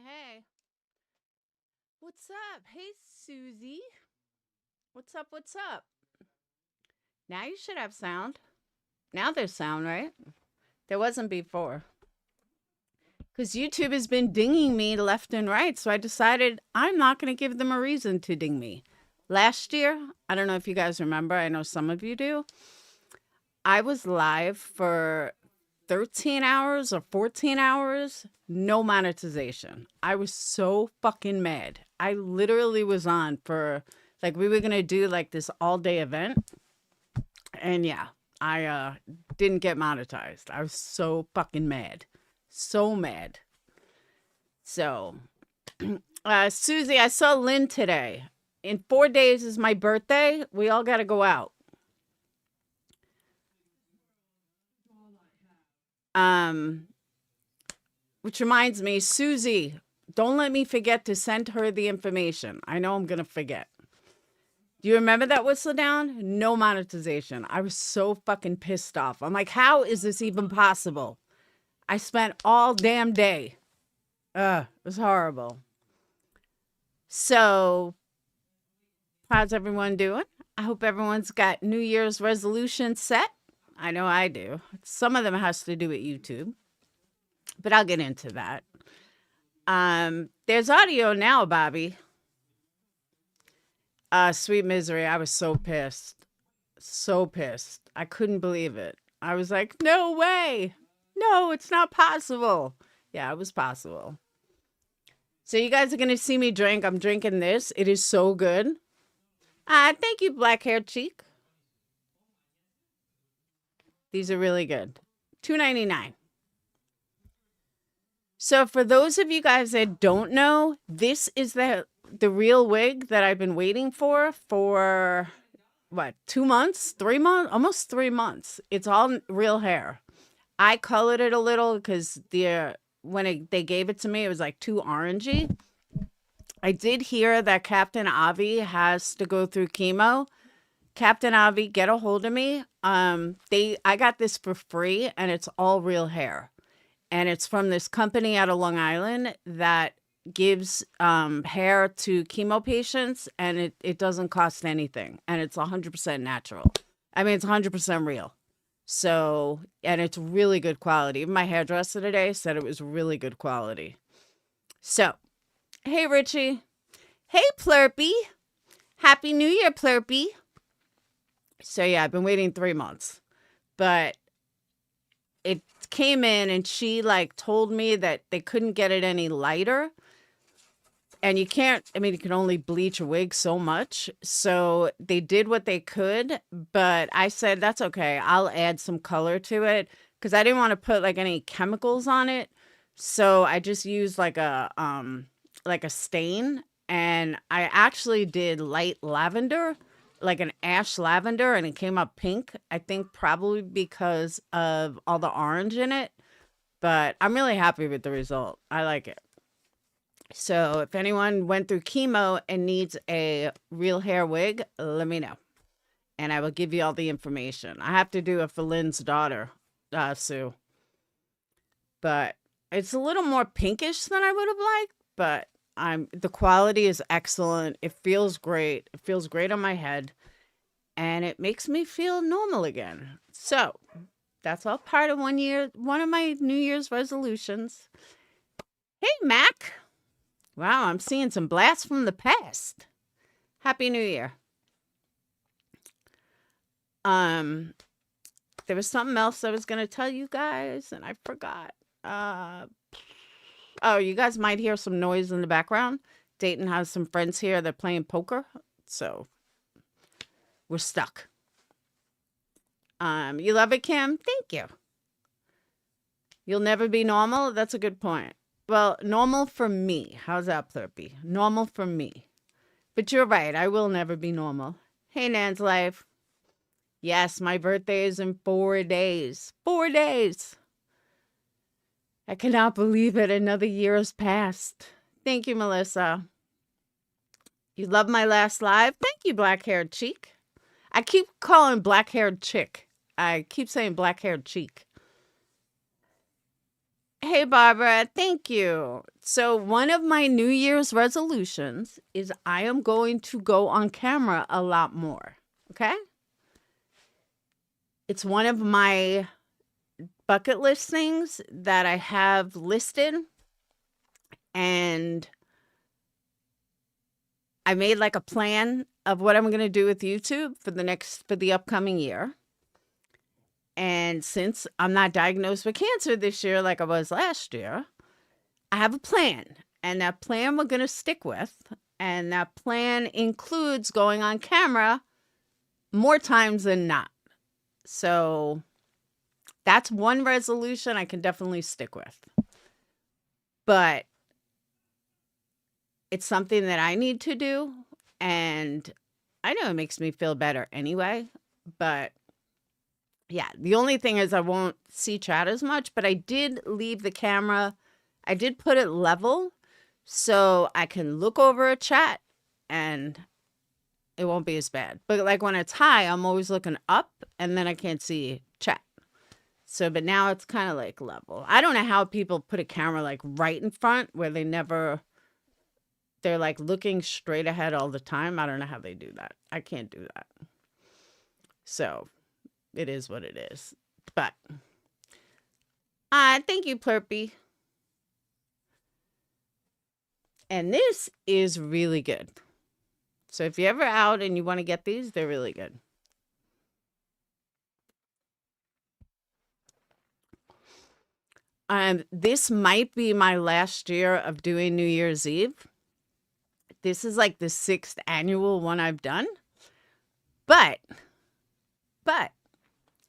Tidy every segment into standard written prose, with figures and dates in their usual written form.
Hey. What's up? Hey, Susie. What's up? What's up? Now you should have sound. Now there's sound, right? There wasn't before. Because YouTube has been dinging me left and right. So I decided I'm not going to give them a reason to ding me. Last year, I don't know if you guys remember. I know some of you do. I was live for 13 hours or 14 hours, no monetization. I was so fucking mad. I literally was on for, like, we were going to do like this all day event. And yeah, I didn't get monetized. I was so fucking mad. So mad. So, Susie, I saw Lynn today. In 4 days is my birthday. We all got to go out. Which reminds me, Susie, don't let me forget to send her the information. I know I'm going to forget. Do you remember that whistle down? No monetization. I was so fucking pissed off. I'm like, how is this even possible? I spent all damn day. It was horrible. So, how's everyone doing? I hope everyone's got New Year's resolutions set. I know I do. Some of them has to do with YouTube, but I'll get into that. There's audio now, Bobby. Sweet misery. I was so pissed. So pissed. I couldn't believe it. I was like, no way. No, it's not possible. Yeah, it was possible. So you guys are going to see me drink. I'm drinking this. It is so good. Thank you, black-haired cheek. These are really good. $2.99. So for those of you guys that don't know, this is the real wig that I've been waiting for what, 2 months, 3 months, almost 3 months. It's all real hair. I colored it a little because when they gave it to me, it was like too orangey. I did hear that Captain Avi has to go through chemo. Captain Avi, get a hold of me. I got this for free, and it's all real hair. And it's from this company out of Long Island that gives hair to chemo patients, and it doesn't cost anything. And it's 100% natural. I mean, it's 100% real. So, and it's really good quality. Even my hairdresser today said it was really good quality. So, hey, Richie. Hey, Plurpy. Happy New Year, Plurpy. So, yeah, I've been waiting 3 months. But it came in and she, like, told me that they couldn't get it any lighter. And you can't, I mean, you can only bleach a wig so much. So they did what they could, but I said, that's okay. I'll add some color to it because I didn't want to put like any chemicals on it. So I just used like a stain, and I actually did light lavender, like an ash lavender, and it came up pink. I think probably because of all the orange in it, but I'm really happy with the result. I like it. So if anyone went through chemo and needs a real hair wig, let me know. And I will give you all the information. I have to do it for Lynn's daughter, Sue. But it's a little more pinkish than I would have liked, but the quality is excellent. It feels great. It feels great on my head. And it makes me feel normal again. So that's all part of one of my New Year's resolutions. Hey, Mac. Wow, I'm seeing some blasts from the past. Happy New Year. There was something else I was going to tell you guys, and I forgot. Oh, you guys might hear some noise in the background. Dayton has some friends here. They're playing poker, so we're stuck. You love it, Kim? Thank you. You'll never be normal? That's a good point. Well, normal for me. How's that, Plurpy? Normal for me. But you're right. I will never be normal. Hey, Nan's Life. Yes, my birthday is in 4 days. 4 days. I cannot believe it. Another year has passed. Thank you, Melissa. You love my last live? Thank you, black-haired cheek. I keep calling black-haired chick. I keep saying black-haired cheek. Hey, Hey, Barbara. Thank you. So one of my New Year's resolutions is I am going to go on camera a lot more. Okay? It's one of my bucket list things that I have listed, and I made like a plan of what I'm going to do with YouTube for the upcoming year. And since I'm not diagnosed with cancer this year like I was last year, I have a plan, and that plan we're going to stick with. And that plan includes going on camera more times than not. So that's one resolution I can definitely stick with. But it's something that I need to do, and I know it makes me feel better anyway. But yeah, the only thing is I won't see chat as much, but I did leave the camera. I did put it level so I can look over a chat and it won't be as bad. But like when it's high, I'm always looking up and then I can't see chat. So, but now it's kind of like level. I don't know how people put a camera like right in front where they're like looking straight ahead all the time. I don't know how they do that. I can't do that. So it is what it is. But thank you, Plurpy. And this is really good. So if you're ever out and you want to get these, they're really good. This might be my last year of doing New Year's Eve. This is like the 6th annual one I've done. But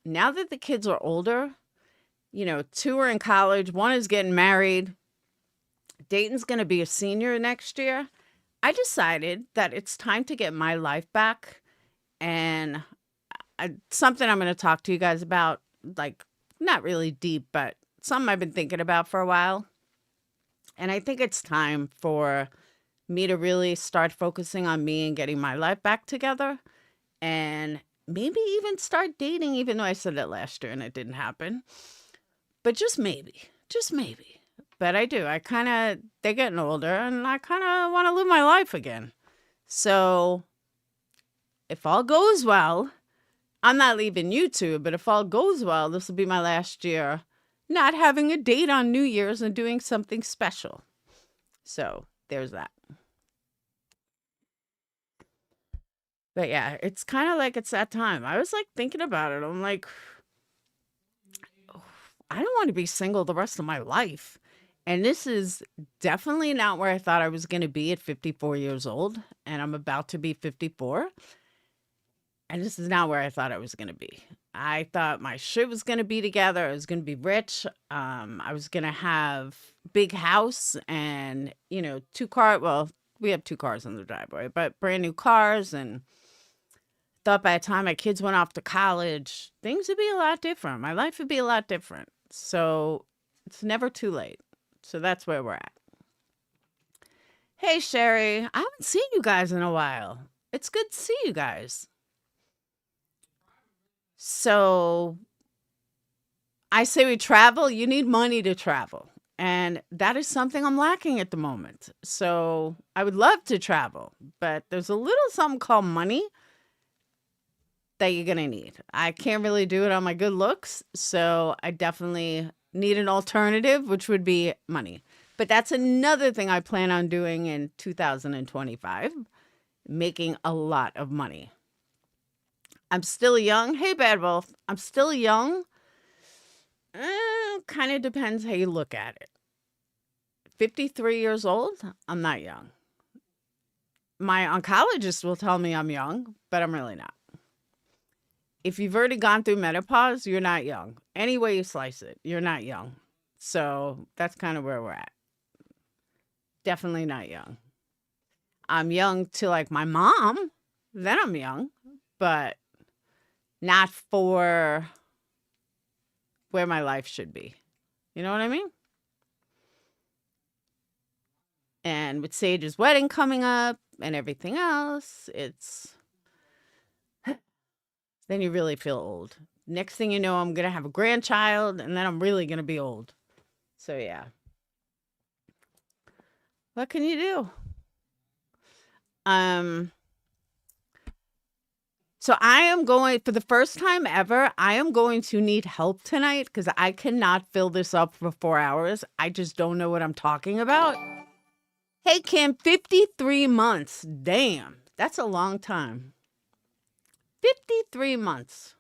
now that the kids are older, 2 are in college, 1 is getting married, Dayton's going to be a senior next year. I decided that it's time to get my life back, and something I'm going to talk to you guys about, like not really deep, but something I've been thinking about for a while. And I think it's time for me to really start focusing on me and getting my life back together, and maybe even start dating, even though I said it last year and it didn't happen. But just maybe. But I do. They're getting older, and I kind of want to live my life again. So if all goes well, I'm not leaving YouTube, but if all goes well, this will be my last year not having a date on New Year's and doing something special. So there's that. But yeah, it's kind of like it's that time. I was like thinking about it. I'm like, I don't want to be single the rest of my life. And this is definitely not where I thought I was going to be at 54 years old. And I'm about to be 54. And this is not where I thought I was going to be. I thought my shit was going to be together. I was going to be rich. I was going to have big house and, 2 cars. Well, we have 2 cars in the driveway, but brand new cars. And thought by the time my kids went off to college, things would be a lot different. My life would be a lot different. So it's never too late. So that's where we're at. Hey, Sherry. I haven't seen you guys in a while. It's good to see you guys. So I say we travel. You need money to travel. And that is something I'm lacking at the moment. So I would love to travel, but there's a little something called money that you're going to need. I can't really do it on my good looks. So I definitely need an alternative, which would be money. But that's another thing I plan on doing in 2025, making a lot of money. I'm still young. Hey, Bad Wolf. I'm still young. Kind of depends how you look at it. 53 years old, I'm not young. My oncologist will tell me I'm young, but I'm really not. If you've already gone through menopause, you're not young. Any way you slice it, you're not young. So that's kind of where we're at. Definitely not young. I'm young to like my mom, then I'm young, but not for where my life should be. You know what I mean? And with Sage's wedding coming up and everything else, then you really feel old. Next thing you know, I'm going to have a grandchild, and then I'm really going to be old. So yeah. What can you do? So I am going for the first time ever, I am going to need help tonight because I cannot fill this up for 4 hours. I just don't know what I'm talking about. Hey Kim, 53 months. Damn. That's a long time. 53 months.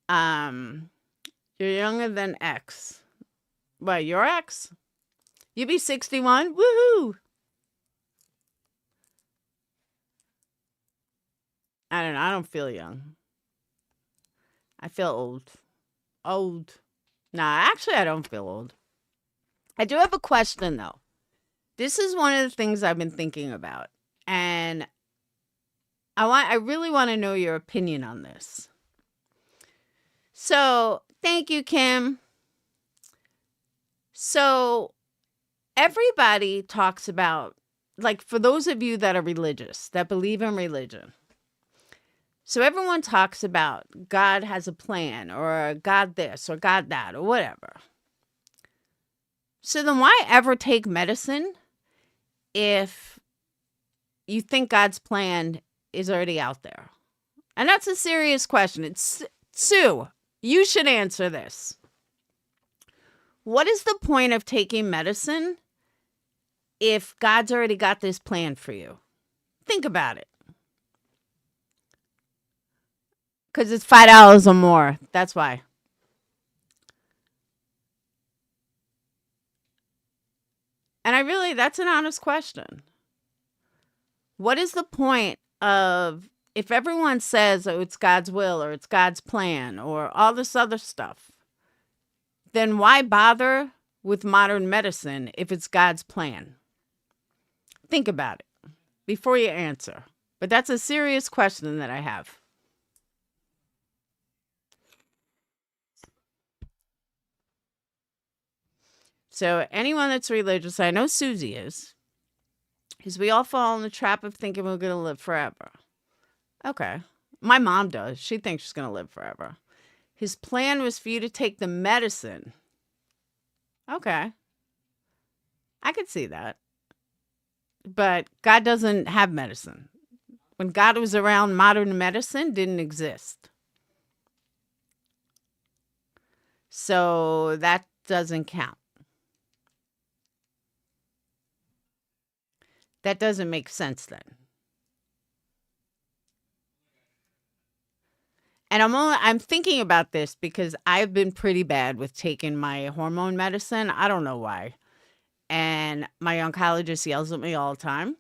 You're younger than X. What, your ex? You be 61? Woohoo! I don't know. I don't feel young. I feel old. Old. Nah, actually, I don't feel old. I do have a question, though. This is one of the things I've been thinking about. And I really want to know your opinion on this. So, thank you, Kim. So, everybody talks about, like, for those of you that are religious, that believe in religion, so everyone talks about God has a plan or God this or God that or whatever. So then why ever take medicine if you think God's plan is already out there? And that's a serious question. It's Sue, you should answer this. What is the point of taking medicine if God's already got this plan for you? Think about it. Because it's $5 or more. That's why. And that's an honest question. What is the point of, if everyone says, oh, it's God's will or it's God's plan or all this other stuff, then why bother with modern medicine if it's God's plan? Think about it before you answer. But that's a serious question that I have. So anyone that's religious, I know Susie is, because we all fall in the trap of thinking we're going to live forever. Okay. My mom does. She thinks she's going to live forever. His plan was for you to take the medicine. Okay. I could see that. But God doesn't have medicine. When God was around, modern medicine didn't exist. So that doesn't count. That doesn't make sense then. And I'm thinking about this because I've been pretty bad with taking my hormone medicine. I don't know why. And my oncologist yells at me all the time.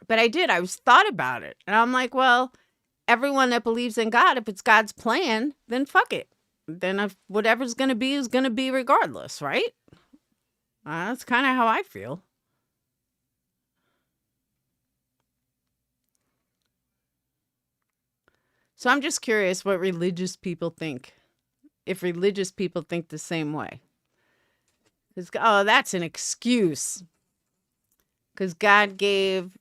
But I was thought about it. And I'm like, well, everyone that believes in God, if it's God's plan, then fuck it. Then if whatever's going to be is going to be regardless, right? That's kind of how I feel. So I'm just curious what religious people think. If religious people think the same way. Oh, that's an excuse. Because God gave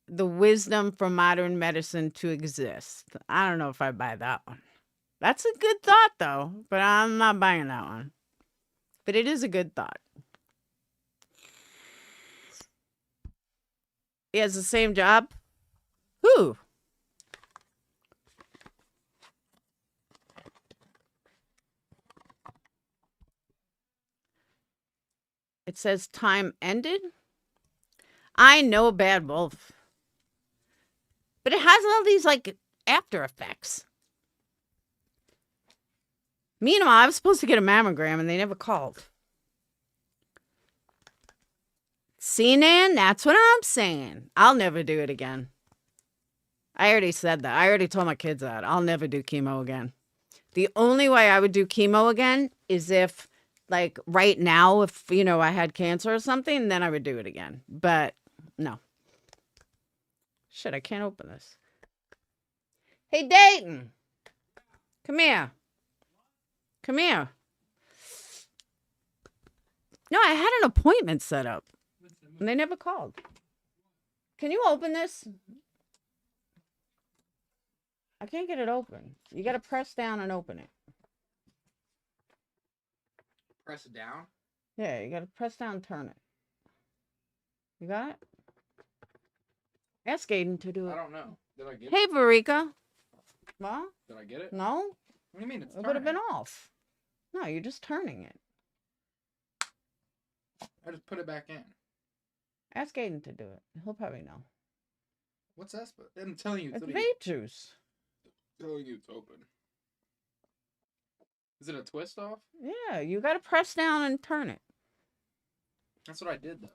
the wisdom for modern medicine to exist. I don't know if I buy that one. That's a good thought, though. But I'm not buying that one. But it is a good thought. He has the same job? Who? It says time ended. I know Bad Wolf. But it has all these, like, after effects. Meanwhile, I was supposed to get a mammogram and they never called. See, Nan? That's what I'm saying. I'll never do it again. I already said that. I already told my kids that. I'll never do chemo again. The only way I would do chemo again is if, like, right now, if, I had cancer or something, then I would do it again. But, no. Shit, I can't open this. Hey, Dayton. Come here. Come here. No, I had an appointment set up. And they never called. Can you open this? I can't get it open. You got to press down and open it. press it down? Yeah, you gotta press down, turn it. You got it? Ask Aiden to do it. I don't know. Did I get Hey, it? Verika. What? Did I get it? No? What do you mean it's It would have been off. No, you're just turning it. I just put it back in. Ask Aiden to do it. He'll probably know. What's that? I'm telling you. It's vape juice. Telling you it's open. Is it a twist off? Yeah, you gotta press down and turn it. That's what I did, though.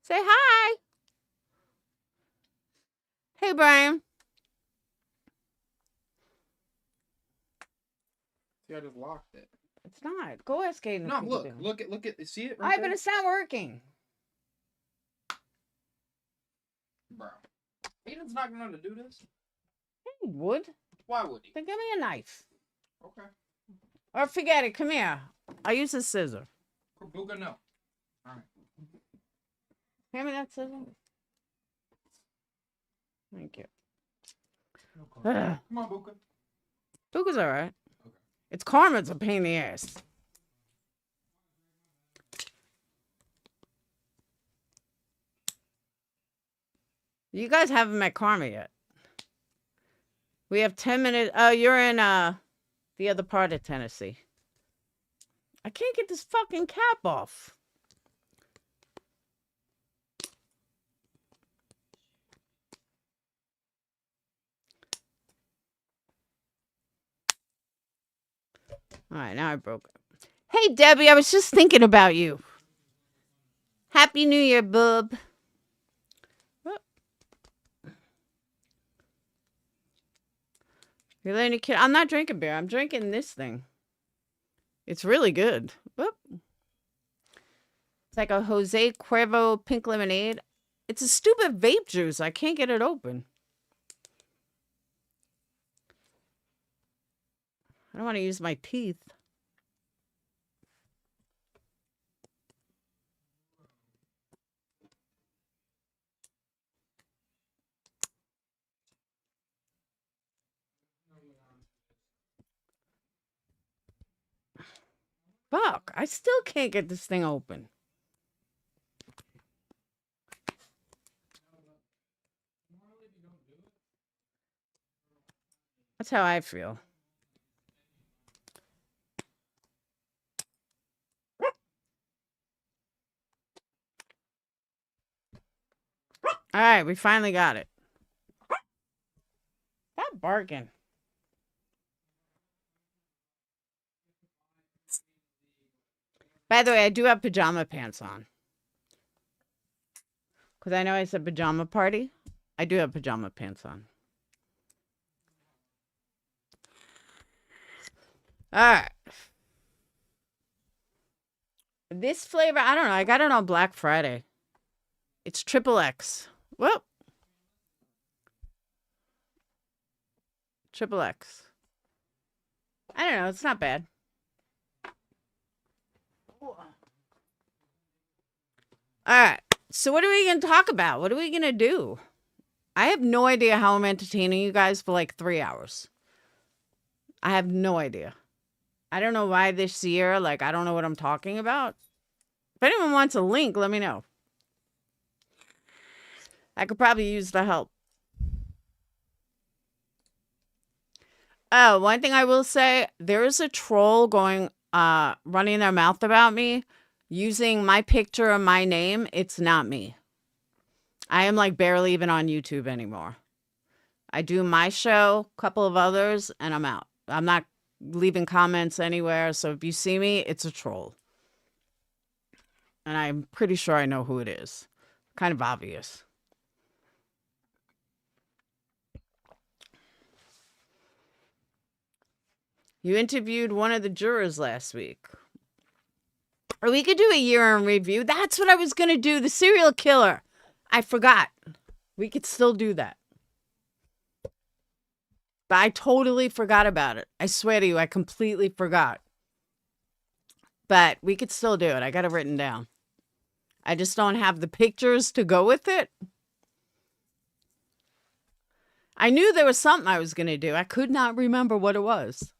Say hi. Hey, Brian. See, I just locked it. It's not. Go ask Aiden. No, look at, see it? Right, but it's not working. Bro. Aiden's not going to do this? He would. Why would he? Then give me a knife. Okay. Or forget it. Come here. I'll use a scissor. Korbuka, no. Alright. Hand me that scissor. Thank you. No Come on, Buka. Buka's alright. Okay. It's Karma's a pain in the ass. You guys haven't met Karma yet. We have 10 minutes. Oh, you're in the other part of Tennessee. I can't get this fucking cap off. All right, now I broke it. Hey, Debbie, I was just thinking about you. Happy New Year, bub. You're letting a kid. I'm not drinking beer. I'm drinking this thing. It's really good. Whoop. It's like a Jose Cuervo pink lemonade. It's a stupid vape juice. I can't get it open. I don't want to use my teeth. Fuck, I still can't get this thing open. That's how I feel. All right, we finally got it. Stop barking. By the way, I do have pajama pants on. Because I know I said pajama party. I do have pajama pants on. All right. This flavor, I don't know. I got it on Black Friday. It's XXX. Whoop. XXX. I don't know. It's not bad. All right. So what are we going to talk about? What are we going to do? I have no idea how I'm entertaining you guys for like 3 hours. I have no idea. I don't know why this year, like, I don't know what I'm talking about. If anyone wants a link, let me know. I could probably use the help. Oh, one thing I will say, there is a troll going, running their mouth about me using my picture and my name. It's not me. I am like barely even on YouTube anymore. I do my show, a couple of others, and I'm out. I'm not leaving comments anywhere. So if you see me, it's a troll. And I'm pretty sure I know who it is. Kind of obvious. You interviewed one of the jurors last week. Or we could do a year in review. That's what I was going to do. The serial killer. I forgot. We could still do that. But I totally forgot about it. I swear to you, I completely forgot. But we could still do it. I got it written down. I just don't have the pictures to go with it. I knew there was something I was going to do. I could not remember what it was.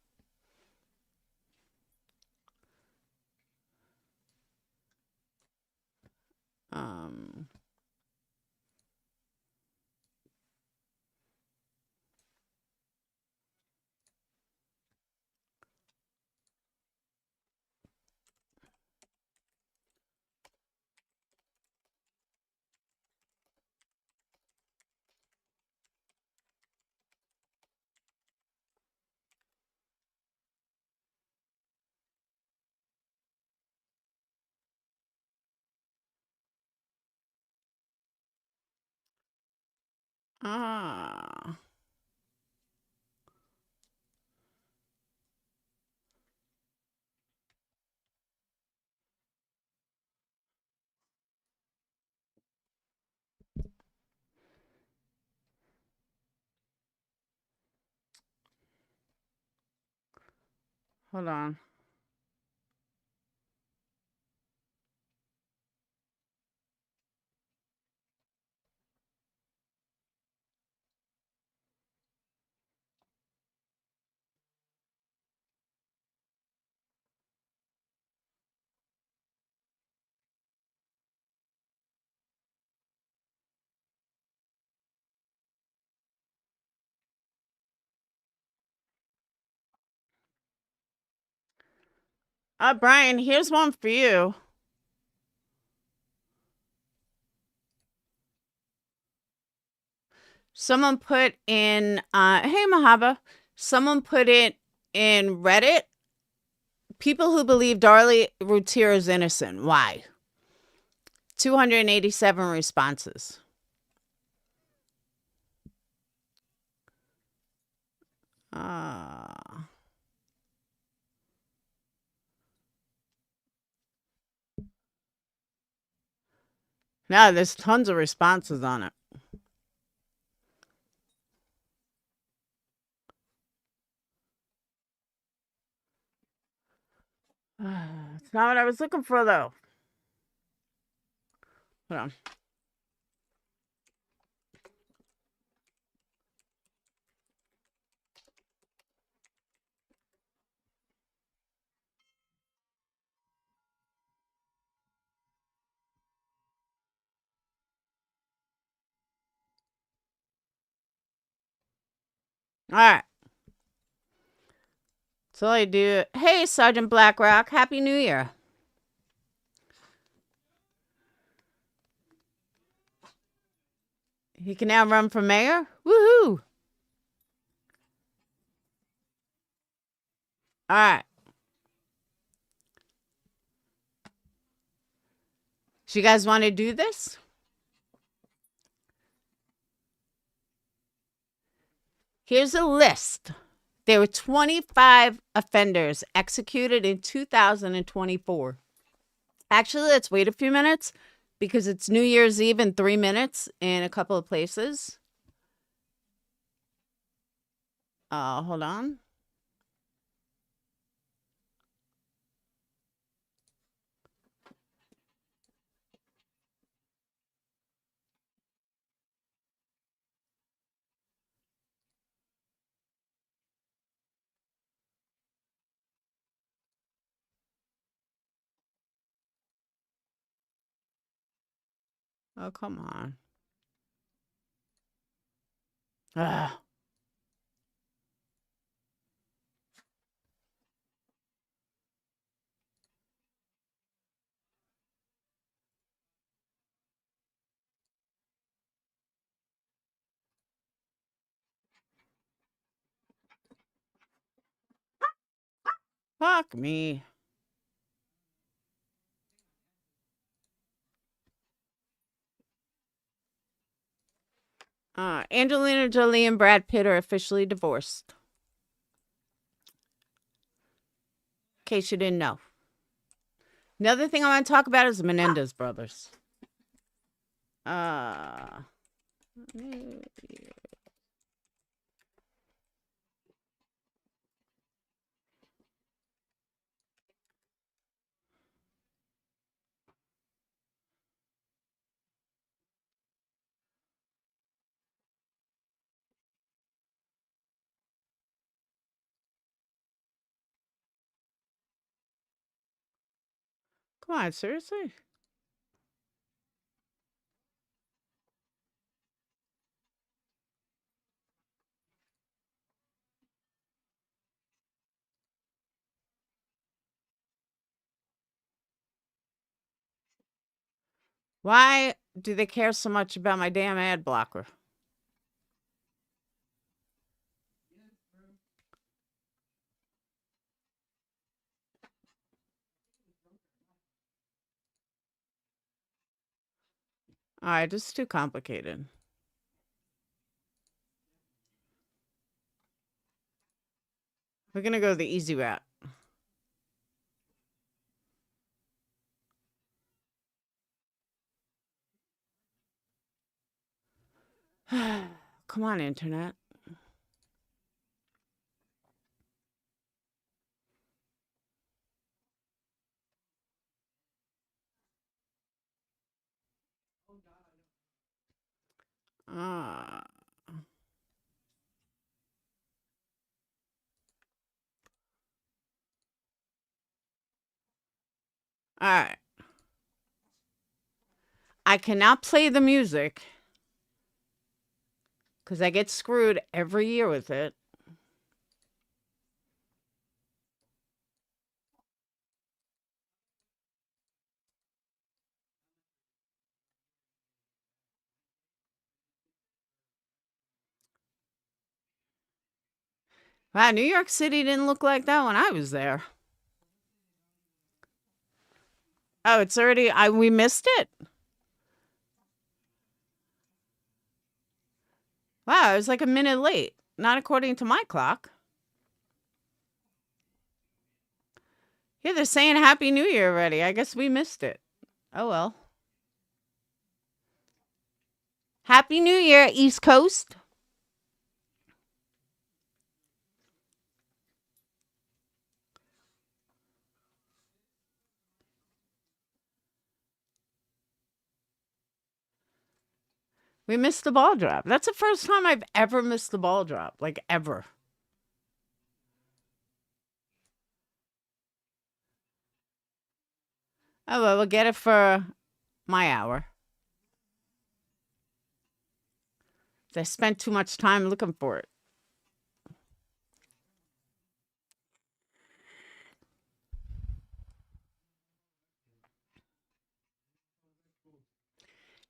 Ah. Hold on. Brian, here's one for you. Someone put in, hey, Mahaba. Someone put it in Reddit. People who believe Darlie Routier is innocent. Why? 287 responses. No, there's tons of responses on it. It's not what I was looking for, though. Hold on. All right. So I do. Hey, Sergeant Blackrock. Happy New Year. He can now run for mayor? Woohoo! All right. So you guys want to do this? Here's a list. There were 25 offenders executed in 2024. Actually, let's wait a few minutes because it's New Year's Eve in 3 minutes in a couple of places. Hold on. Oh, come on. Ugh. Fuck me. Angelina Jolie and Brad Pitt are officially divorced. In case you didn't know. Another thing I want to talk about is the Menendez brothers. Come on, seriously? Why do they care so much about my damn ad blocker? All right, this is too complicated. We're going to go the easy route. Come on, internet. Uh, all right. I cannot play the music because I get screwed every year with it. Wow, New York City didn't look like that when I was there. Oh, it's already, we missed it. Wow, I was like a minute late. Not according to my clock. Yeah, they're saying Happy New Year already. I guess we missed it. Oh, well. Happy New Year, East Coast. We missed the ball drop. That's the first time I've ever missed the ball drop. Like, ever. Oh, well, we'll get it for my hour. I spent too much time looking for it.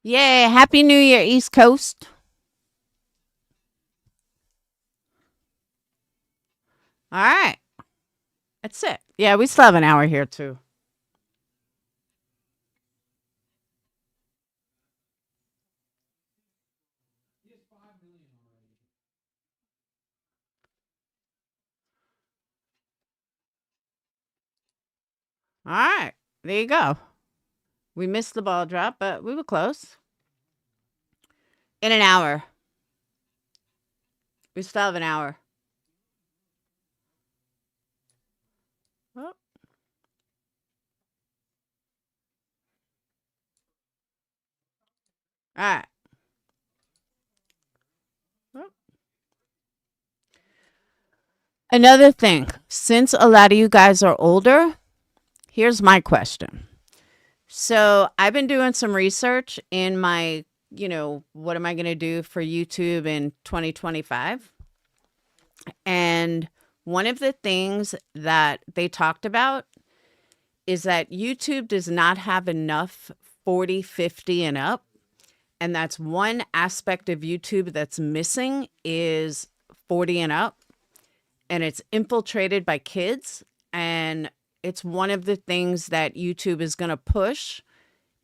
Yay, Happy New Year, East Coast. All right. That's it. Yeah, we still have an hour here, too. All right. There you go. We missed the ball drop, but we were close. In an hour. We still have an hour. Oh. All right. Oh. Another thing, since a lot of you guys are older, here's my question. So I've been doing some research in my, what am I going to do for YouTube in 2025? And one of the things that they talked about is that YouTube does not have enough 40, 50 and up. And that's one aspect of YouTube that's missing is 40 and up. And it's infiltrated by kids. And it's one of the things that YouTube is going to push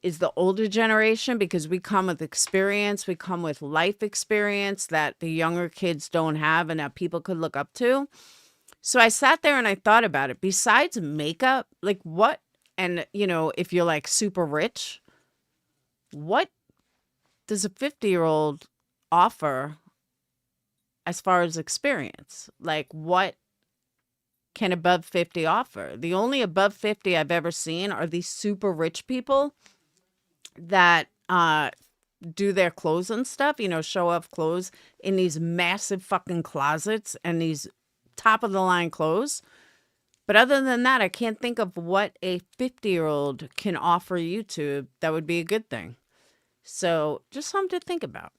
is the older generation because we come with experience. We come with life experience that the younger kids don't have and that people could look up to. So I sat there and I thought about it. Besides makeup, like what? And, if you're like super rich, what does a 50-year-old offer as far as experience? Like what can above 50 offer? The only above 50 I've ever seen are these super rich people that do their clothes and stuff, show off clothes in these massive fucking closets and these top of the line clothes. But other than that, I can't think of what a 50-year-old can offer YouTube that would be a good thing. So just something to think about.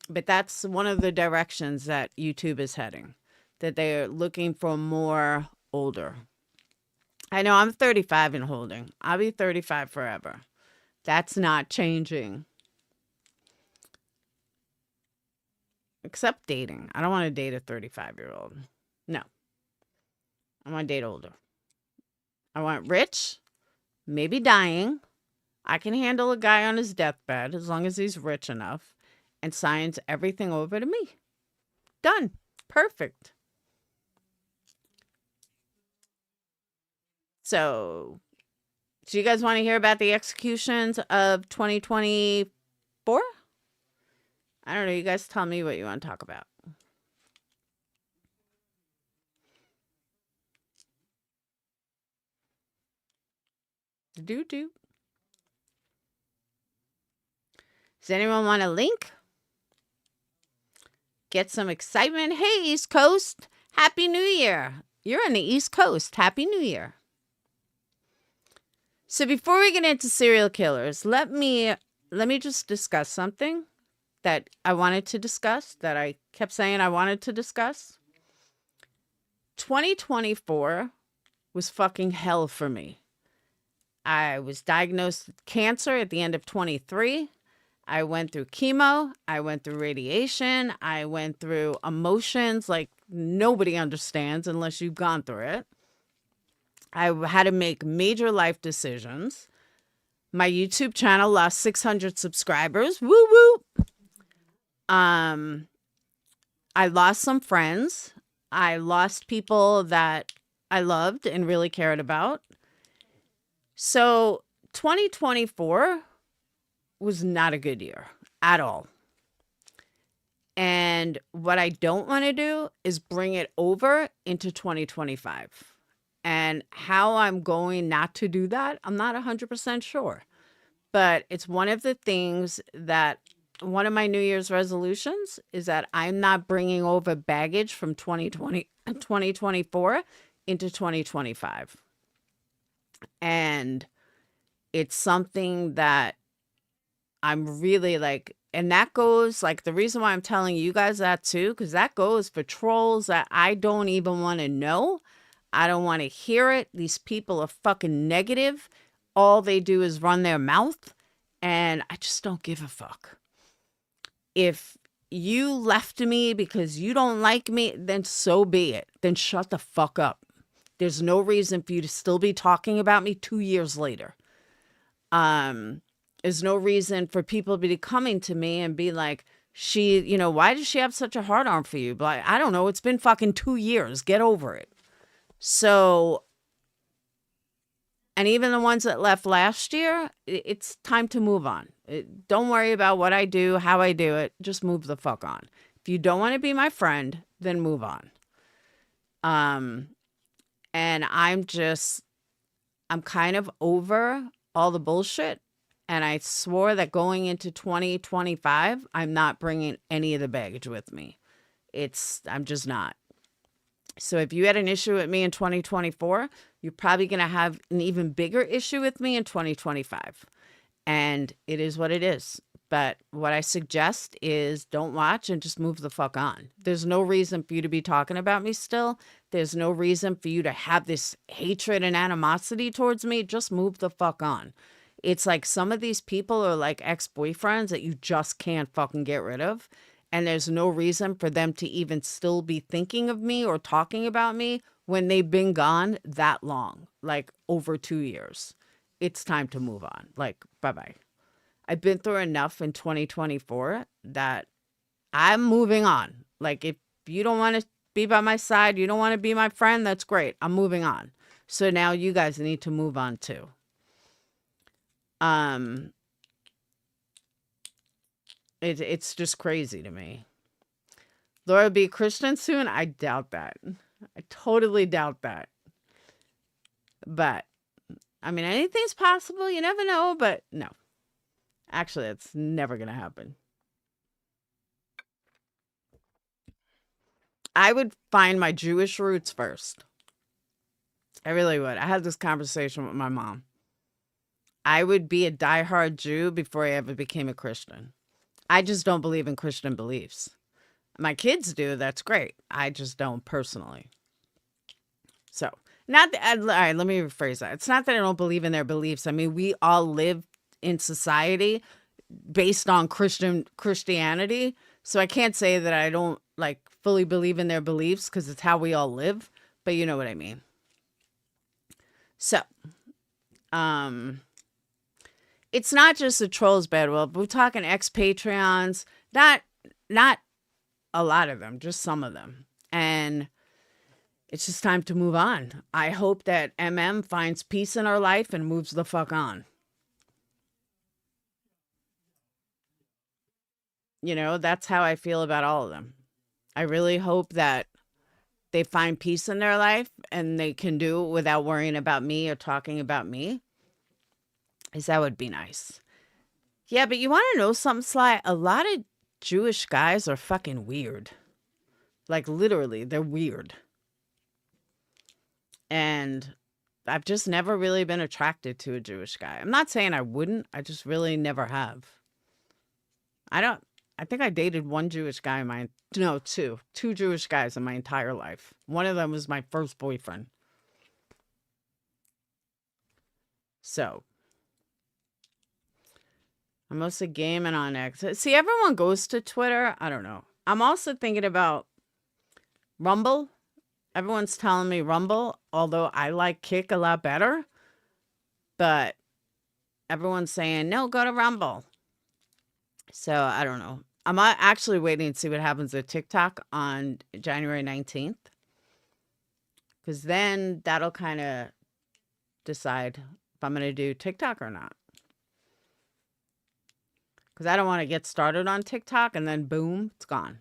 But that's one of the directions that YouTube is heading, that they're looking for more older. I know I'm 35 and holding. I'll be 35 forever. That's not changing. Except dating. I don't want to date a 35-year-old. No. I want to date older. I want rich, maybe dying. I can handle a guy on his deathbed as long as he's rich enough and signs everything over to me. Done. Perfect. So, do you guys want to hear about the executions of 2024? I don't know. You guys tell me what you want to talk about. Do. Does anyone want a link? Get some excitement. Hey, East Coast. Happy New Year. You're on the East Coast. Happy New Year. So before we get into serial killers, let me just discuss something that I wanted to discuss, that I kept saying I wanted to discuss. 2024 was fucking hell for me. I was diagnosed with cancer at the end of 23. I went through chemo. I went through radiation. I went through emotions like nobody understands unless you've gone through it. I had to make major life decisions. My YouTube channel lost 600 subscribers. Woo woo. I lost some friends. I lost people that I loved and really cared about. So 2024 was not a good year at all. And what I don't want to do is bring it over into 2025. And how I'm going not to do that, I'm not 100% sure. But it's one of the things that one of my New Year's resolutions is that I'm not bringing over baggage from 2024 into 2025. And it's something that I'm really like, and that goes like the reason why I'm telling you guys that too, because that goes for trolls that I don't even want to know. I don't want to hear it. These people are fucking negative. All they do is run their mouth, and I just don't give a fuck. If you left me because you don't like me, then so be it. Then shut the fuck up. There's no reason for you to still be talking about me 2 years later. There's no reason for people to be coming to me and be like, why does she have such a hard on for you? But I don't know. It's been fucking 2 years. Get over it. So, and even the ones that left last year, it's time to move on. Don't worry about what I do, how I do it. Just move the fuck on. If you don't want to be my friend, then move on. And I'm kind of over all the bullshit. And I swore that going into 2025, I'm not bringing any of the baggage with me. I'm just not. So if you had an issue with me in 2024, you're probably going to have an even bigger issue with me in 2025. And it is what it is. But what I suggest is don't watch and just move the fuck on. There's no reason for you to be talking about me still. There's no reason for you to have this hatred and animosity towards me. Just move the fuck on. It's like some of these people are like ex-boyfriends that you just can't fucking get rid of. And there's no reason for them to even still be thinking of me or talking about me when they've been gone that long, like over 2 years. It's time to move on. Like, bye-bye. I've been through enough in 2024 that I'm moving on. Like, if you don't want to be by my side, you don't want to be my friend, that's great. I'm moving on. So now you guys need to move on too. It's just crazy to me. Laura will be a Christian soon? I doubt that. I totally doubt that. But, I mean, anything's possible. You never know, but no. Actually, it's never going to happen. I would find my Jewish roots first. I really would. I had this conversation with my mom. I would be a diehard Jew before I ever became a Christian. I just don't believe in Christian beliefs. My kids do. That's great. I just don't personally. So, not that, all right, let me rephrase that. It's not that I don't believe in their beliefs. I mean, we all live in society based on Christianity. So I can't say that I don't like fully believe in their beliefs because it's how we all live. But you know what I mean. So, it's not just the trolls bad. Well, we're talking ex-Patreons, not a lot of them, just some of them. And it's just time to move on. I hope that MM finds peace in her life and moves the fuck on. You know, that's how I feel about all of them. I really hope that they find peace in their life and they can do it without worrying about me or talking about me. Is that would be nice. Yeah, but you want to know something, Sly? A lot of Jewish guys are fucking weird. Like, literally, they're weird. And I've just never really been attracted to a Jewish guy. I'm not saying I wouldn't. I just really never have. I think I dated one Jewish guy in two Jewish guys in my entire life. One of them was my first boyfriend. So, I'm mostly gaming on X. See, everyone goes to Twitter. I don't know. I'm also thinking about Rumble. Everyone's telling me Rumble, although I like Kick a lot better. But everyone's saying, no, go to Rumble. So, I don't know. I'm actually waiting to see what happens with TikTok on January 19th. Because then that'll kind of decide if I'm going to do TikTok or not. Because I don't want to get started on TikTok and then boom, it's gone.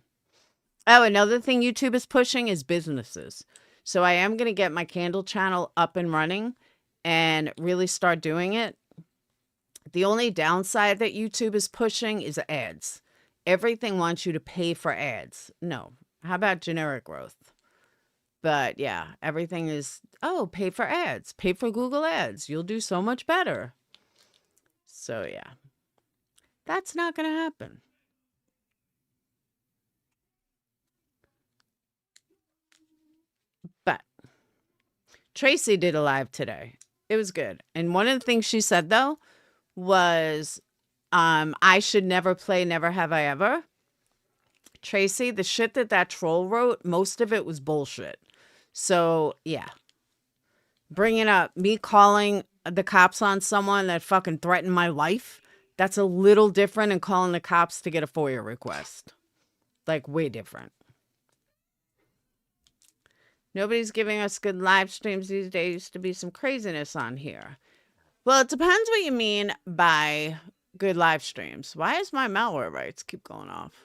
Oh, another thing YouTube is pushing is businesses. So I am going to get my candle channel up and running and really start doing it. The only downside that YouTube is pushing is ads. Everything wants you to pay for ads. No. How about generic growth? But yeah, everything is, oh, pay for ads. Pay for Google ads. You'll do so much better. So yeah. That's not going to happen. But Tracy did a live today. It was good. And one of the things she said, though, was I should never play Never Have I Ever. Tracy, the shit that troll wrote, most of it was bullshit. So, yeah. Bringing up me calling the cops on someone that fucking threatened my life, that's a little different than calling the cops to get a FOIA request. Like, way different. Nobody's giving us good live streams these days. Used to be some craziness on here. Well, it depends what you mean by good live streams. Why is my malware rights keep going off?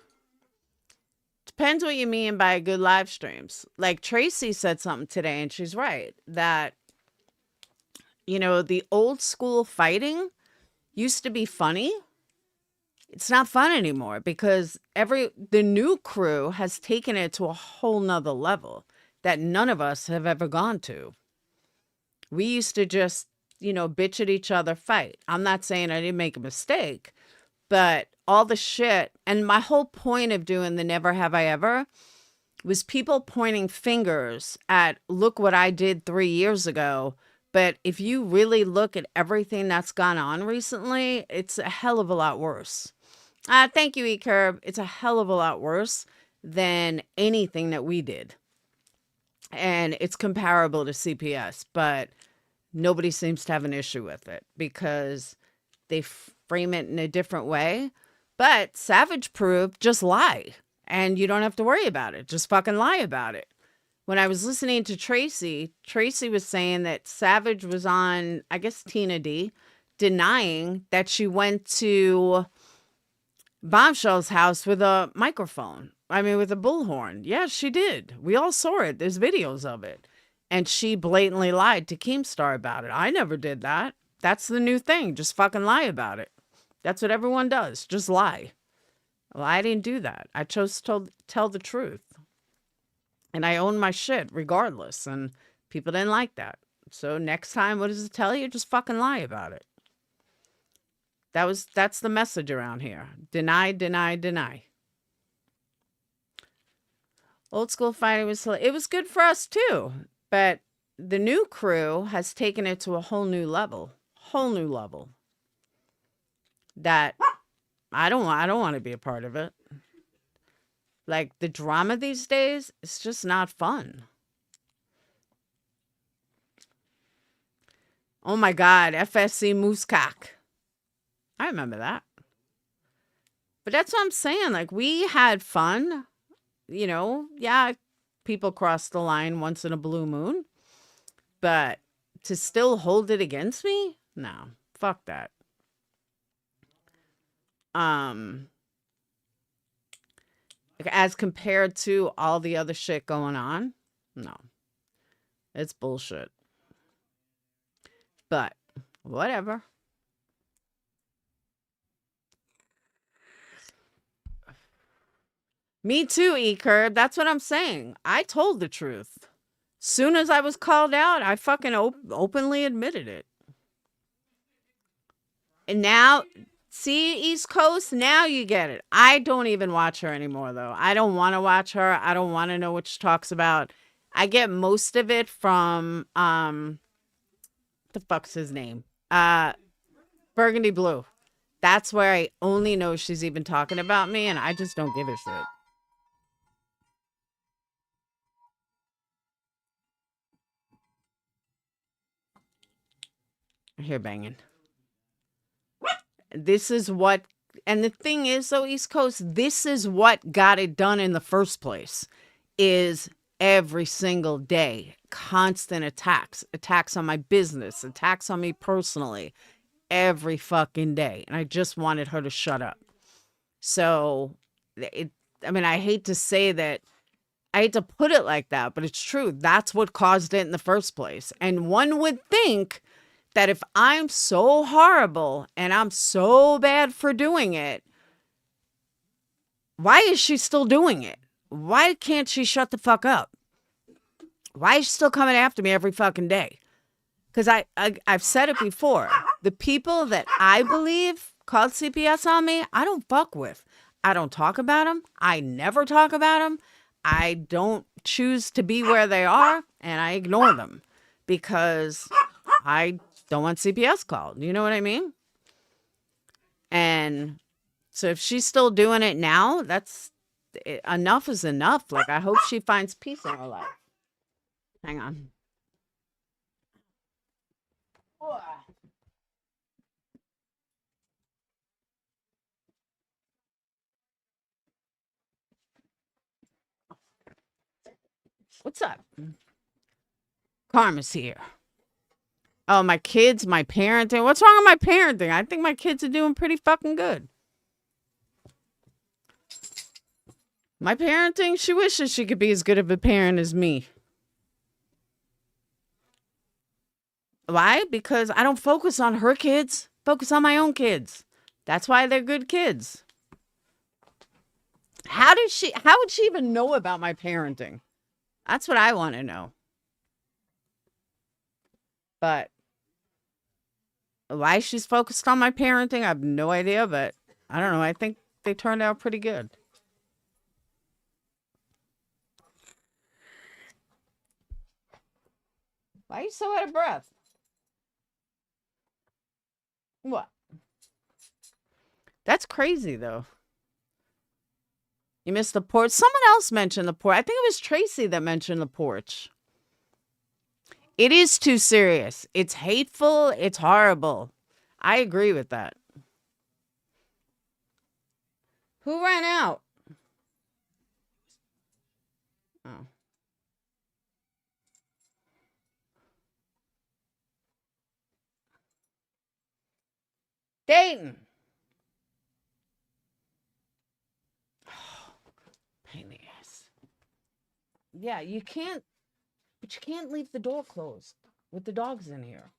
Depends what you mean by good live streams. Like Tracy said something today, and she's right, that, you know, the old school fighting used to be funny. It's not fun anymore because the new crew has taken it to a whole nother level that none of us have ever gone to. We used to just, you know, bitch at each other, fight. I'm not saying I didn't make a mistake, but all the shit, and my whole point of doing the Never Have I Ever was people pointing fingers at, look what I did 3 years ago. But if you really look at everything that's gone on recently, it's a hell of a lot worse. Thank you, E-Curb. It's a hell of a lot worse than anything that we did. And it's comparable to CPS, but nobody seems to have an issue with it because they frame it in a different way. But Savage Proof, just lie. And you don't have to worry about it. Just fucking lie about it. When I was listening to Tracy, Tracy was saying that Savage was on, I guess, Tina D, denying that she went to Bombshell's house with a microphone. I mean, with a bullhorn. Yeah, she did. We all saw it. There's videos of it. And she blatantly lied to Keemstar about it. I never did that. That's the new thing. Just fucking lie about it. That's what everyone does. Just lie. Well, I didn't do that. I chose to tell the truth. And I own my shit regardless. And people didn't like that. So next time, what does it tell you? Just fucking lie about it. That's the message around here. Deny, deny, deny. Old school fighting it was good for us too. But the new crew has taken it to a whole new level. Whole new level. That I don't want to be a part of it. Like the drama these days, it's just not fun. Oh my God, FSC Moosecock. I remember that. But that's what I'm saying. Like we had fun, you know. Yeah, People cross the line once in a blue moon. But to still hold it against me? No. Fuck that. As compared to all the other shit going on, no. It's bullshit. But whatever. Me too, E-Curb. That's what I'm saying. I told the truth. Soon as I was called out, I fucking openly admitted it. And now, see, East Coast, now you get it. I don't even watch her anymore, though. I don't want to watch her. I don't want to know what she talks about. I get most of it from, the fuck's his name? Burgundy Blue. That's where I only know she's even talking about me, and I just don't give a shit. I hear banging. This is what, and the thing is, though, East Coast, this is what got it done in the first place, is every single day, constant attacks on my business, attacks on me personally, every fucking day. And I just wanted her to shut up. So, I hate to say that, I hate to put it like that, but it's true. That's what caused it in the first place. And one would think that if I'm so horrible and I'm so bad for doing it, why is she still doing it? Why can't she shut the fuck up? Why is she still coming after me every fucking day? Because I've said it before. The people that I believe called CPS on me, I don't fuck with. I don't talk about them. I never talk about them. I don't choose to be where they are, and I ignore them because I don't want CPS called. You know what I mean? And so if she's still doing it now, that's enough is enough. Like, I hope she finds peace in her life. Hang on. What's up? Karma's here. Oh, my kids, my parenting. What's wrong with my parenting? I think my kids are doing pretty fucking good. My parenting, she wishes she could be as good of a parent as me. Why? Because I don't focus on her kids. Focus on my own kids. That's why they're good kids. How would she even know about my parenting? That's what I want to know. But why she's focused on my parenting, I have no idea, but I don't know. I think they turned out pretty good. Why are you so out of breath? What? That's crazy, though. You missed the porch. Someone else mentioned the porch. I think it was Tracy that mentioned the porch. It is too serious. It's hateful. It's horrible. I agree with that. Who ran out? Oh. Dayton. Pain in the ass. Yeah, you can't, but you can't leave the door closed with the dogs in here.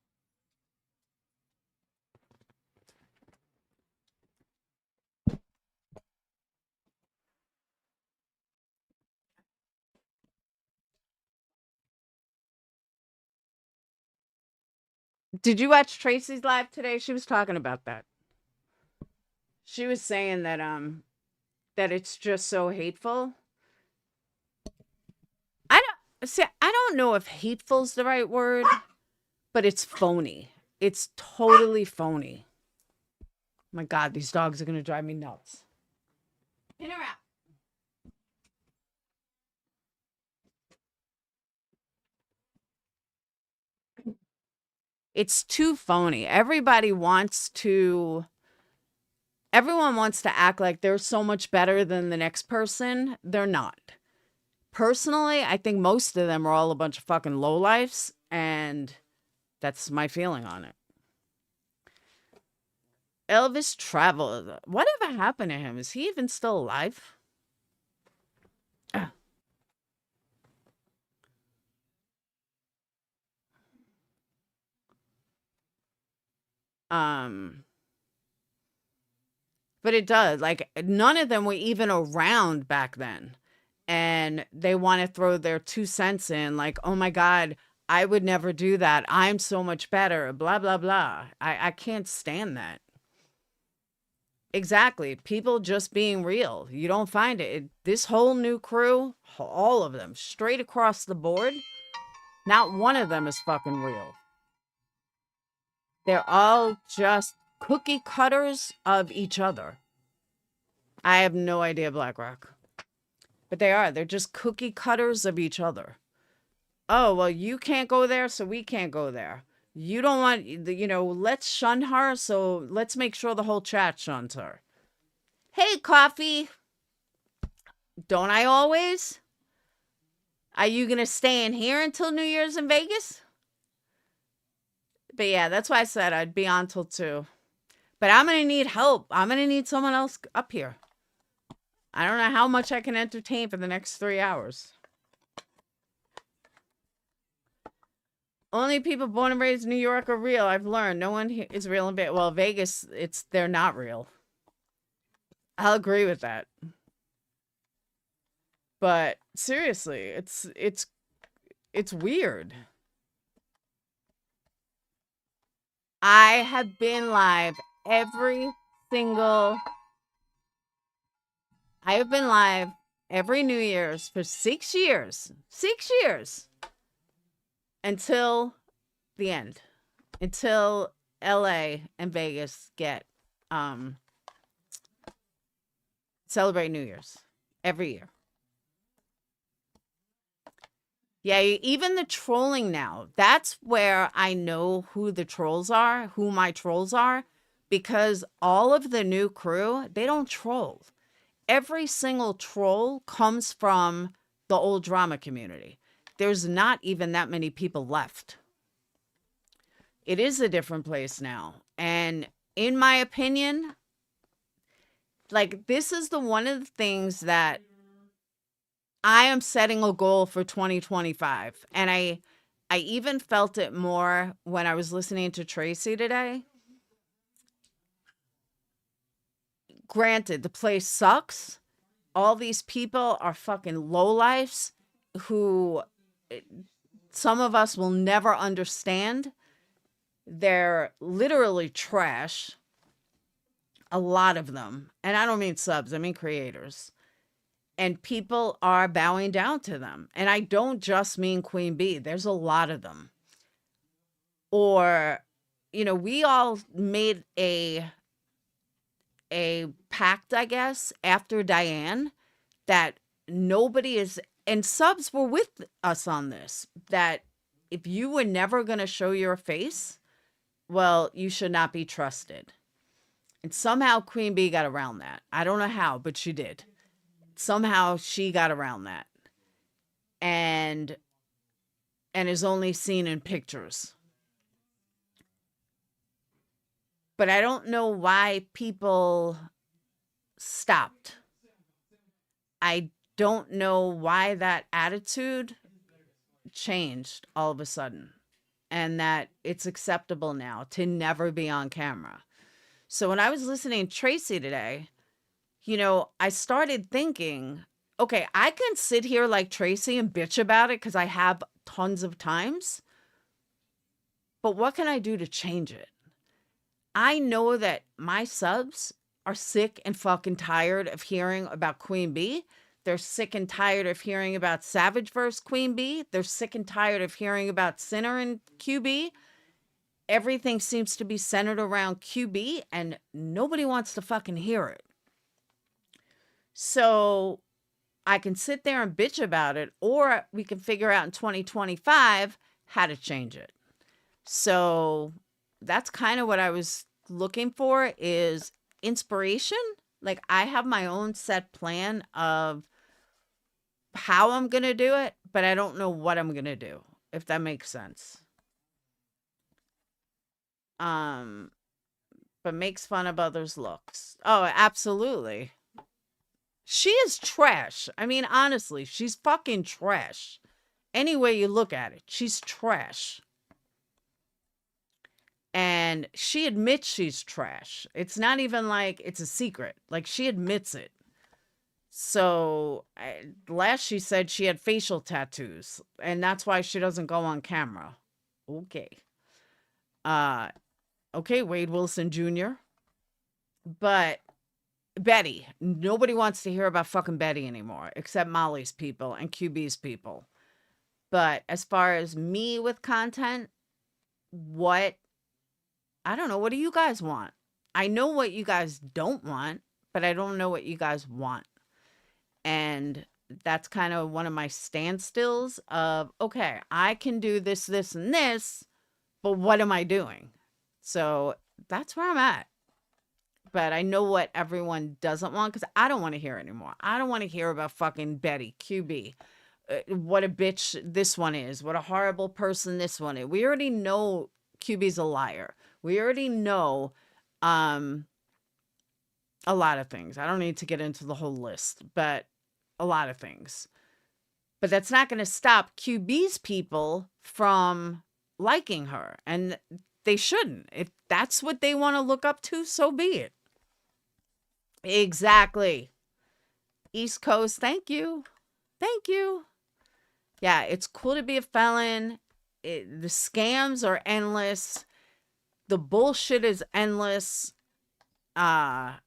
Did you watch Tracy's live today? She was talking about that. She was saying that that it's just so hateful. I don't know if hateful's the right word, but it's phony. It's totally phony. My God, these dogs are gonna drive me nuts. In or out? It's too phony. Everyone wants to act like they're so much better than the next person. They're not. personally, I think most of them are all a bunch of fucking lowlifes, and that's my feeling on it. Elvis Travel. Whatever happened to him? Is he even still alive? Ah. But it does. Like, none of them were even around back then. And they want to throw their 2 cents in, like, oh my God, I would never do that. I'm so much better. Blah, blah, blah. I can't stand that. Exactly. People just being real. You don't find it. This whole new crew, all of them, straight across the board, not one of them is fucking real. They're all just cookie cutters of each other. I have no idea, BlackRock. But they are. They're just cookie cutters of each other. Oh, well, you can't go there, so we can't go there. You don't want, let's shun her, so let's make sure the whole chat shuns her. Hey, Coffee. Don't I always? Are you going to stay in here until New Year's in Vegas? But yeah, that's why I said I'd be on till 2. But I'm going to need help. I'm going to need someone else up here. I don't know how much I can entertain for the next 3 hours. Only people born and raised in New York are real. I've learned no one is real in Vegas. Well, Vegas, they're not real. I'll agree with that. But seriously, it's weird. I have been live every New Year's for 6 years. 6 years. Until the end. Until LA and Vegas get celebrate New Year's every year. Yeah, even the trolling now. That's where I know who the trolls are, who my trolls are, because all of the new crew, they don't troll. Every single troll comes from the old drama community. There's not even that many people left. It is a different place now. And in my opinion, like, this is one of the things that I am setting a goal for 2025. And I even felt it more when I was listening to Tracy today. Granted, the place sucks. All these people are fucking lowlifes who some of us will never understand. They're literally trash. A lot of them. And I don't mean subs, I mean creators. And people are bowing down to them. And I don't just mean Queen Bee. There's a lot of them. Or, we all made a pact, I guess, after Diane, that nobody is, and subs were with us on this, that if you were never going to show your face, well, you should not be trusted. And somehow Queen Bee got around that. I don't know how, but she did. Somehow she got around that. And is only seen in pictures. But I don't know why people stopped. I don't know why that attitude changed all of a sudden. And that it's acceptable now to never be on camera. So when I was listening to Tracy today, I started thinking, okay, I can sit here like Tracy and bitch about it because I have tons of times. But what can I do to change it? I know that my subs are sick and fucking tired of hearing about Queen Bee. They're sick and tired of hearing about Savage vs. Queen Bee. They're sick and tired of hearing about Sinner and QB. Everything seems to be centered around QB, and nobody wants to fucking hear it. So I can sit there and bitch about it, or we can figure out in 2025 how to change it. So that's kind of what I was looking for, is inspiration. Like, I have my own set plan of how I'm going to do it, but I don't know what I'm going to do, if that makes sense. But makes fun of others' looks. Oh, absolutely. She is trash. I mean, honestly, she's fucking trash. Any way you look at it, she's trash. And she admits she's trash. It's not even like it's a secret. Like, she admits it. So, last she said she had facial tattoos, and that's why she doesn't go on camera. Okay. Okay, Wade Wilson Jr. But Betty, nobody wants to hear about fucking Betty anymore, except Molly's people and QB's people. But as far as me with content, I don't know. What do you guys want? I know what you guys don't want, but I don't know what you guys want. And that's kind of one of my standstills of, okay, I can do this, this, and this, but what am I doing? So that's where I'm at. But I know what everyone doesn't want, because I don't want to hear anymore. I don't want to hear about fucking Betty, QB. What a bitch this one is. What a horrible person this one is. We already know QB's a liar. We already know a lot of things. I don't need to get into the whole list, but a lot of things. But that's not going to stop QB's people from liking her. And they shouldn't. If that's what they want to look up to, so be it. Exactly. East Coast, thank you. Thank you. Yeah, it's cool to be a felon. The scams are endless. The bullshit is endless. And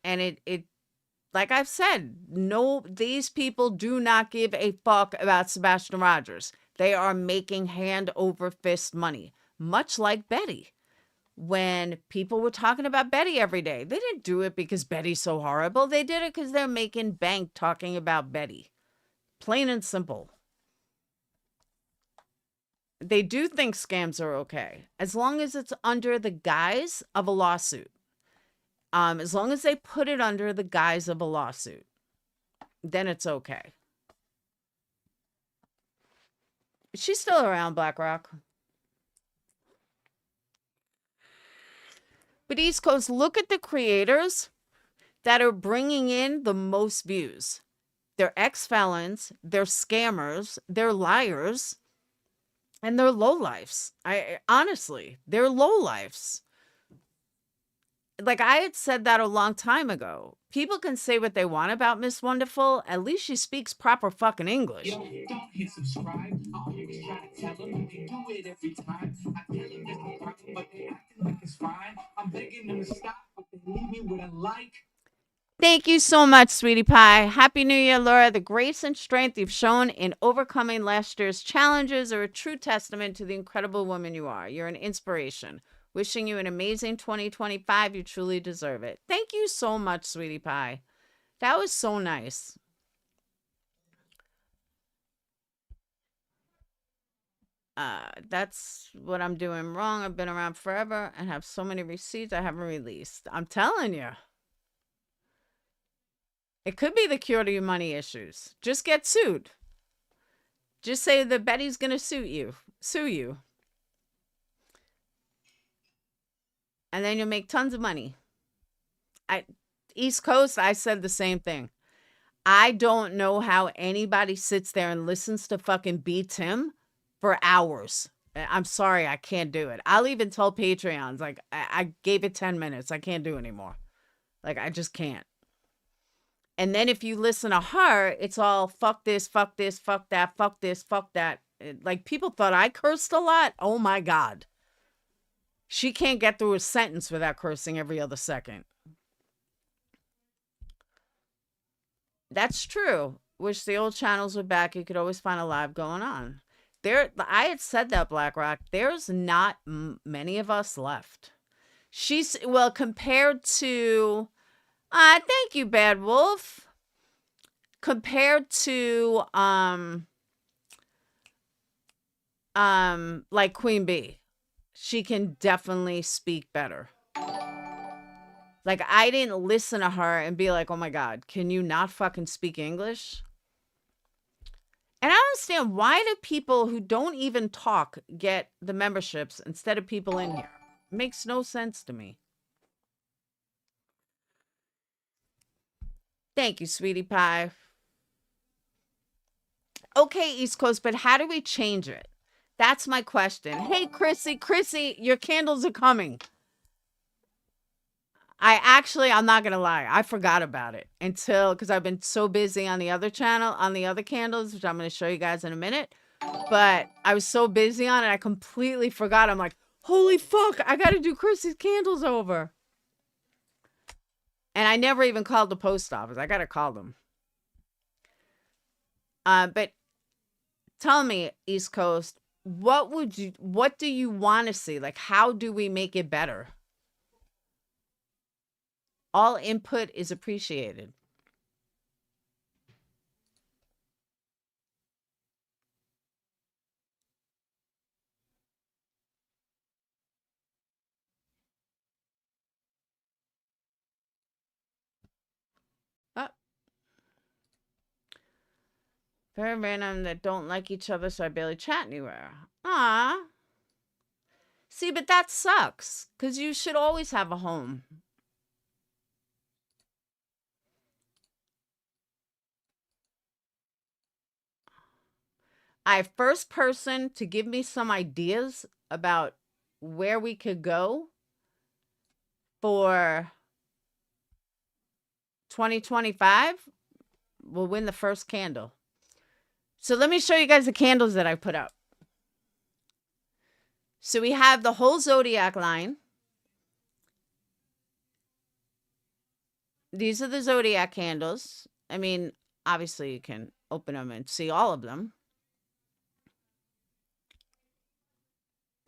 it like I've said, no, these people do not give a fuck about Sebastian Rogers. They are making hand over fist money, much like Betty. When people were talking about Betty every day, they didn't do it because Betty's so horrible. They did it because they're making bank talking about Betty. Plain and simple. They do think scams are okay, as long as it's under the guise of a lawsuit. As long as they put it under the guise of a lawsuit, then it's okay. She's still around, BlackRock. But East Coast, look at the creators that are bringing in the most views. They're ex-felons, they're scammers, they're liars, and they're lowlifes. Honestly, they're lowlifes. Like, I had said that a long time ago. People can say what they want about Miss Wonderful. At least she speaks proper fucking English. Yo, don't hit subscribe. I always try to tell them. They do it every time. I tell them there's no problem, but they acting like it's fine. I'm begging them to stop, but they leave me with a like. Thank you so much, sweetie pie. Happy New Year, Laura. The grace and strength you've shown in overcoming last year's challenges are a true testament to the incredible woman you are. You're an inspiration. Wishing you an amazing 2025. You truly deserve it. Thank you so much, sweetie pie. That was so nice. That's what I'm doing wrong. I've been around forever and have so many receipts I haven't released. I'm telling you. It could be the cure to your money issues. Just get sued. Just say that Betty's going to sue you. And then you'll make tons of money. East Coast, I said the same thing. I don't know how anybody sits there and listens to fucking B. Tim for hours. I'm sorry, I can't do it. I'll even tell Patreons, like, I gave it 10 minutes. I can't do anymore. Like, I just can't. And then if you listen to her, it's all fuck this, fuck this, fuck that, fuck this, fuck that. Like, people thought I cursed a lot. Oh my God. She can't get through a sentence without cursing every other second. That's true. Wish the old channels were back. You could always find a live going on. I had said that, BlackRock. There's not many of us left. Well, compared to... thank you, Bad Wolf. Compared to, like Queen Bee. She can definitely speak better. Like, I didn't listen to her and be like, oh my God, can you not fucking speak English? And I don't understand, why do people who don't even talk get the memberships instead of people in here? It makes no sense to me. Thank you, sweetie pie. Okay, East Coast, but how do we change it? That's my question. Hey, Chrissy, your candles are coming. I'm not going to lie. I forgot about it because I've been so busy on the other channel, on the other candles, which I'm going to show you guys in a minute. But I was so busy on it, I completely forgot. I'm like, holy fuck, I got to do Chrissy's candles over. And I never even called the post office. I got to call them. But tell me, East Coast, what do you want to see? Like, how do we make it better? All input is appreciated. Oh. Very random that don't like each other, so I barely chat anywhere. Ah. See, but that sucks, because you should always have a home. First person to give me some ideas about where we could go for 2025 will win the first candle. So let me show you guys the candles that I put up. So we have the whole Zodiac line. These are the Zodiac candles. I mean, obviously you can open them and see all of them.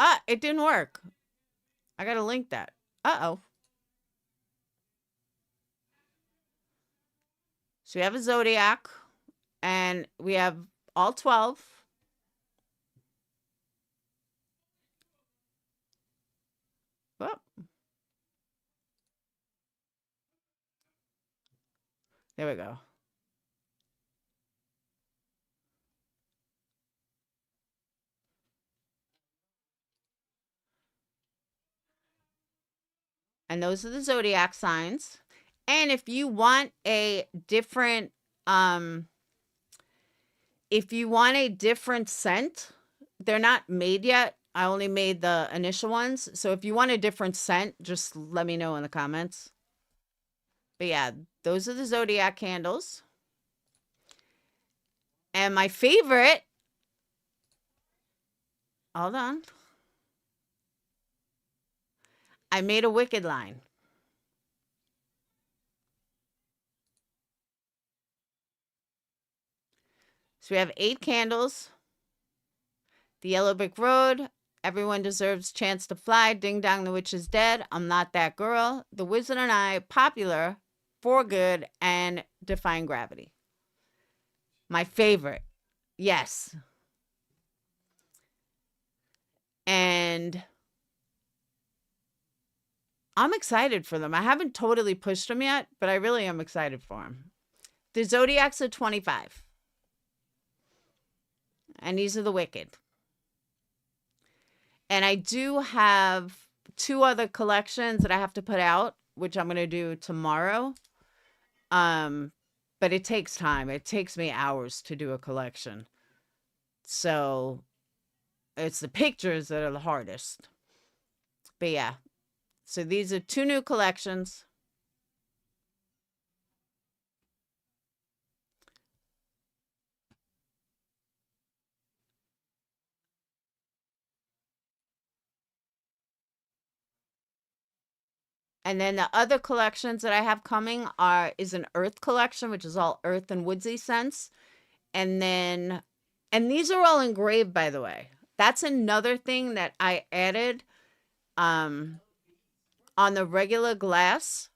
Ah, it didn't work. I got to link that. Uh-oh. So we have a Zodiac, and we have all 12. Oh. There we go. And those are the Zodiac signs. And if you want a different scent, they're not made yet. I only made the initial ones. So if you want a different scent, just let me know in the comments. But yeah, those are the Zodiac candles. And my favorite, hold on. I made a Wicked line. So we have 8 candles. The Yellow Brick Road. Everyone deserves chance to fly. Ding dong, the witch is dead. I'm not that girl. The Wizard and I. Popular. For good. And Defying Gravity. My favorite. Yes. And I'm excited for them. I haven't totally pushed them yet, but I really am excited for them. The Zodiacs are 25. And these are the Wicked. And I do have 2 other collections that I have to put out, which I'm going to do tomorrow. But it takes time. It takes me hours to do a collection. So it's the pictures that are the hardest. But yeah. So these are 2 new collections. And then the other collections that I have coming is an earth collection, which is all earth and woodsy scents. And these are all engraved, by the way. That's another thing that I added on the regular glass.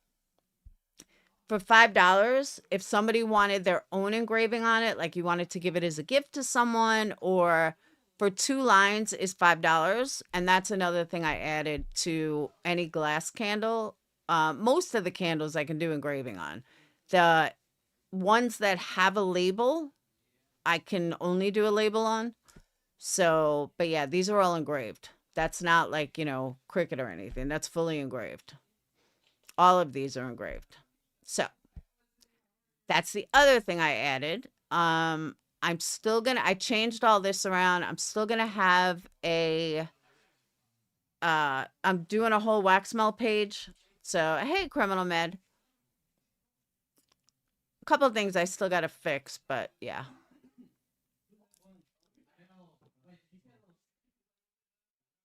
For $5, if somebody wanted their own engraving on it, like you wanted to give it as a gift to someone, or for 2 lines is $5. And that's another thing I added to any glass candle. Most of the candles I can do engraving on. The ones that have a label, I can only do a label on. So, but yeah, these are all engraved. That's not like, Cricut or anything. That's fully engraved. All of these are engraved. So, that's the other thing I added. I changed all this around. I'm still gonna have I'm doing a whole wax melt page. So, hey, Criminal Med. A couple of things I still gotta fix, but yeah.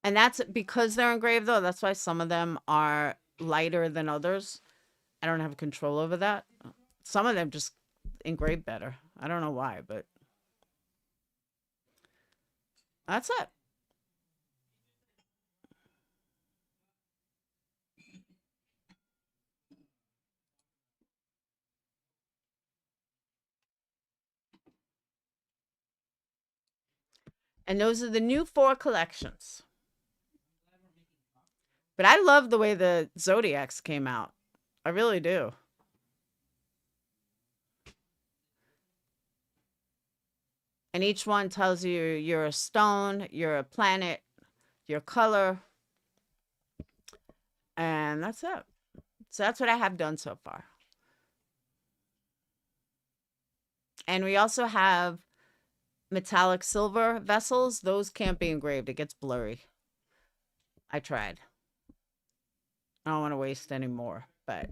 And that's because they're engraved, though. That's why some of them are lighter than others. I don't have control over that. Some of them just engrave better. I don't know why, but that's it. And those are the new 4 collections. But I love the way the Zodiacs came out. I really do. And each one tells you you're a stone, you're a planet, your color, and that's it. So that's what I have done so far. And we also have metallic silver vessels. Those can't be engraved. It gets blurry. I tried. I don't want to waste any more, but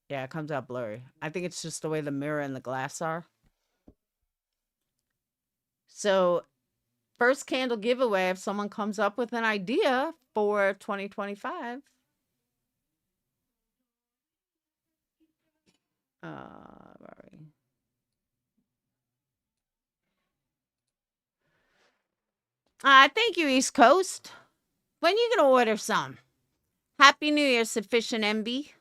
yeah, it comes out blurry. I think it's just the way the mirror and the glass are. So, first candle giveaway, if someone comes up with an idea for 2025. Where are we? Thank you, East Coast. When you gonna order some? Happy New Year, Sufficient MB.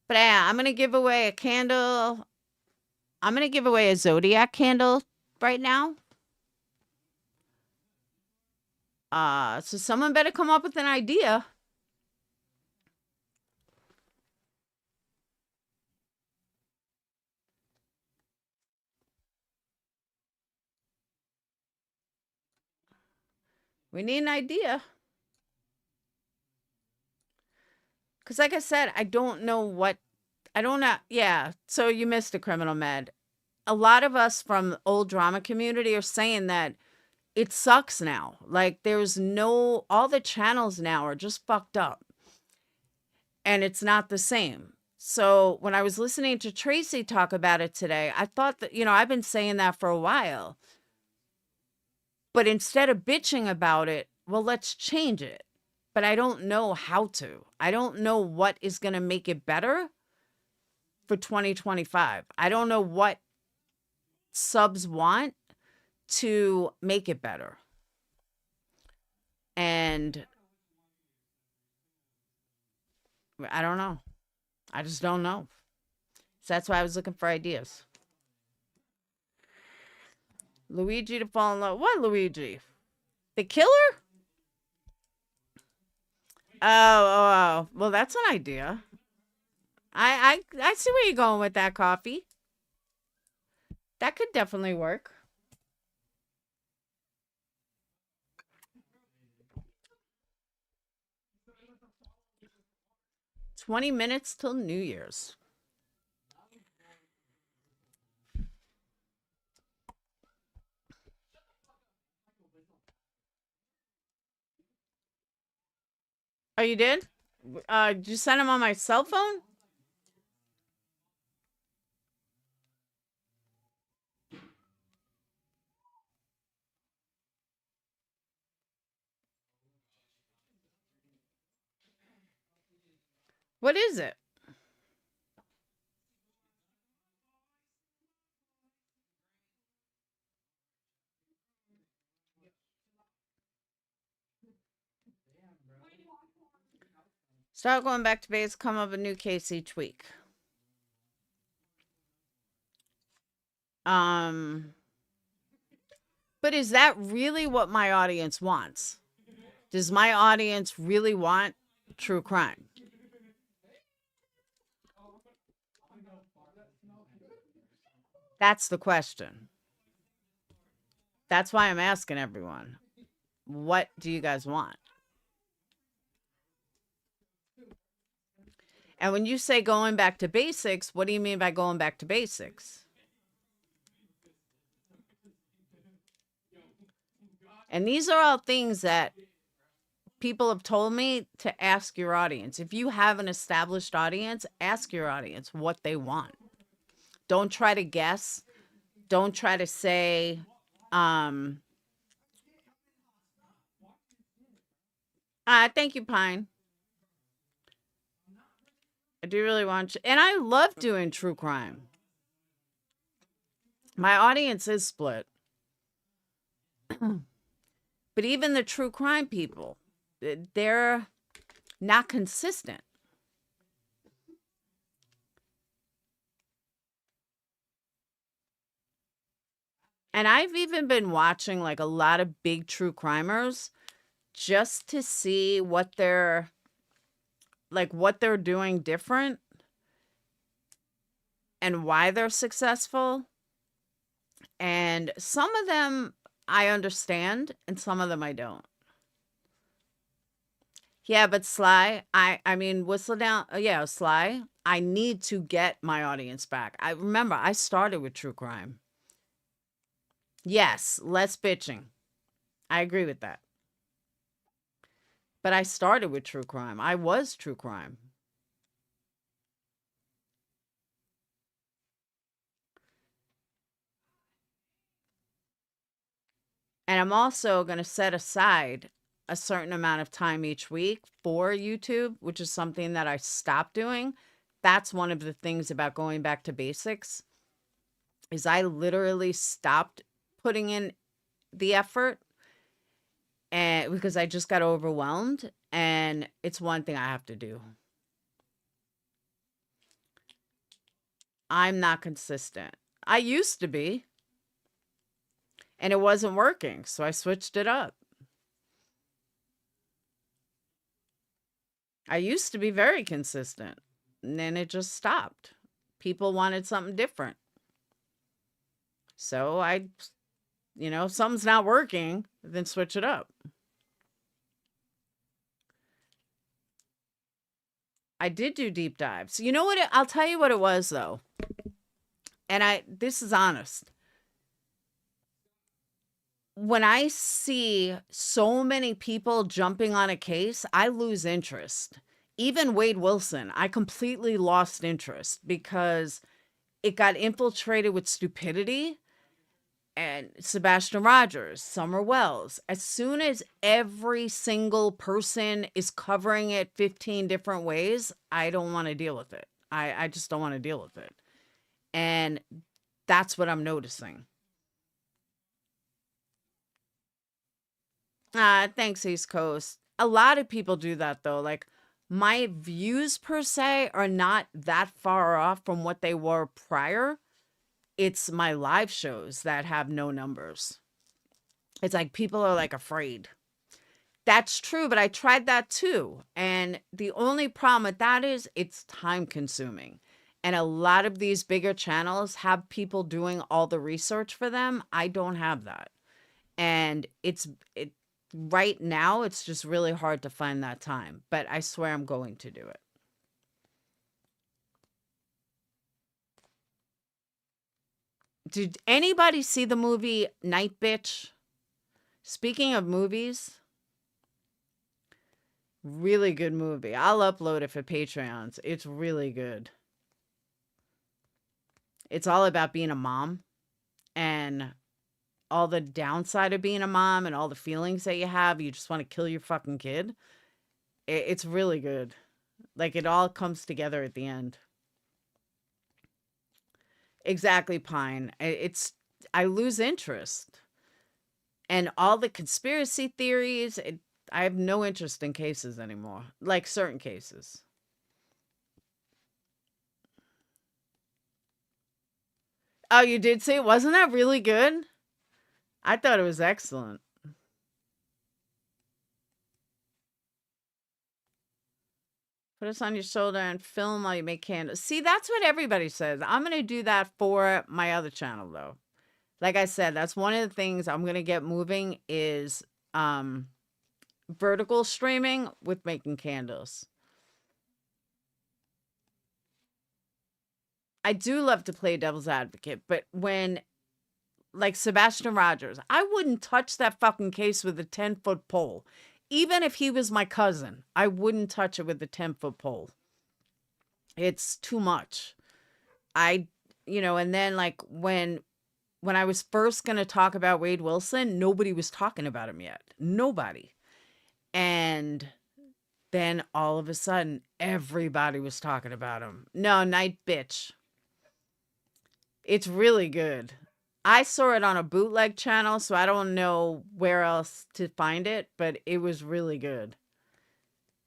But yeah, I'm gonna give away a candle. I'm gonna give away a Zodiac candle right now. So someone better come up with an idea. We need an idea. Because, like I said, I don't know. Yeah, so you missed a Criminal Med. A lot of us from old drama community are saying that it sucks now. Like, all the channels now are just fucked up. And it's not the same. So when I was listening to Tracy talk about it today, I thought that, I've been saying that for a while. But instead of bitching about it, well, let's change it. But I don't know how to. I don't know what is going to make it better for 2025. I don't know what subs want to make it better. And I don't know. I just don't know. So that's why I was looking for ideas. Luigi to fall in love. What Luigi? The killer? Oh. Well, that's an idea. I see where you're going with that, Coffee. That could definitely work. $20 till New Year's. Oh, you did? Did you send them on my cell phone? What is it? Start going back to base, come up with a new case each week. But is that really what my audience wants? Does my audience really want true crime? That's the question. That's why I'm asking everyone. What do you guys want? And when you say going back to basics, what do you mean by going back to basics? And these are all things that people have told me to ask your audience. If you have an established audience, ask your audience what they want. Don't try to guess. Don't try to say, thank you, Pine. I do really want you. And I love doing true crime. My audience is split. But even the true crime people, they're not consistent. And I've even been watching like a lot of big true crimers just to see what they're doing different and why they're successful. And some of them I understand and some of them I don't. Yeah, but Sly, I mean, whistle down. Yeah, Sly, I need to get my audience back. I remember I started with true crime. Yes, less bitching. I agree with that. But I started with true crime. I was true crime. And I'm also going to set aside a certain amount of time each week for YouTube, which is something that I stopped doing. That's one of the things about going back to basics is I literally stopped putting in the effort and because I just got overwhelmed, and it's one thing I have to do. I'm not consistent. I used to be, and it wasn't working, so I switched it up. I used to be very consistent, and then it just stopped. People wanted something different. So if something's not working, then switch it up. I did do deep dives. You know what? I'll tell you what it was though. And this is honest. When I see so many people jumping on a case, I lose interest. Even Wade Wilson, I completely lost interest because it got infiltrated with stupidity. And Sebastian Rogers, Summer Wells. As soon as every single person is covering it 15 different ways, I don't want to deal with it. I just don't want to deal with it. And that's what I'm noticing. Thanks, East Coast. A lot of people do that though. Like my views per se are not that far off from what they were prior. It's my live shows that have no numbers. It's like people are like afraid. That's true, but I tried that too. And the only problem with that is it's time consuming. And a lot of these bigger channels have people doing all the research for them. I don't have that. And right now it's just really hard to find that time, but I swear I'm going to do it. Did anybody see the movie Night Bitch? Speaking of movies, really good movie. I'll upload it for Patreons. It's really good. It's all about being a mom and all the downside of being a mom and all the feelings that you have. You just want to kill your fucking kid. It's really good. Like it all comes together at the end. Exactly, Pine. I lose interest. And all the conspiracy theories, I have no interest in cases anymore. Like certain cases. Oh, you did see it? Wasn't that really good? I thought it was excellent. Put us on your shoulder and film while you make candles. See, that's what everybody says. I'm going to do that for my other channel, though. Like I said, that's one of the things I'm going to get moving is vertical streaming with making candles. I do love to play devil's advocate, but when, like Sebastian Rogers, I wouldn't touch that fucking case with a 10-foot pole. Even if he was my cousin, I wouldn't touch it with a 10-foot pole. It's too much. And then like when I was first going to talk about Wade Wilson, nobody was talking about him yet. Nobody. And then all of a sudden, everybody was talking about him. No, Night Bitch. It's really good. I saw it on a bootleg channel, so I don't know where else to find it, but it was really good.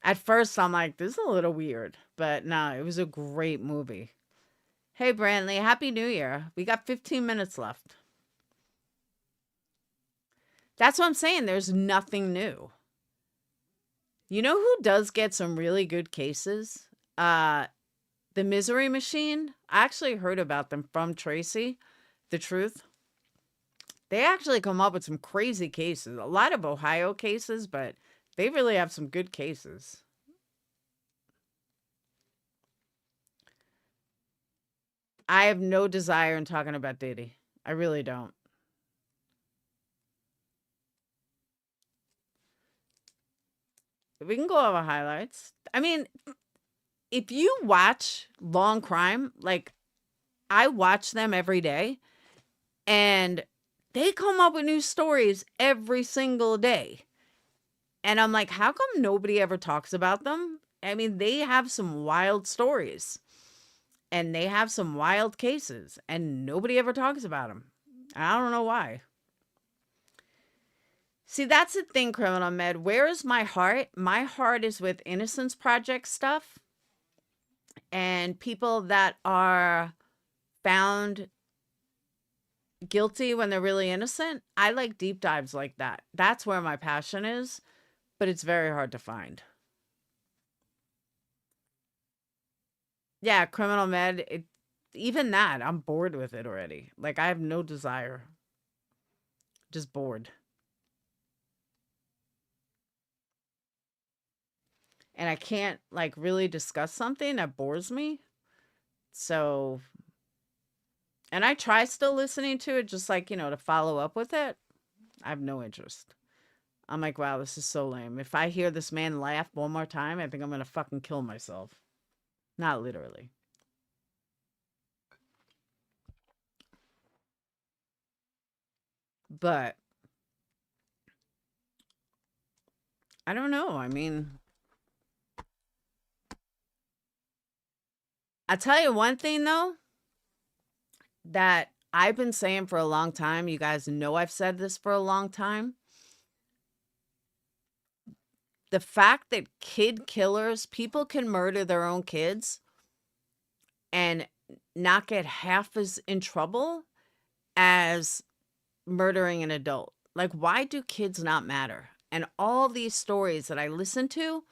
At first, I'm like, this is a little weird, but no, it was a great movie. Hey, Brantley, Happy New Year. We got 15 minutes left. That's what I'm saying. There's nothing new. You know who does get some really good cases? The Misery Machine. I actually heard about them from Tracy, The Truth. They actually come up with some crazy cases. A lot of Ohio cases, but they really have some good cases. I have no desire in talking about Diddy. I really don't. We can go over highlights. I mean, if you watch Long Crime, like I watch them every day, and they come up with new stories every single day. And I'm like, how come nobody ever talks about them? I mean, they have some wild stories and they have some wild cases and nobody ever talks about them. I don't know why. See, that's the thing, Criminal Med. Where is my heart? My heart is with Innocence Project stuff and people that are found guilty when they're really innocent. I like deep dives like that. That's where my passion is, but it's very hard to find. Yeah, Criminal Med, even that, I'm bored with it already. Like, I have no desire. Just bored. And I can't, like, really discuss something that bores me. So, and I try still listening to it, just like, to follow up with it. I have no interest. I'm like, wow, this is so lame. If I hear this man laugh one more time, I think I'm going to fucking kill myself. Not literally. But I don't know. I mean, I'll tell you one thing, though, that I've been saying for a long time. You guys know I've said this for a long time. The fact that kid killers, people can murder their own kids and not get half as in trouble as murdering an adult. Like, why do kids not matter? And all these stories that I listen to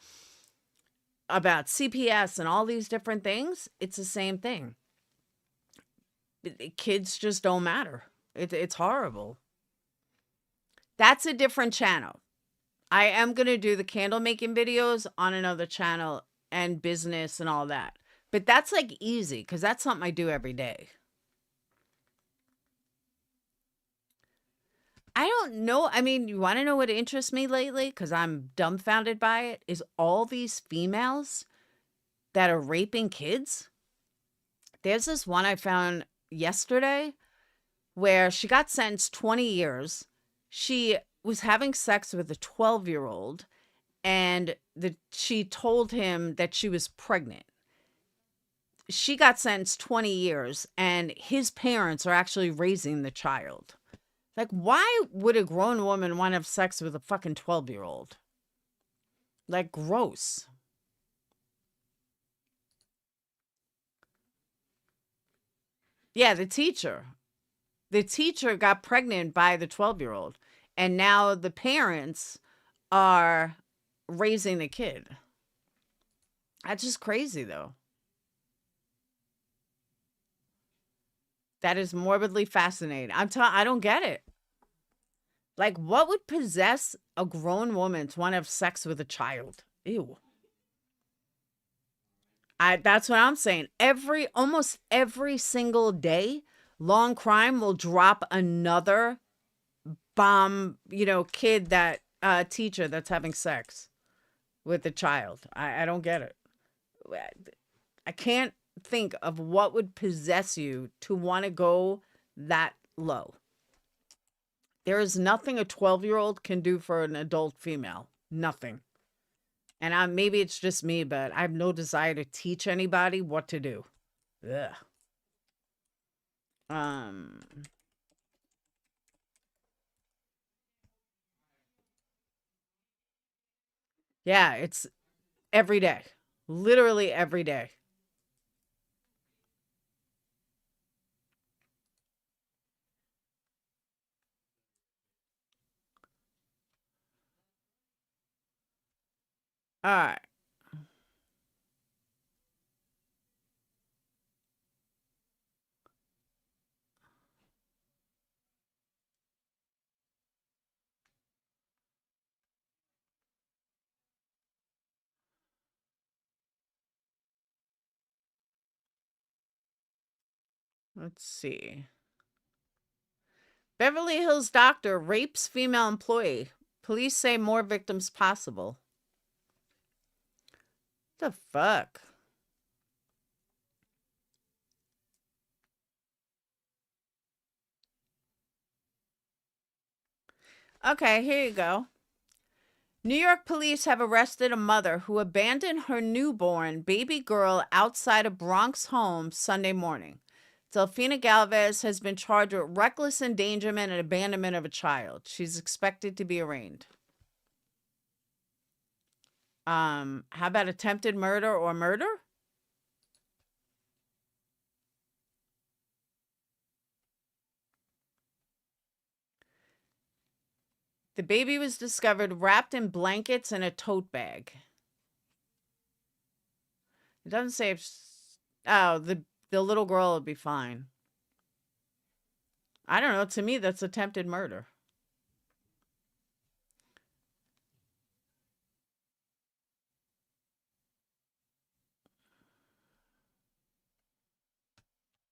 about CPS and all these different things, it's the same thing. Kids just don't matter. It's horrible. That's a different channel. I am going to do the candle making videos on another channel and business and all that. But that's like easy because that's something I do every day. I don't know. I mean, you want to know what interests me lately? Because I'm dumbfounded by it. Is all these females that are raping kids. There's this one I found yesterday where she got sentenced 20 years. She was having sex with a 12-year-old and she told him that she was pregnant. She got sentenced 20 years and his parents are actually raising the child. Like, why would a grown woman want to have sex with a fucking 12-year-old? Like, gross. Yeah, the teacher. The teacher got pregnant by the 12-year-old. And now the parents are raising the kid. That's just crazy, though. That is morbidly fascinating. I don't get it. Like, what would possess a grown woman to want to have sex with a child? Ew. That's what I'm saying. Almost every single day, Long Crime will drop another bomb, kid that teacher that's having sex with a child. I don't get it. I can't think of what would possess you to want to go that low. There is nothing a 12-year-old can do for an adult female. Nothing. And maybe it's just me, but I have no desire to teach anybody what to do. Ugh. Um. Yeah, it's every day. Literally every day. All right. Let's see. Beverly Hills doctor rapes female employee. Police say more victims possible. The fuck? Okay, here you go. New York police have arrested a mother who abandoned her newborn baby girl outside a Bronx home Sunday morning. Delfina Galvez has been charged with reckless endangerment and abandonment of a child. She's expected to be arraigned. How about attempted murder or murder? The baby was discovered wrapped in blankets in a tote bag. It doesn't say if. Oh, the little girl will be fine. I don't know. To me, that's attempted murder.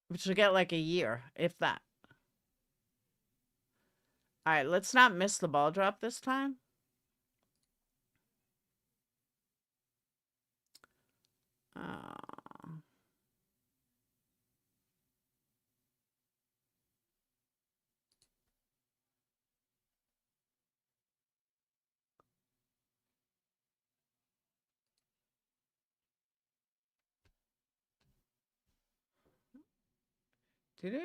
Which will get like a year, if that. All right, let's not miss the ball drop this time. Uh, did it?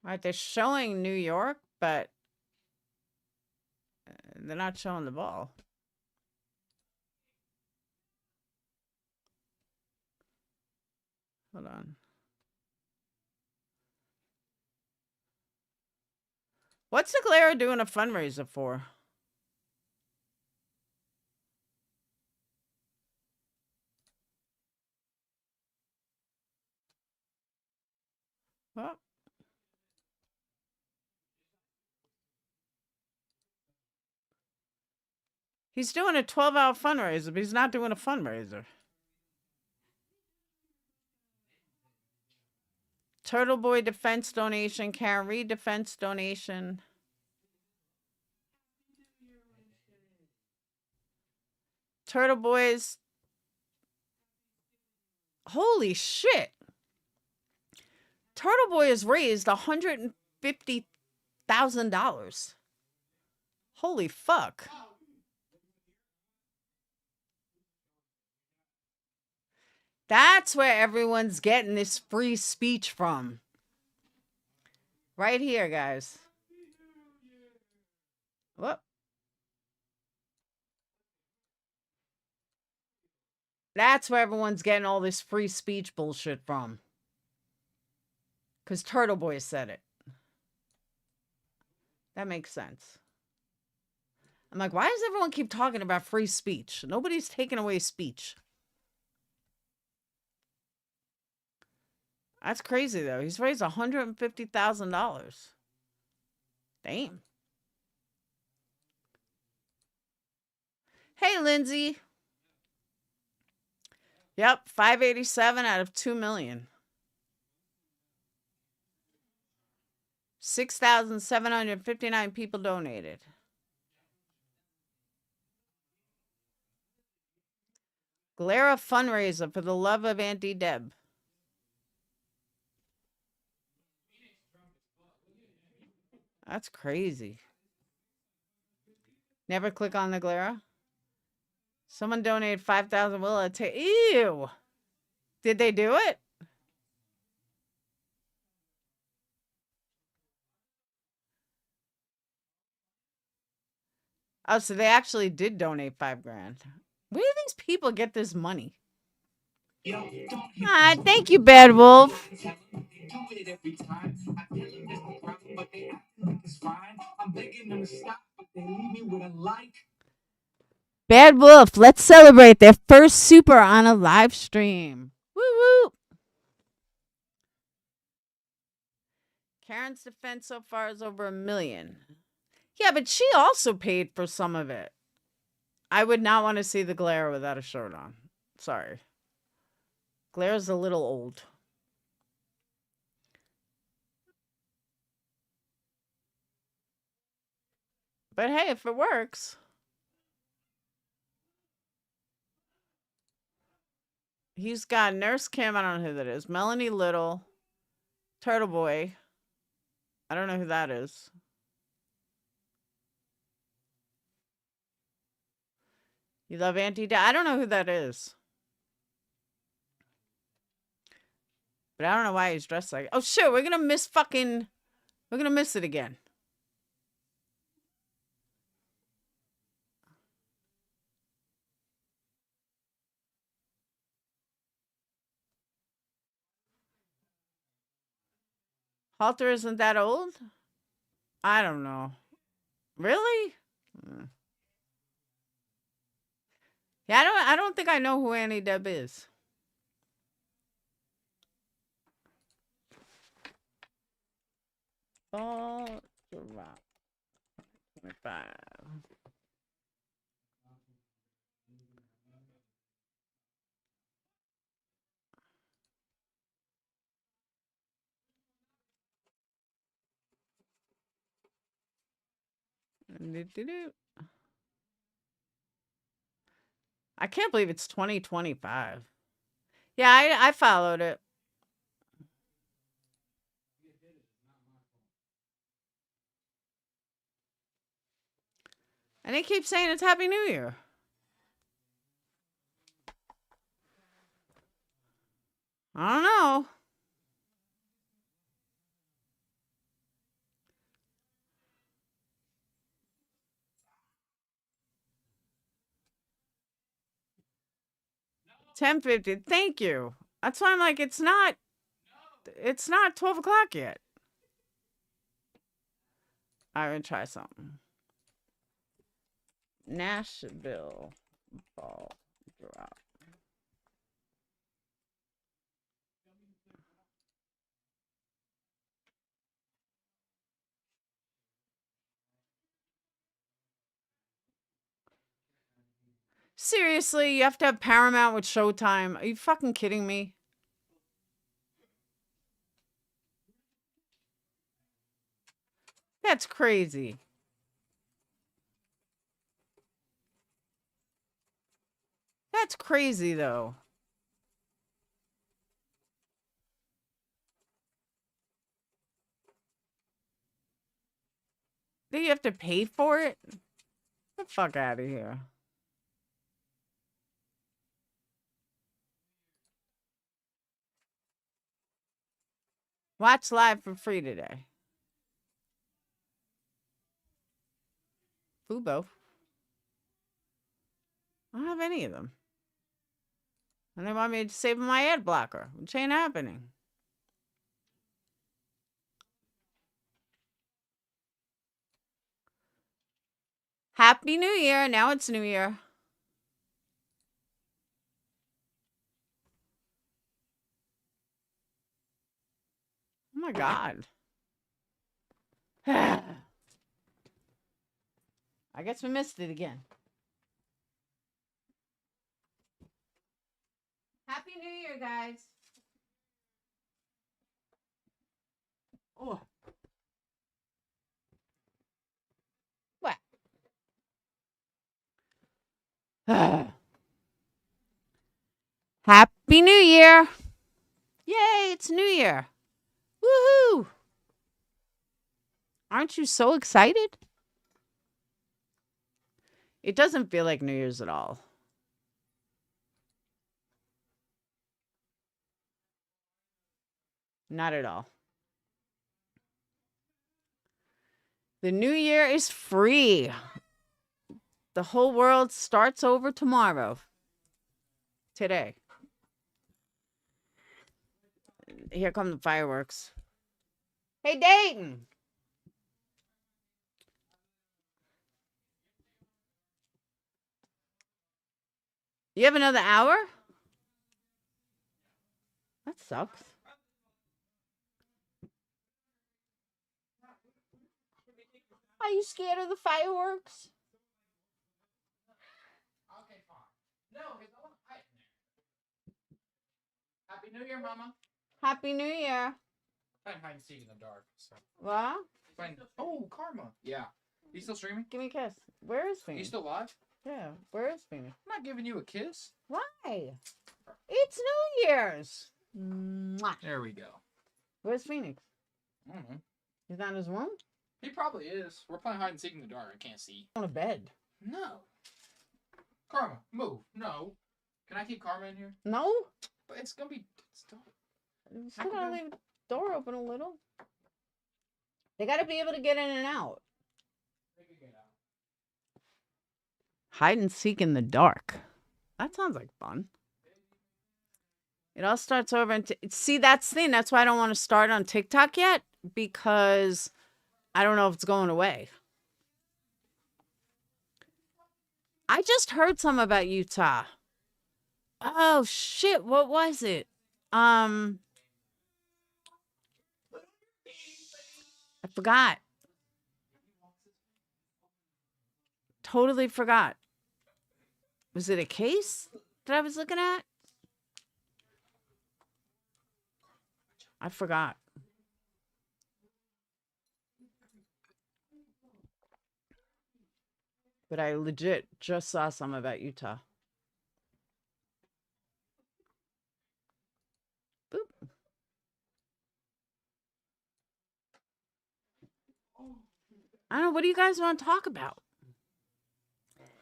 All right, they're showing New York, but they're not showing the ball. Hold on. What's Aguilera doing a fundraiser for? Well, he's doing a 12-hour fundraiser, but he's not doing a fundraiser. Turtle Boy defense donation, Karen Reed defense donation. Turtle Boys. Holy shit. Turtle Boy has raised $150,000. Holy fuck. That's where everyone's getting this free speech from. Right here, guys. Whoop. That's where everyone's getting all this free speech bullshit from. Because Turtle Boy said it. That makes sense. I'm like, why does everyone keep talking about free speech? Nobody's taking away speech. That's crazy, though. He's raised $150,000. Damn. Hey, Lindsay. Yep, 587 out of 2 million. 6,759 people donated. Galera fundraiser for the love of Auntie Deb. That's crazy. Never click on the Galera. Someone donated 5,000. Will it take? Ew. Did they do it? Oh, so they actually did donate $5,000. Where do these people get this money? Ah, thank you, Bad Wolf. Bad Wolf, let's celebrate their first super on a live stream. Woo woo. Karen's defense so far is over 1 million. Yeah, but she also paid for some of it. I would not want to see the glare without a shirt on. Sorry. Glare's a little old. But hey, if it works. He's got Nurse Kim. I don't know who that is. Melanie Little. Turtle Boy. I don't know who that is. You love Auntie Deb? I don't know who that is. But I don't know why he's dressed like. Oh shit, we're gonna miss it again. Halter isn't that old? I don't know. Really? Yeah, I don't think I know who Annie Deb is. Ball drop 25. I can't believe it's 2025. Yeah, I followed it. And they keep saying it's Happy New Year. I don't know. $10.50. Thank you. That's why I'm like, it's not 12 o'clock yet. I'm gonna try something. Nashville ball drop. Seriously, you have to have Paramount with Showtime. Are you fucking kidding me? That's crazy. That's crazy, though. Do you have to pay for it? Get the fuck out of here. Watch live for free today. Fubo. I don't have any of them. And they want me to save my ad blocker, which ain't happening. Happy New Year. Now it's New Year. Oh my God. I guess we missed it again. Happy New Year, guys. Oh. What? Happy New Year. Yay, it's New Year. Woohoo. Aren't you so excited? It doesn't feel like New Year's at all. Not at all. The new year is free. The whole world starts over tomorrow. Today. Here come the fireworks. Hey, Dayton. You have another hour? That sucks. Are you scared of the fireworks? Okay, fine. No, because I want to hide in there. Happy New Year, Mama. Happy New Year. Playing hide and seek in the dark. So. What? Oh, Karma. Yeah. You still streaming? Give me a kiss. Where is Are Phoenix? you still live? Yeah, where is Phoenix? I'm not giving you a kiss. Why? It's New Year's. Mwah. There we go. Where's Phoenix? I don't know. He's not in his room? He probably is. We're playing hide and seek in the dark. I can't see. On a bed. No. Karma, move. No. Can I keep Karma in here? No? But it's gonna be. Still. You still gotta leave the door open a little. They gotta be able to get in and out. Hide and seek in the dark. That sounds like fun. It all starts over and see, that's the thing. That's why I don't want to start on TikTok yet, because I don't know if it's going away. I just heard some about Utah. Oh shit, what was it? I forgot. Totally forgot. Was it a case that I was looking at? I forgot. But I legit just saw some about Utah. Boop. I don't know. What do you guys want to talk about?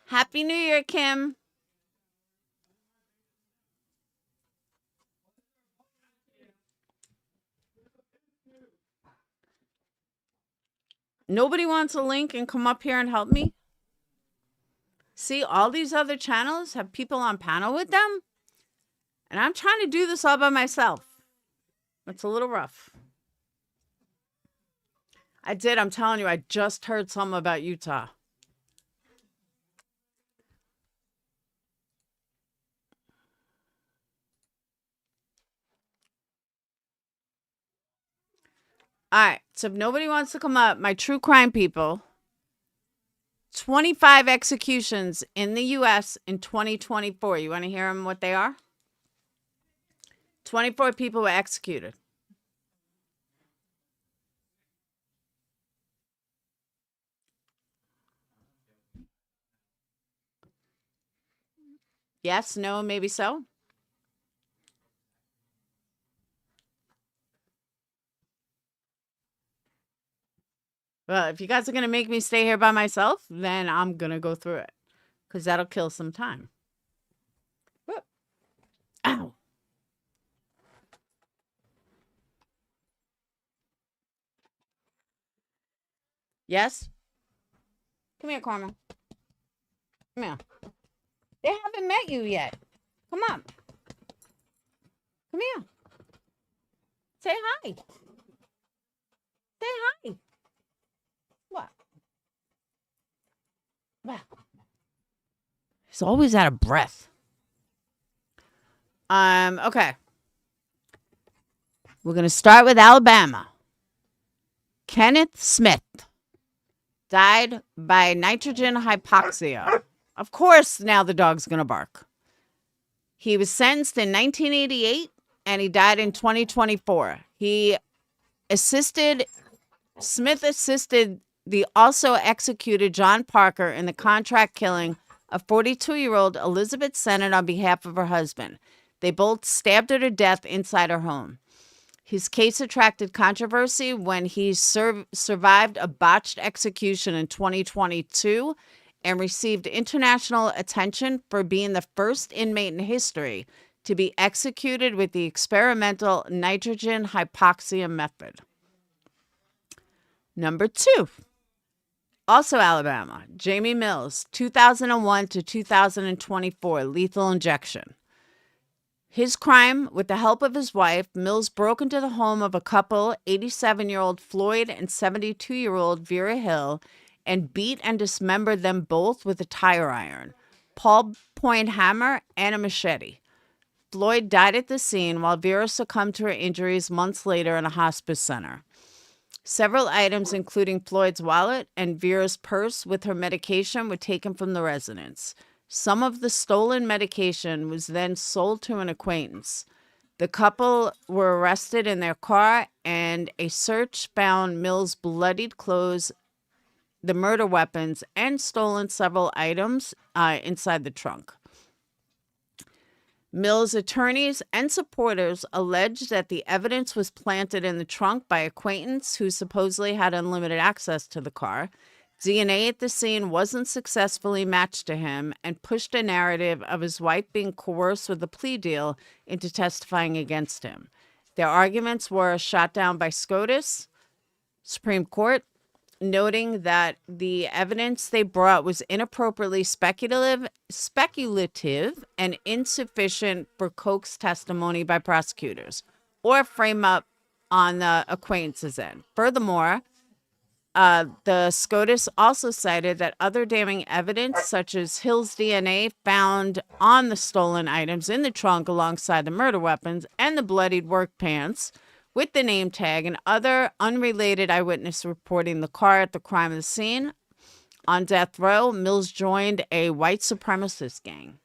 Happy New Year, Kim. Nobody wants a link and come up here and help me? See, all these other channels have people on panel with them. And I'm trying to do this all by myself. It's a little rough. I did. I'm telling you, I just heard something about Utah. All right. So if nobody wants to come up, my true crime people, 25 executions in the U.S. in 2024. You want to hear them what they are? 24 people were executed. Yes, no, maybe so. Well, if you guys are going to make me stay here by myself, then I'm going to go through it. Because that'll kill some time. Whoop. Ow. Yes? Come here, Carmen. Come here. They haven't met you yet. Come on. Come here. Say hi. Say hi. What? He's always out of breath. Okay. We're going to start with Alabama. Kenneth Smith died by nitrogen hypoxia. Of course, now the dog's going to bark. He was sentenced in 1988 and he died in 2024. Smith assisted the also executed John Parker in the contract killing of 42-year-old Elizabeth Sennett on behalf of her husband. They both stabbed her to death inside her home. His case attracted controversy when he survived a botched execution in 2022 and received international attention for being the first inmate in history to be executed with the experimental nitrogen hypoxia method. Number 2, also Alabama, Jamie Mills, 2001 to 2024, lethal injection. His crime, with the help of his wife, Mills broke into the home of a couple, 87-year-old Floyd and 72-year-old Vera Hill, and beat and dismembered them both with a tire iron, ballpoint hammer, and a machete. Floyd died at the scene while Vera succumbed to her injuries months later in a hospice center. Several items, including Floyd's wallet and Vera's purse with her medication, were taken from the residence. Some of the stolen medication was then sold to an acquaintance. The couple were arrested in their car, and a search found Mills' bloodied clothes, the murder weapons, and stolen several items inside the trunk. Mills' attorneys and supporters alleged that the evidence was planted in the trunk by acquaintance who supposedly had unlimited access to the car. DNA at the scene wasn't successfully matched to him and pushed a narrative of his wife being coerced with a plea deal into testifying against him. Their arguments were shot down by SCOTUS, Supreme Court, noting that the evidence they brought was inappropriately speculative and insufficient for coax testimony by prosecutors or frame up on the acquaintance's end. Furthermore, the SCOTUS also cited that other damning evidence, such as Hill's DNA found on the stolen items in the trunk alongside the murder weapons and the bloodied work pants with the name tag, and other unrelated eyewitness reporting the car at the crime of the scene. On death row, Mills joined a white supremacist gang.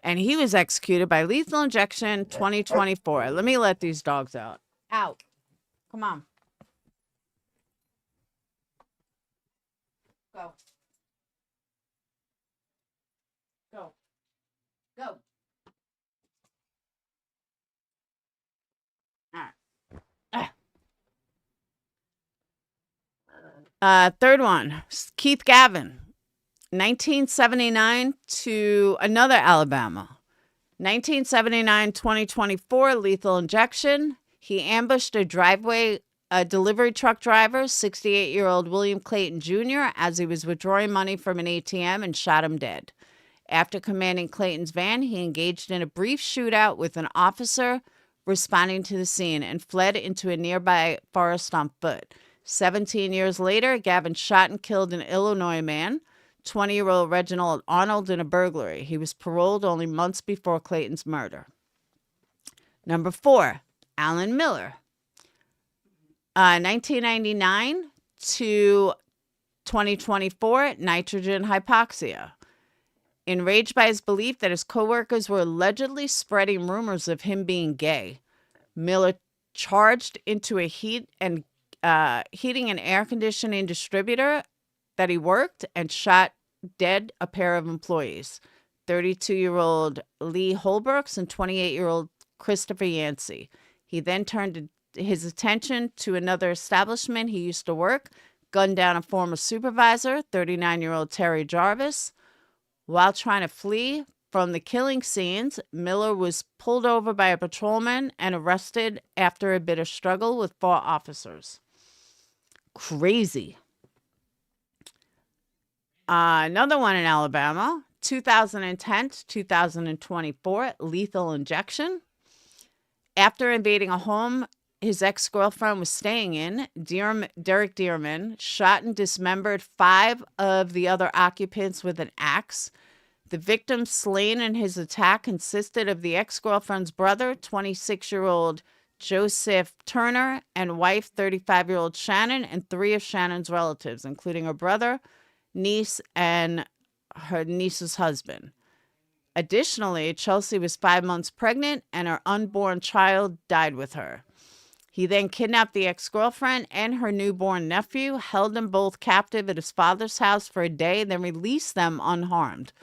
And he was executed by lethal injection 2024. Let me let these dogs out. Out. Come on. Go. Go. Go. All right. Third one, Keith Gavin, 1979 to another Alabama. 1979-2024, lethal injection. He ambushed a delivery truck driver, 68-year-old William Clayton Jr., as he was withdrawing money from an ATM and shot him dead. After commanding Clayton's van, he engaged in a brief shootout with an officer responding to the scene and fled into a nearby forest on foot. 17 years later, Gavin shot and killed an Illinois man, 20-year-old Reginald Arnold, in a burglary. He was paroled only months before Clayton's murder. Number 4, Alan Miller. 1999 to 2024, nitrogen hypoxia. Enraged by his belief that his coworkers were allegedly spreading rumors of him being gay, Miller charged into a heating and air conditioning distributor that he worked and shot dead a pair of employees, 32-year-old Lee Holbrooks and 28-year-old Christopher Yancey. He then turned his attention to another establishment he used to work, gunned down a former supervisor, 39-year-old Terry Jarvis. While trying to flee from the killing scenes, Miller was pulled over by a patrolman and arrested after a bitter struggle with 4 officers. Crazy. Another one in Alabama, 2010 to 2024, lethal injection. After invading a home his ex-girlfriend was staying in, Derek Dearman, shot and dismembered 5 of the other occupants with an axe. The victims slain in his attack consisted of the ex-girlfriend's brother, 26-year-old Joseph Turner, and wife, 35-year-old Shannon, and 3 of Shannon's relatives, including her brother, niece, and her niece's husband. Additionally, Chelsea was 5 months pregnant, and her unborn child died with her. He then kidnapped the ex-girlfriend and her newborn nephew, held them both captive at his father's house for a day, then released them unharmed.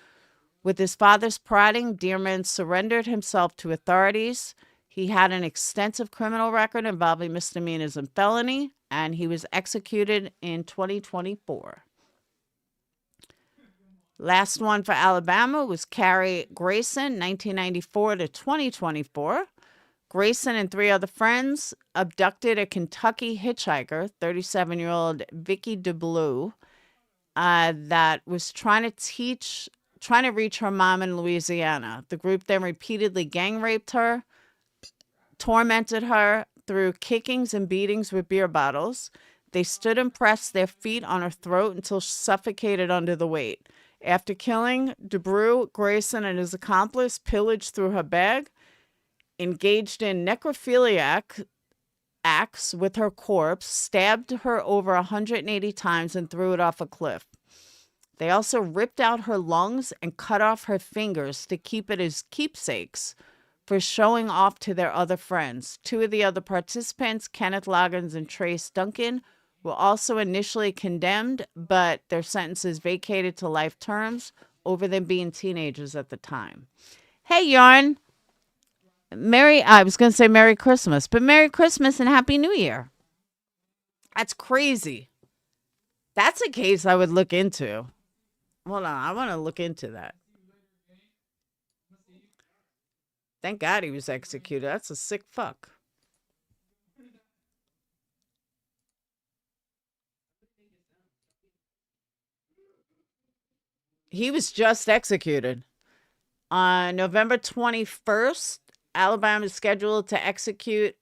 With his father's prodding, Dearman surrendered himself to authorities. He had an extensive criminal record involving misdemeanors and felony, and he was executed in 2024. Last one for Alabama was Carrie Grayson, 1994 to 2024. Grayson and 3 other friends abducted a Kentucky hitchhiker, 37-year-old Vicky DeBlue, that was trying to reach her mom in Louisiana. The group then repeatedly gang raped her, tormented her through kickings and beatings with beer bottles. They stood and pressed their feet on her throat until she suffocated under the weight. After killing DeBrue, Grayson and his accomplice pillaged through her bag, engaged in necrophiliac acts with her corpse, stabbed her over 180 times, and threw it off a cliff. They also ripped out her lungs and cut off her fingers to keep it as keepsakes for showing off to their other friends. 2 of the other participants, Kenneth Loggins and Trace Duncan, were also initially condemned, but their sentences vacated to life terms over them being teenagers at the time. Hey, Yarn. I was going to say Merry Christmas, but Merry Christmas and Happy New Year. That's crazy. That's a case I would look into. Hold on, I want to look into that. Thank God he was executed. That's a sick fuck. He was just executed. On November 21st, Alabama is scheduled to execute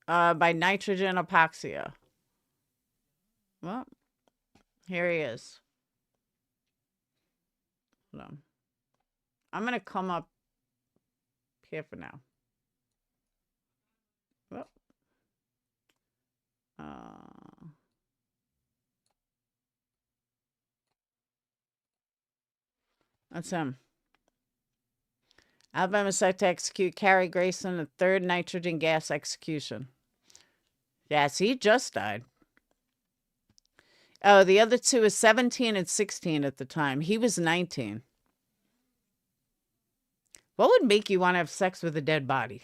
by nitrogen hypoxia. Well, here he is. Hold on. I'm going to come up here for now. Well, that's him. Alabama set to execute Carrie Grayson, the 3rd nitrogen gas execution. Yes, he just died. Oh, the other 2 is 17 and 16 at the time. He was 19. What would make you want to have sex with a dead body?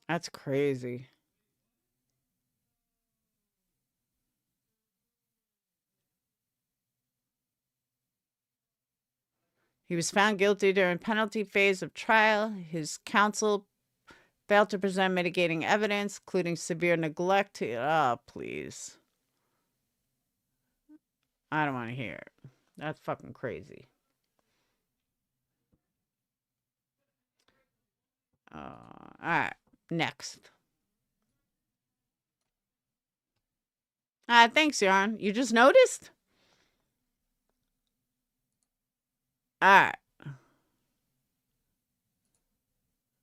That's crazy. He was found guilty during penalty phase of trial. His counsel failed to present mitigating evidence, including severe neglect. Oh, please. I don't want to hear it. That's fucking crazy. All right, next. Thanks, Yarn. You just noticed? All right.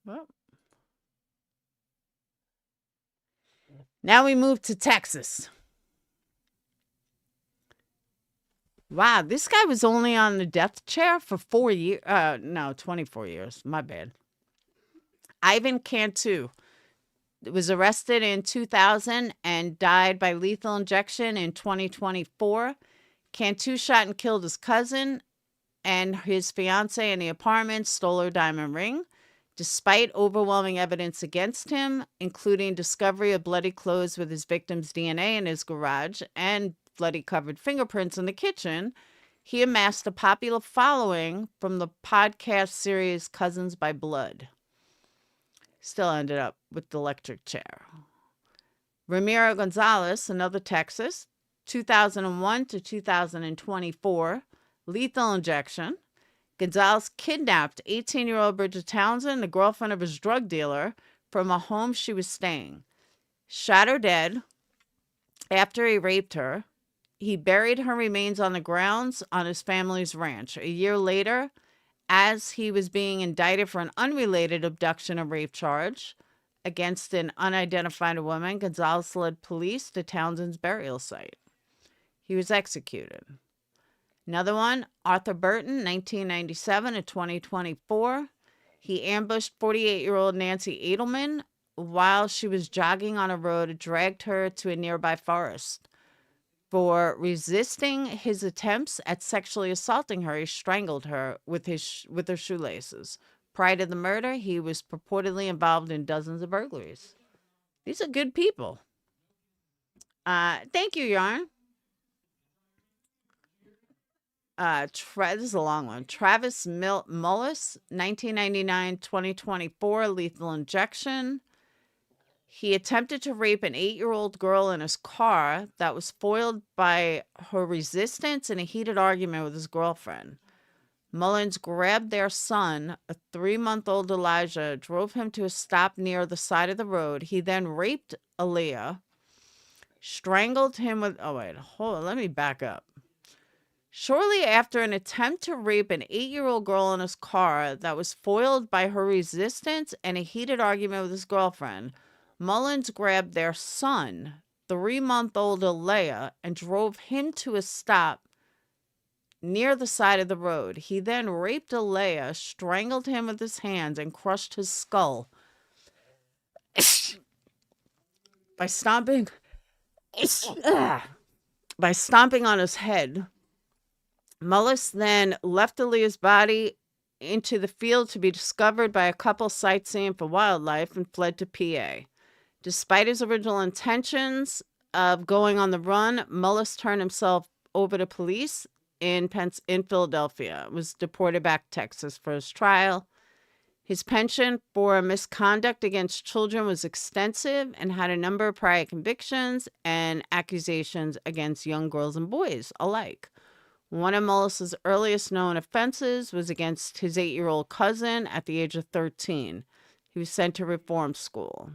Well, now we move to Texas. Wow, this guy was only on the death chair for 4 years. No, 24 years. My bad. Ivan Cantu was arrested in 2000 and died by lethal injection in 2024. Cantu shot and killed his cousin and his fiancée in the apartment, stole her diamond ring. Despite overwhelming evidence against him, including discovery of bloody clothes with his victim's DNA in his garage and bloody covered fingerprints in the kitchen, he amassed a popular following from the podcast series Cousins by Blood. Still ended up with the electric chair. Ramiro Gonzalez, another Texas, 2001 to 2024, lethal injection. Gonzalez kidnapped 18-year-old Bridget Townsend, the girlfriend of his drug dealer, from a home she was staying. Shot her dead after he raped her. He buried her remains on the grounds on his family's ranch. A year later, as he was being indicted for an unrelated abduction and rape charge against an unidentified woman, Gonzalez led police to Townsend's burial site. He was executed. Another one, Arthur Burton, 1997 to 2024. He ambushed 48-year-old Nancy Edelman while she was jogging on a road and dragged her to a nearby forest. For resisting his attempts at sexually assaulting her, he strangled her with her shoelaces. Prior to the murder, he was purportedly involved in dozens of burglaries. These are good people. Thank you, Yarn. This is a long one. Travis Mullis, 1999-2024, lethal injection. He attempted to rape an 8-year-old girl in his car that was foiled by her resistance in a heated argument with his girlfriend. Mullins grabbed their son, a 3-month-old Elijah, drove him to a stop near the side of the road. He then raped Aaliyah, strangled him with... Oh, wait, hold on, let me back up. Shortly after an attempt to rape an 8-year-old girl in his car that was foiled by her resistance and a heated argument with his girlfriend, Mullins grabbed their son, 3-month-old Aaliyah, and drove him to a stop near the side of the road. He then raped Aaliyah, strangled him with his hands, and crushed his skull by stomping on his head. Mullis then left Aaliyah's body into the field to be discovered by a couple sightseeing for wildlife and fled to PA. Despite his original intentions of going on the run, Mullis turned himself over to police in Philadelphia, was deported back to Texas for his trial. His penchant for misconduct against children was extensive and had a number of prior convictions and accusations against young girls and boys alike. One of Mullis's earliest known offenses was against his 8-year-old cousin at the age of 13. He was sent to reform school.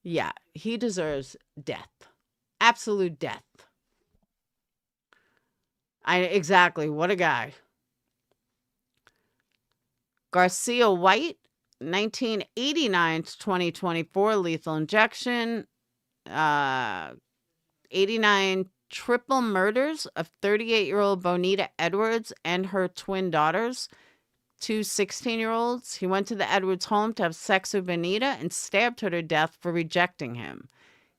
Yeah, he deserves death. Absolute death. Exactly. What a guy. Garcia White, 1989 to 2024, lethal injection. 89 triple murders of 38-year-old Bonita Edwards and her twin daughters, 2 16-year-olds. He went to the Edwards home to have sex with Bonita and stabbed her to death for rejecting him.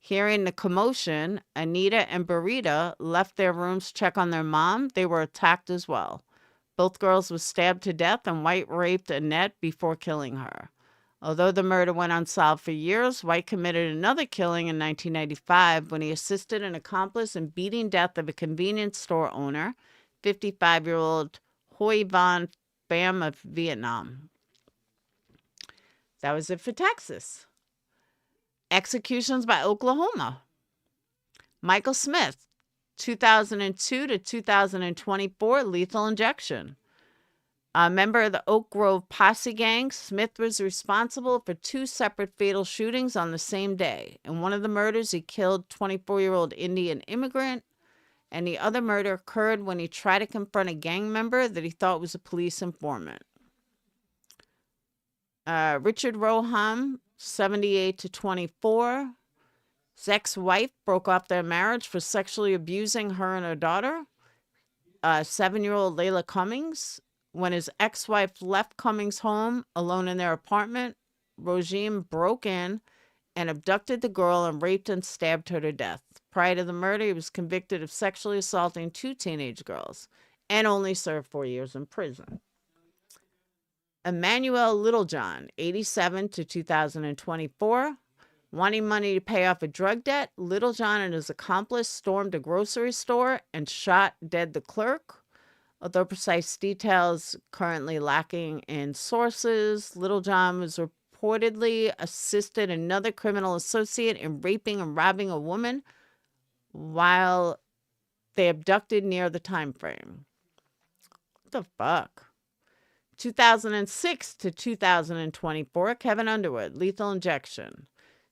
Hearing the commotion, Anita and Burita left their rooms to check on their mom. They were attacked as well. Both girls were stabbed to death, and White raped Annette before killing her. Although the murder went unsolved for years, White committed another killing in 1995 when he assisted an accomplice in beating death of a convenience store owner, 55-year-old Huy Van Pham of Vietnam. That was it for Texas. Executions by Oklahoma. Michael Smith, 2002 to 2024, lethal injection. A member of the Oak Grove Posse Gang, Smith was responsible for 2 separate fatal shootings on the same day. In one of the murders, he killed 24-year-old Indian immigrant, and the other murder occurred when he tried to confront a gang member that he thought was a police informant. Richard Roham, 78 to 24. His ex-wife broke off their marriage for sexually abusing her and her daughter. 7-year-old Layla Cummings. When his ex-wife left Cummings' home alone in their apartment, Rogime broke in and abducted the girl and raped and stabbed her to death. Prior to the murder, he was convicted of sexually assaulting 2 teenage girls and only served 4 years in prison. Emmanuel Littlejohn, 87 to 2024. Wanting money to pay off a drug debt, Littlejohn and his accomplice stormed a grocery store and shot dead the clerk. Although precise details currently lacking in sources, Littlejohn was reportedly assisted another criminal associate in raping and robbing a woman while they abducted near the time frame. What the fuck? 2006 to 2024, Kevin Underwood, lethal injection.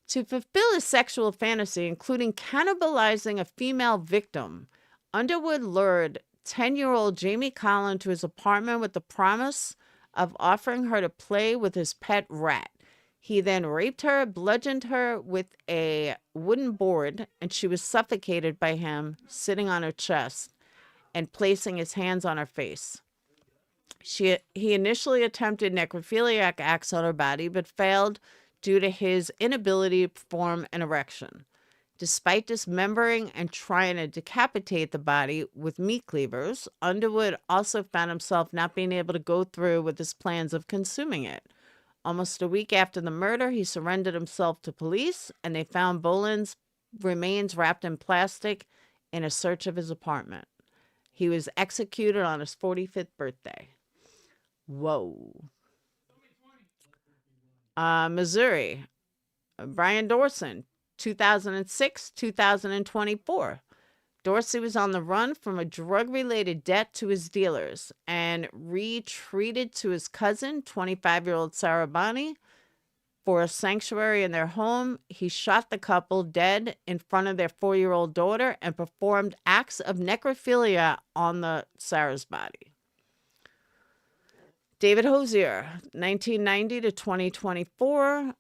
To fulfill his sexual fantasy, including cannibalizing a female victim, Underwood lured 10-year-old Jamie Collin to his apartment with the promise of offering her to play with his pet rat. He then raped her, bludgeoned her with a wooden board, and she was suffocated by him sitting on her chest and placing his hands on her face. He initially attempted necrophiliac acts on her body, but failed due to his inability to perform an erection. Despite dismembering and trying to decapitate the body with meat cleavers, Underwood also found himself not being able to go through with his plans of consuming it. Almost a week after the murder, he surrendered himself to police, and they found Boland's remains wrapped in plastic in a search of his apartment. He was executed on his 45th birthday. Whoa. Missouri. Brian Dorson, 2006, 2024. Dorsey was on the run from a drug-related debt to his dealers and retreated to his cousin, 25-year-old Sarah Bonney, for a sanctuary in their home. He shot the couple dead in front of their 4-year-old daughter and performed acts of necrophilia on the Sarah's body. David Hosier, 1990 to 2024.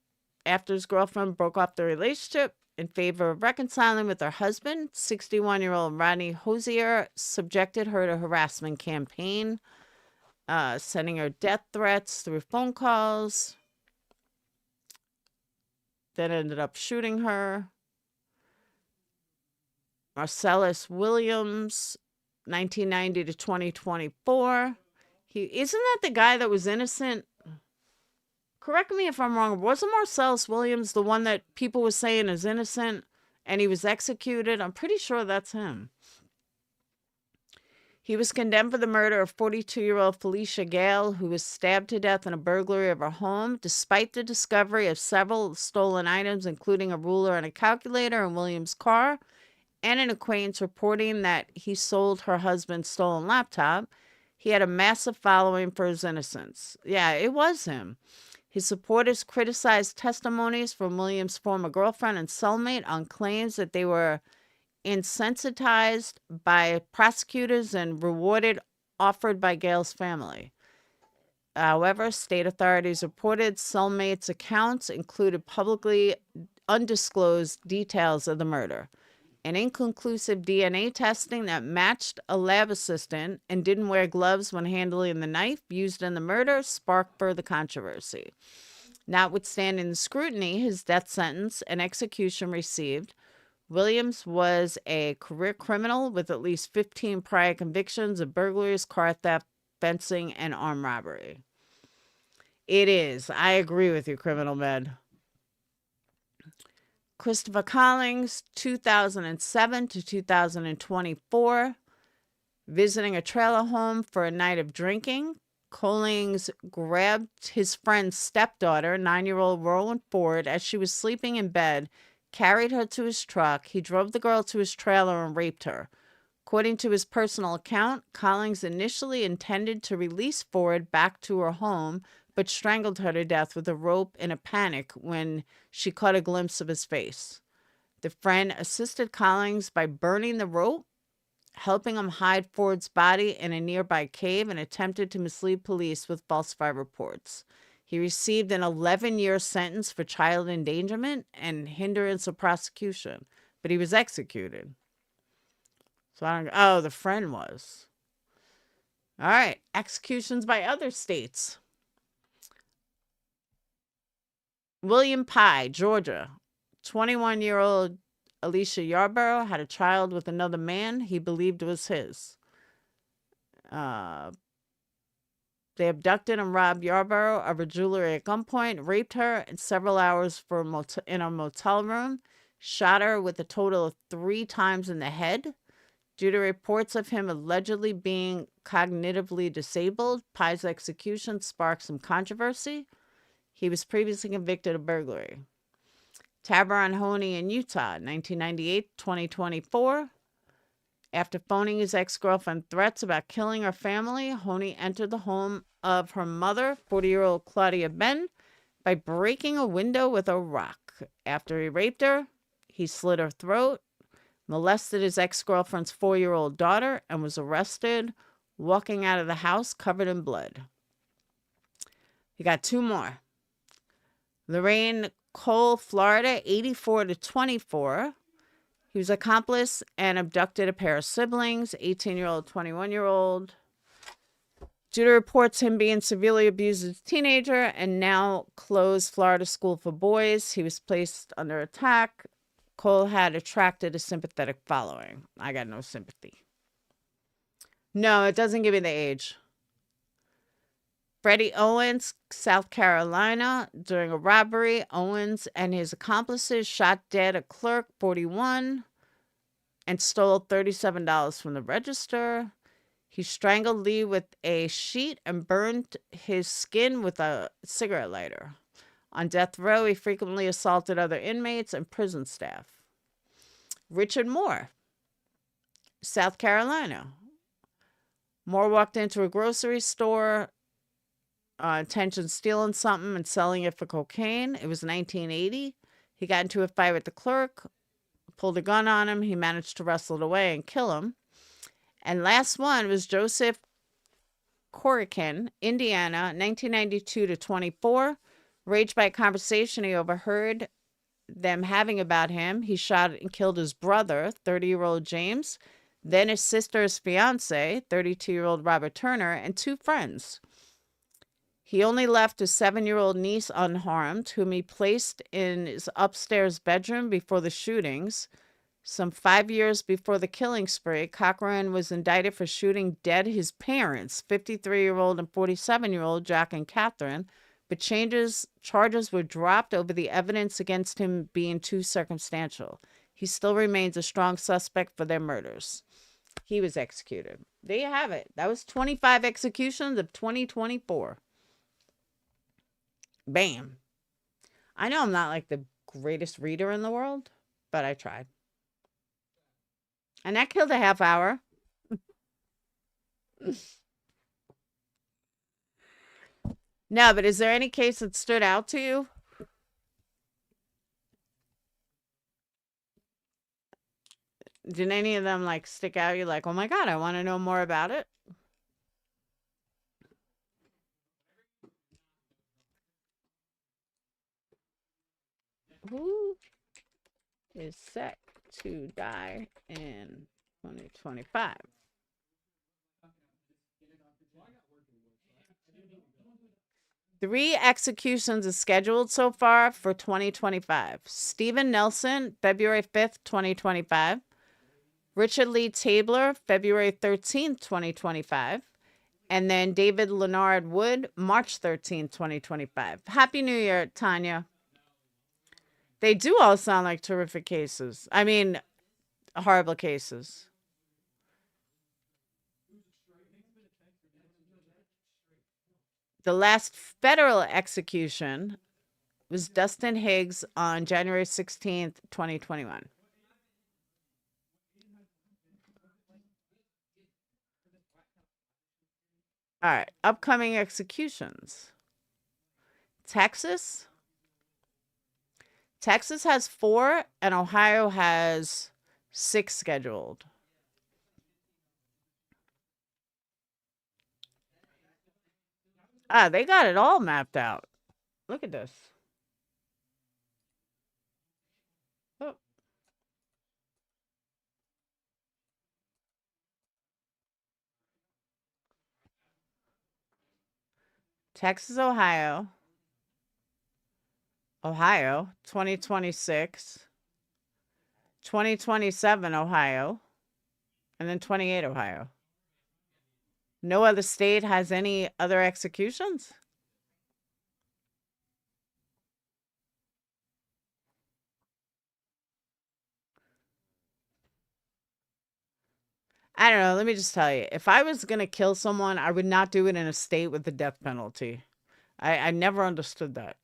After his girlfriend broke off the relationship in favor of reconciling with her husband, 61-year-old Rodney Hosier subjected her to harassment campaign, sending her death threats through phone calls. Then ended up shooting her. Marcellus Williams, 1990 to 2024. Isn't that the guy that was innocent? Correct me if I'm wrong. Wasn't Marcellus Williams the one that people were saying is innocent and he was executed? I'm pretty sure that's him. He was condemned for the murder of 42-year-old Felicia Gale, who was stabbed to death in a burglary of her home, despite the discovery of several stolen items, including a ruler and a calculator in Williams' car, and an acquaintance reporting that he sold her husband's stolen laptop. He had a massive following for his innocence. Yeah, it was him. His supporters criticized testimonies from Williams' former girlfriend and cellmate on claims that they were insensitized by prosecutors and rewarded offered by Gale's family. However, state authorities reported cellmates' accounts included publicly undisclosed details of the murder. An inconclusive DNA testing that matched a lab assistant and didn't wear gloves when handling the knife used in the murder sparked further controversy. Notwithstanding the scrutiny his death sentence and execution received, Williams was a career criminal with at least 15 prior convictions of burglaries, car theft, fencing, and armed robbery. It is. I agree with you, Criminal Med. Christopher Collings, 2007 to 2024, visiting a trailer home for a night of drinking. Collings grabbed his friend's stepdaughter, 9-year-old Roland Ford, as she was sleeping in bed, carried her to his truck. He drove the girl to his trailer and raped her. According to his personal account, Collings initially intended to release Ford back to her home, but strangled her to death with a rope in a panic when she caught a glimpse of his face. The friend assisted Collings by burning the rope, helping him hide Ford's body in a nearby cave, and attempted to mislead police with falsified reports. He received an 11-year sentence for child endangerment and hindrance of prosecution, but he was executed. So the friend was. All right, executions by other states. William Pye, Georgia. 21-year-old Alicia Yarborough had a child with another man he believed was his. They abducted and robbed Yarborough of her jewelry at gunpoint, raped her in several hours in a motel room, shot her with a total of 3 times in the head. Due to reports of him allegedly being cognitively disabled, Pye's execution sparked some controversy. He was previously convicted of burglary. Tabaron Honey in Utah, 1998-2024. After phoning his ex-girlfriend threats about killing her family, Honey entered the home of her mother, 40-year-old Claudia Ben, by breaking a window with a rock. After he raped her, he slit her throat, molested his ex-girlfriend's 4-year-old daughter, and was arrested, walking out of the house covered in blood. He got 2 more. Lorraine Cole, Florida, 84 to 24. He was accomplice and abducted a pair of siblings, 18-year-old, 21-year-old. Due to reports him being severely abused as a teenager and now closed Florida school for boys, he was placed under attack. Cole had attracted a sympathetic following. I got no sympathy. No, it doesn't give me the age. Freddie Owens, South Carolina. During a robbery, Owens and his accomplices shot dead a clerk, 41, and stole $37 from the register. He strangled Lee with a sheet and burned his skin with a cigarette lighter. On death row, he frequently assaulted other inmates and prison staff. Richard Moore, South Carolina. Moore walked into a grocery store, intention stealing something and selling it for cocaine. It was 1980. He got into a fight with the clerk, pulled a gun on him. He managed to wrestle it away and kill him. And last one was Joseph Corrigan, Indiana, 1992 to 24. Raged by a conversation he overheard them having about him, he shot and killed his brother, 30-year-old James, then his sister's fiance, 32-year-old Robert Turner, and 2 friends. He only left his 7-year-old niece unharmed, whom he placed in his upstairs bedroom before the shootings. Some 5 years before the killing spree, Cochran was indicted for shooting dead his parents, 53-year-old and 47-year-old Jack and Catherine, but charges were dropped over the evidence against him being too circumstantial. He still remains a strong suspect for their murders. He was executed. There you have it. That was 25 executions of 2024. Bam. I know I'm not like the greatest reader in the world, but I tried. And that killed a half hour. No, but is there any case that stood out to you? Did any of them like stick out? You're like, oh my God, I want to know more about it. Who is set to die in 2025? Three executions are scheduled so far for 2025. Stephen Nelson, February 5th, 2025. Richard Lee Tabler, February 13th, 2025. And then David Leonard Wood, March 13th, 2025. Happy New Year, Tanya. They do all sound like terrific cases. I mean, horrible cases. The last federal execution was Dustin Higgs on January 16th, 2021. All right, upcoming executions. Texas. Texas has 4 and Ohio has 6 scheduled. Ah, they got it all mapped out. Look at this. Oh. Texas, Ohio, 2026, 2027, Ohio, and then 28, Ohio. No other state has any other executions? I don't know. Let me just tell you. If I was going to kill someone, I would not do it in a state with the death penalty. I never understood that.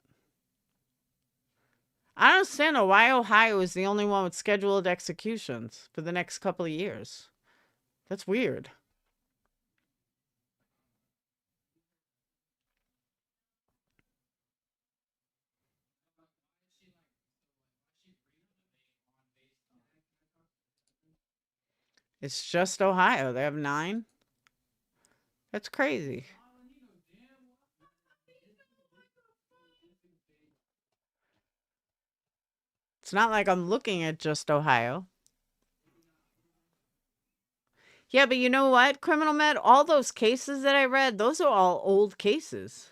I don't understand why Ohio is the only one with scheduled executions for the next couple of years. That's weird. It's just Ohio. They have 9. That's crazy. It's not like I'm looking at just Ohio. Yeah, but you know what, Criminal Med? All those cases that I read, those are all old cases.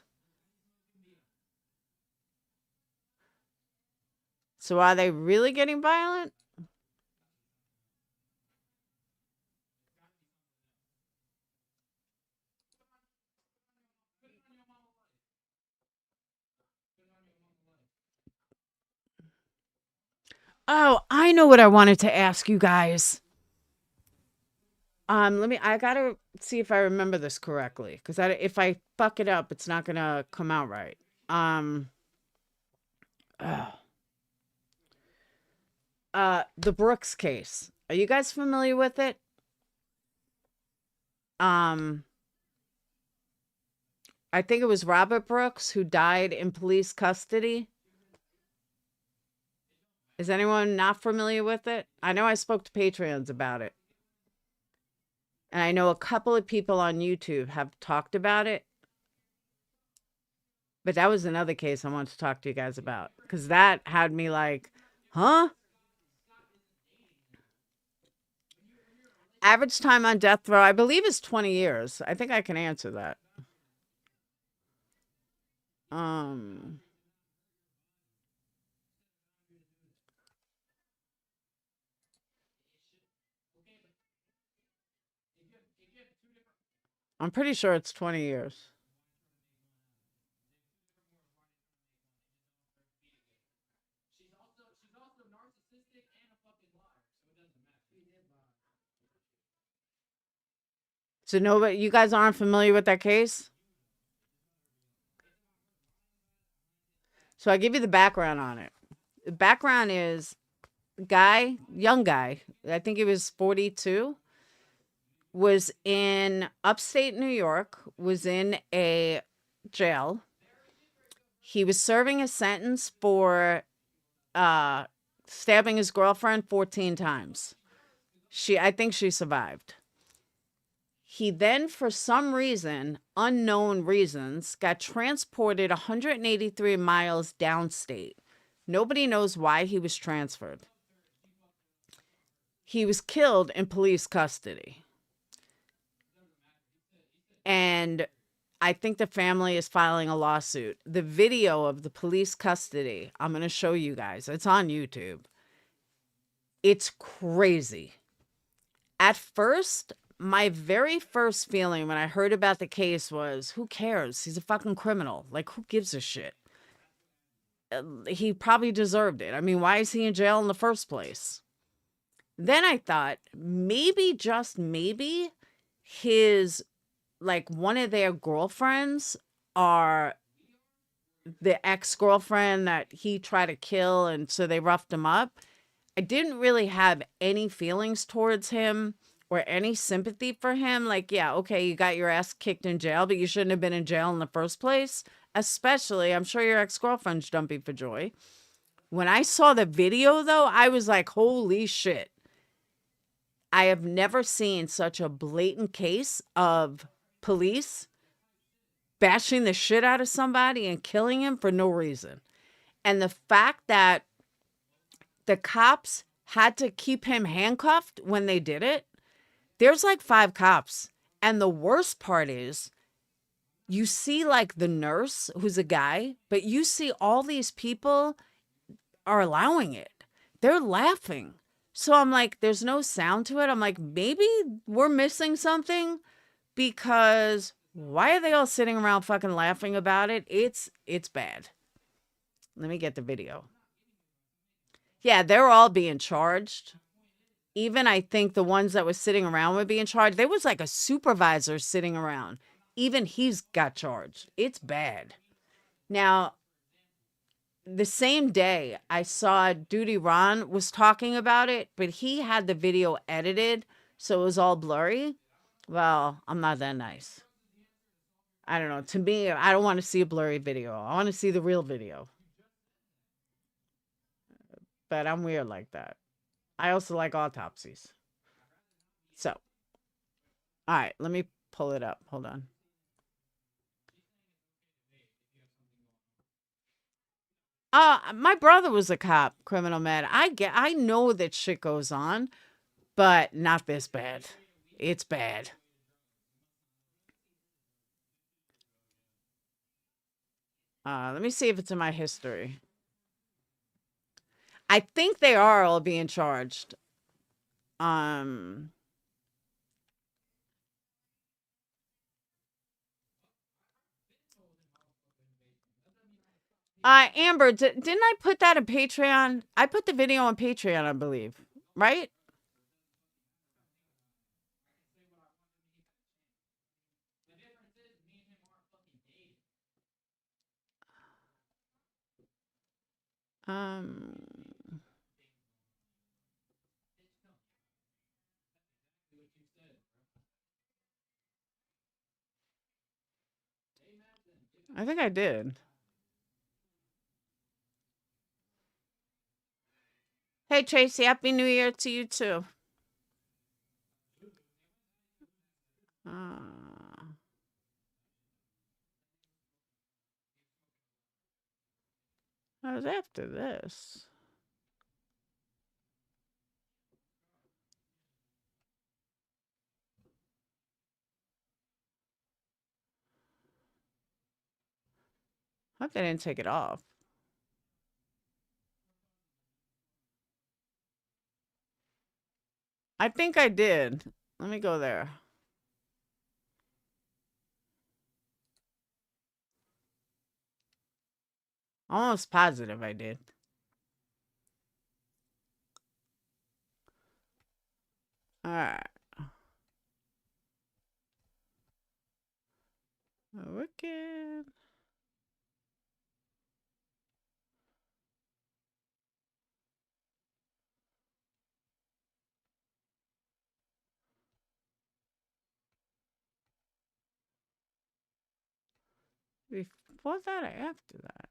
So are they really getting violent? Oh, I know what I wanted to ask you guys. I gotta see if I remember this correctly, because if I fuck it up, it's not gonna come out right. Um, uh, the Brooks case. Are you guys familiar with it? Um, I think it was Robert Brooks who died in police custody. Is anyone not familiar with it? I know I spoke to Patreons about it. And I know a couple of people on YouTube have talked about it. But that was another case I wanted to talk to you guys about. Because that had me like, huh? Average time on death row, I believe, is 20 years. I think I can answer that. Um, I'm pretty sure it's 20 years. So nobody, you guys aren't familiar with that case? So I'll give you the background on it. The background is young guy, I think he was 42, was in upstate New York, was in a jail. He was serving a sentence for stabbing his girlfriend 14 times. I think she survived. He then, for some reason, unknown reasons, got transported 183 miles downstate. Nobody knows why he was transferred. He was killed in police custody. And I think the family is filing a lawsuit. The video of the police custody, I'm going to show you guys. It's on YouTube. It's crazy. At first, my very first feeling when I heard about the case was, who cares? He's a fucking criminal. Like, who gives a shit? He probably deserved it. I mean, why is he in jail in the first place? Then I thought, maybe, just maybe, his, like, one of their girlfriends are the ex-girlfriend that he tried to kill, and so they roughed him up. I didn't really have any feelings towards him or any sympathy for him. Like, yeah, okay, you got your ass kicked in jail, but you shouldn't have been in jail in the first place. Especially, I'm sure your ex-girlfriend's jumping for joy. When I saw the video, though, I was like, holy shit. I have never seen such a blatant case of police bashing the shit out of somebody and killing him for no reason. And the fact that the cops had to keep him handcuffed when they did it, there's like 5 cops. And the worst part is, you see like the nurse who's a guy, but you see all these people are allowing it. They're laughing. So I'm like, there's no sound to it. I'm like, maybe we're missing something, because why are they all sitting around fucking laughing about it? It's bad. Let me get the video. Yeah, they're all being charged. Even I think the ones that were sitting around were being charged. There was like a supervisor sitting around. Even he's got charged. It's bad. Now, the same day I saw Duty Ron was talking about it, but he had the video edited so it was all blurry. Well, I'm not that nice. I don't know. To me, I don't want to see a blurry video. I want to see the real video. But I'm weird like that. I also like autopsies. So, all right, let me pull it up. Hold on. My brother was a cop, criminal med. I know that shit goes on, but not this bad. It's bad. Let me see if it's in my history. I think they are all being charged. Um, Amber, didn't I put that on Patreon? I put the video on Patreon, I believe, right? Um, I think I did. Hey, Tracy, Happy New Year to you too. Uh, I was after this. I hope they didn't take it off. I think I did. Let me go there. Almost positive I did. All right. Wicked. Before that or after that?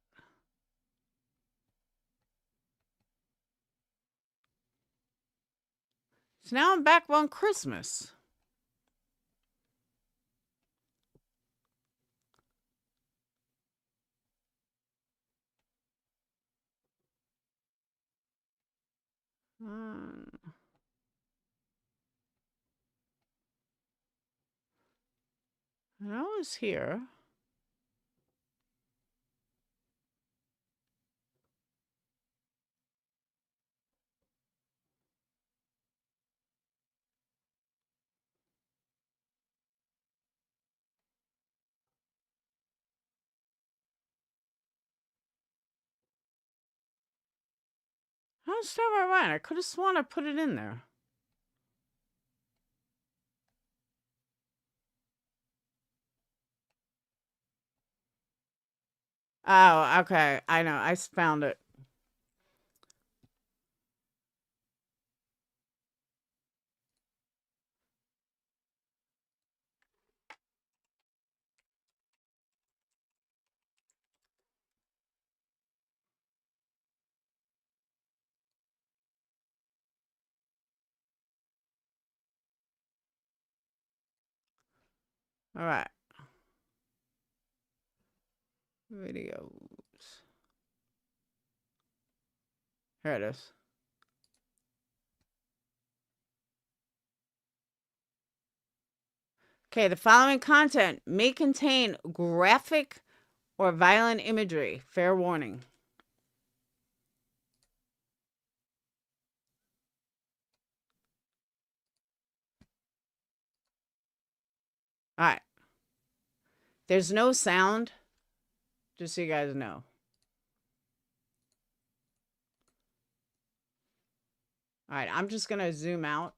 So now I'm back on Christmas. Um, and I was here. How's that right? I could have sworn I put it in there. Oh, okay. I know. I found it. All right. Videos. Here it is. Okay, the following content may contain graphic or violent imagery. Fair warning. All right. There's no sound, just so you guys know. All right, I'm just going to zoom out.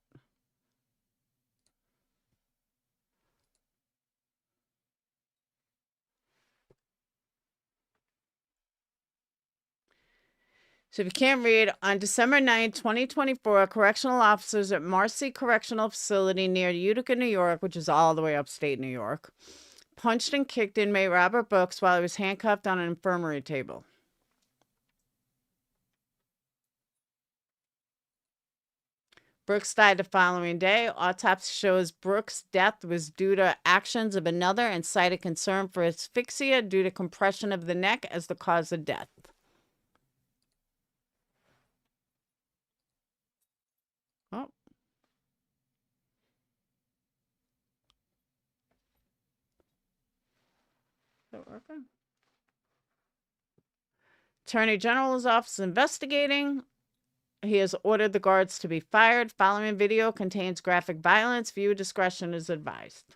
So if you can't read, on December 9th, 2024, correctional officers at Marcy Correctional Facility near Utica, New York, which is all the way upstate New York, punched and kicked inmate Robert Brooks while he was handcuffed on an infirmary table. Brooks died the following day. Autopsy shows Brooks' death was due to actions of another and cited concern for asphyxia due to compression of the neck as the cause of death. Oh. Is that working? Attorney General's office investigating. He has ordered the guards to be fired. Following video contains graphic violence. Viewer discretion is advised.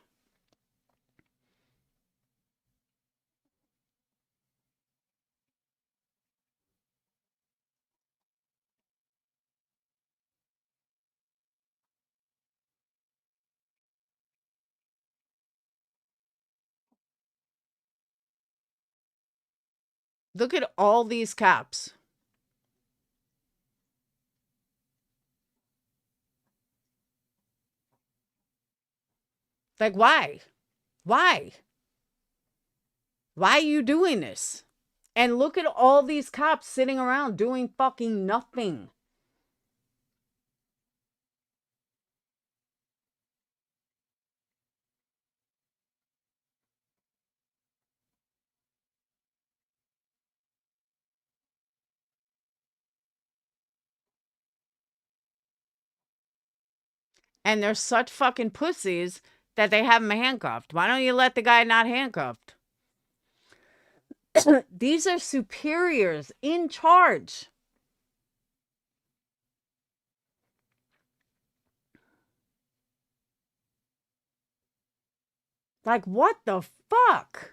Look at all these cops. Like, why? Why? Why are you doing this? And look at all these cops sitting around doing fucking nothing. And they're such fucking pussies that they have him handcuffed. Why don't you let the guy not handcuffed? These are superiors in charge. Like, what the fuck?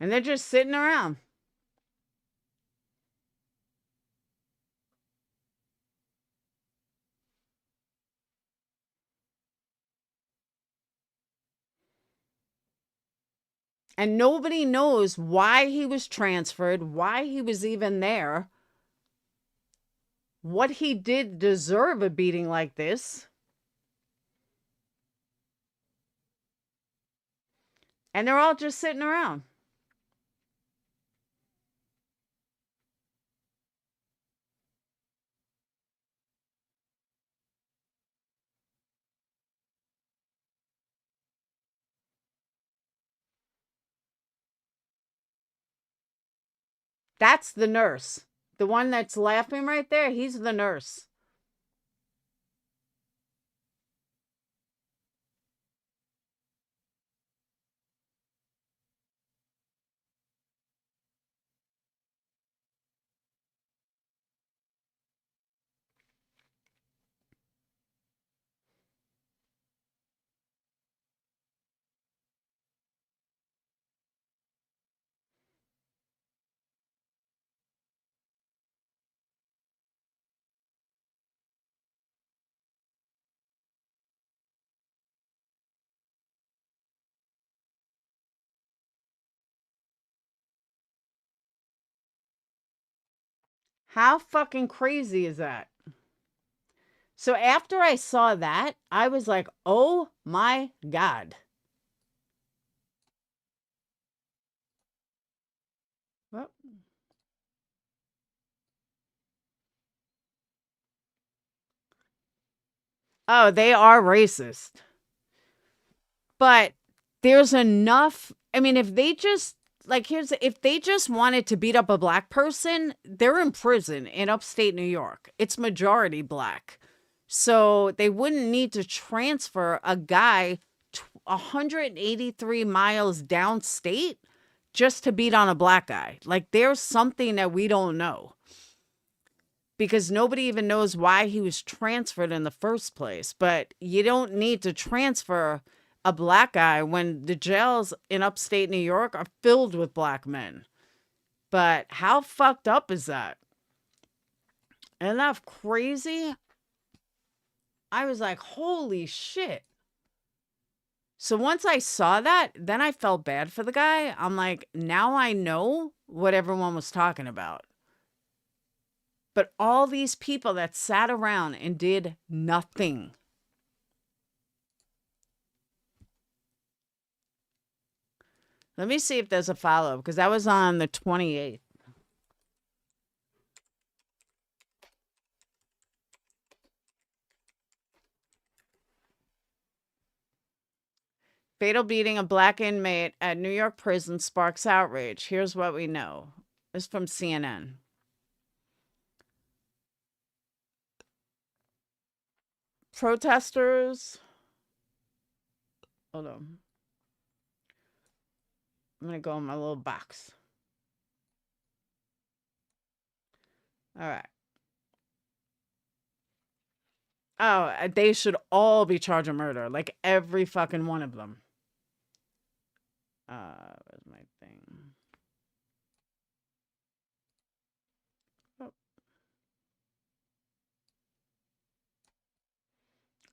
And they're just sitting around. And nobody knows why he was transferred, why he was even there, what he did deserve a beating like this. And they're all just sitting around. That's the nurse. The one that's laughing right there, he's the nurse. How fucking crazy is that? So after I saw that, I was like, oh my God. Well, oh, they are racist. But there's enough. I mean, if they just, like, if they just wanted to beat up a black person, they're in prison in upstate New York. It's majority black. So they wouldn't need to transfer a guy 183 miles downstate just to beat on a black guy. Like, there's something that we don't know. Because nobody even knows why he was transferred in the first place. But you don't need to transfer a black guy when the jails in upstate New York are filled with black men. But how fucked up is that? Isn't that crazy? I was like, holy shit. So once I saw that, then I felt bad for the guy. I'm like, now I know what everyone was talking about. But all these people that sat around and did nothing. Let me see if there's a follow-up, because that was on the 28th. Fatal beating of black inmate at New York prison sparks outrage. Here's what we know. This is from CNN. Protesters. Hold on. I'm going to go in my little box. All right. Oh, they should all be charged with murder. Like every fucking one of them. Where's my thing? Oh.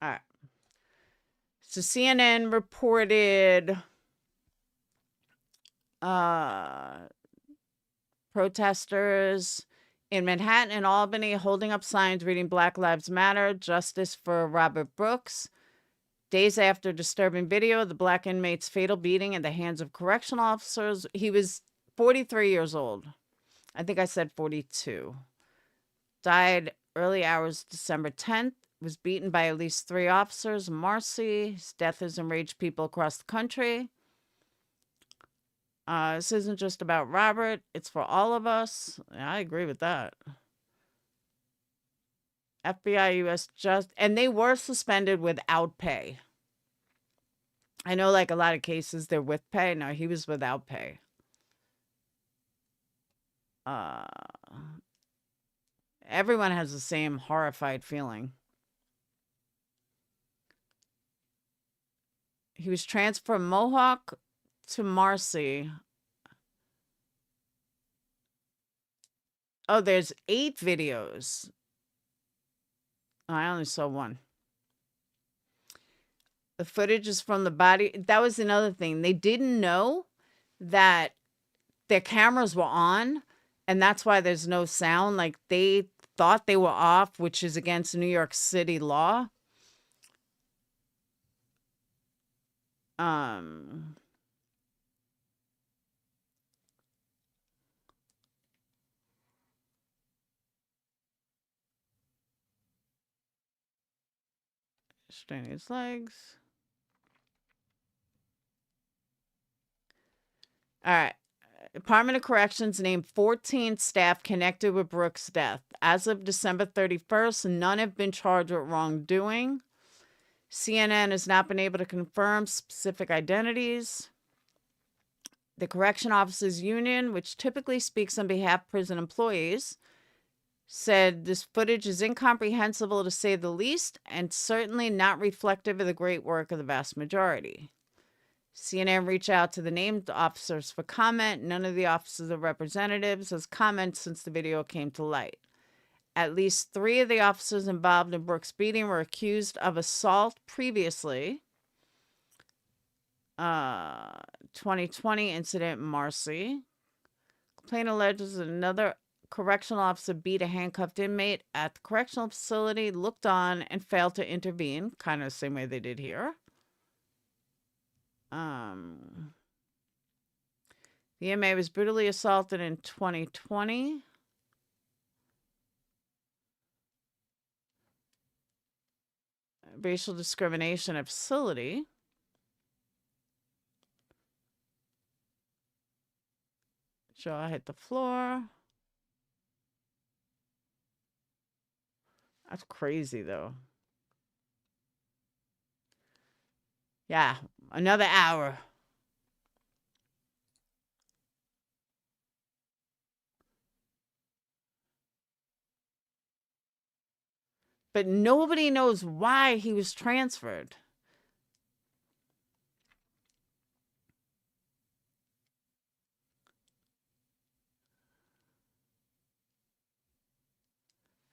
All right. So CNN reported protesters in Manhattan and Albany holding up signs reading Black Lives Matter, justice for Robert Brooks. Days after disturbing video of the black inmate's fatal beating at the hands of correctional officers. He was 43 years old. I think I said 42. Died early hours December 10th. Was beaten by at least 3 officers. Marcy. His death has enraged people across the country. This isn't just about Robert. It's for all of us. I agree with that. FBI, U.S. and they were suspended without pay. I know like a lot of cases they're with pay. No, he was without pay. Everyone has the same horrified feeling. He was transferred from Mohawk to Marcy. Oh, there's 8 videos. Oh, I only saw 1. The footage is from the body. That was another thing. They didn't know that their cameras were on, and that's why there's no sound. Like, they thought they were off, which is against New York City law. Straining his legs. All right. Department of Corrections named 14 staff connected with Brooks' death. As of December 31st, none have been charged with wrongdoing. CNN has not been able to confirm specific identities. The Correction Officers Union, which typically speaks on behalf of prison employees, said this footage is incomprehensible to say the least and certainly not reflective of the great work of the vast majority. CNN reached out to the named officers for comment. None of the officers or representatives has commented since the video came to light. At least 3 of the officers involved in Brooks' beating were accused of assault previously. 2020 incident in Marcy. Complaint alleges that another correctional officer beat a handcuffed inmate at the correctional facility, looked on, and failed to intervene. Kind of the same way they did here. The inmate was brutally assaulted in 2020. Racial discrimination at facility. Jaw hit the floor. That's crazy, though. Yeah, another hour. But nobody knows why he was transferred.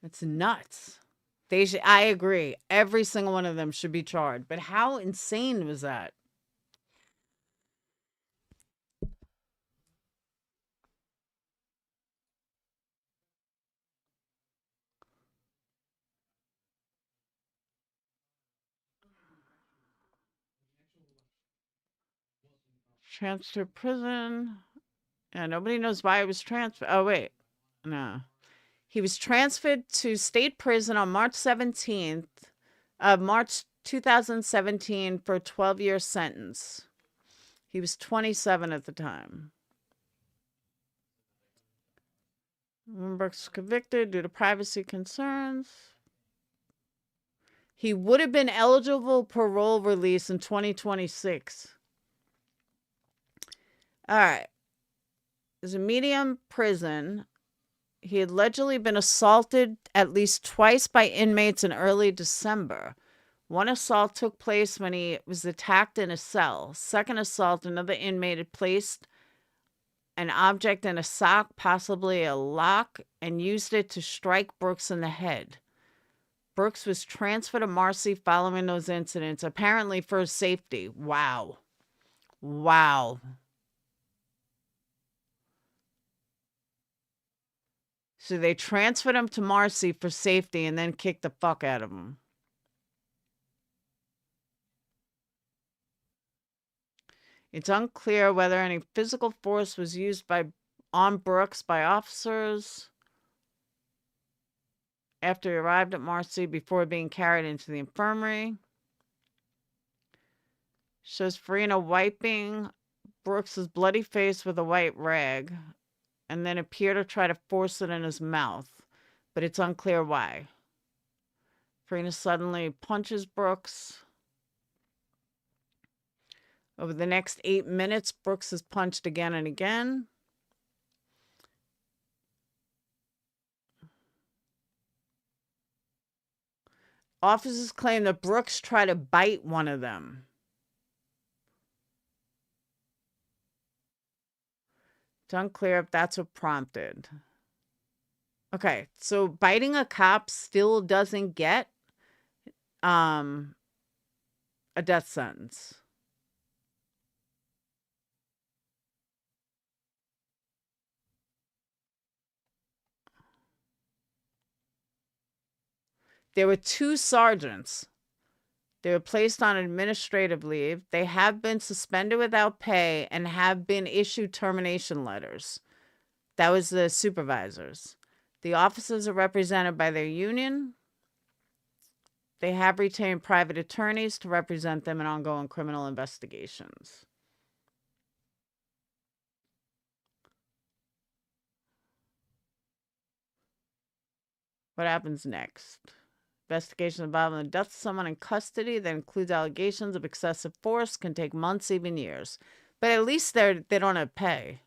That's nuts. They should, I agree. Every single one of them should be charged. But how insane was that? Transferred to prison. Yeah, nobody knows why he was transferred. Oh, wait. No. He was transferred to state prison on March 17th, March 2017 for a 12-year sentence. He was 27 at the time. Brooks convicted due to privacy concerns. He would have been eligible parole release in 2026. All right. There's a medium prison. He had allegedly been assaulted at least twice by inmates in early December. One assault took place when he was attacked in a cell. Second assault, another inmate had placed an object in a sock, possibly a lock, and used it to strike Brooks in the head. Brooks was transferred to Marcy following those incidents, apparently for his safety. Wow. Wow. So they transferred him to Marcy for safety and then kicked the fuck out of him. It's unclear whether any physical force was used on Brooks by officers after he arrived at Marcy before being carried into the infirmary. Shows Farina wiping Brooks's bloody face with a white rag and then appear to try to force it in his mouth, but it's unclear why. Farina suddenly punches Brooks. Over the next 8 minutes, Brooks is punched again and again. Officers claim that Brooks tried to bite one of them. It's unclear if that's what prompted. Okay, so biting a cop still doesn't get a death sentence. There were 2 sergeants. They were placed on administrative leave. They have been suspended without pay and have been issued termination letters. That was the supervisors. The officers are represented by their union. They have retained private attorneys to represent them in ongoing criminal investigations. What happens next? Investigation involving the death of someone in custody that includes allegations of excessive force can take months, even years. But at least they don't have pay.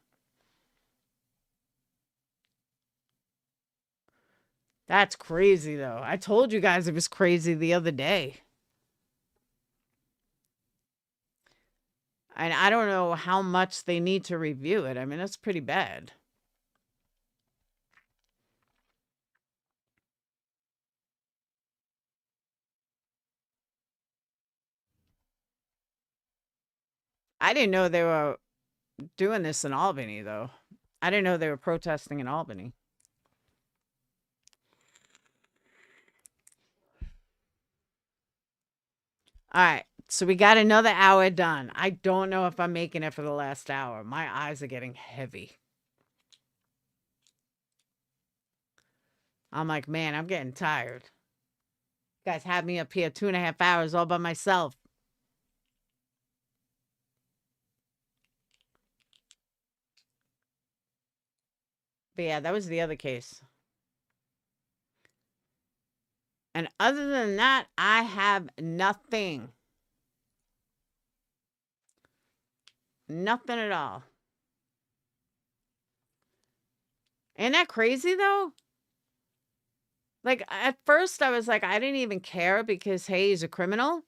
That's crazy, though. I told you guys it was crazy the other day. And I don't know how much they need to review it. I mean, that's pretty bad. I didn't know they were doing this in Albany, though. I didn't know they were protesting in Albany. All right, so we got another hour done. I don't know if I'm making it for the last hour. My eyes are getting heavy. I'm like, man, I'm getting tired. You guys had me up here 2.5 hours all by myself. But yeah, that was the other case. And other than that, I have nothing. Nothing at all. Ain't that crazy, though? Like, at first, I was like, I didn't even care because, hey, he's a criminal.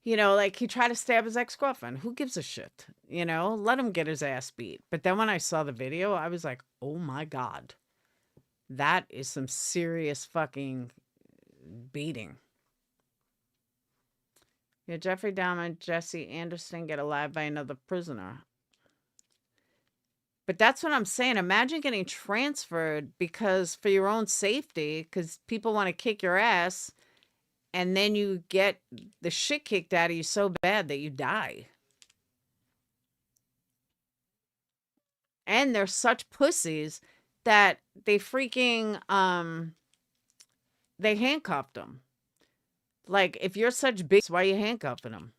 You know, like, he tried to stab his ex-girlfriend. Who gives a shit? You know, let him get his ass beat. But then when I saw the video, I was like, oh, my God. That is some serious fucking beating. Yeah, Jeffrey Dahmer and Jesse Anderson get alive by another prisoner. But that's what I'm saying. Imagine getting transferred because for your own safety, because people want to kick your ass, and then you get the shit kicked out of you so bad that you die. And they're such pussies that they freaking they handcuffed them. Like, if you're such big, why are you handcuffing them?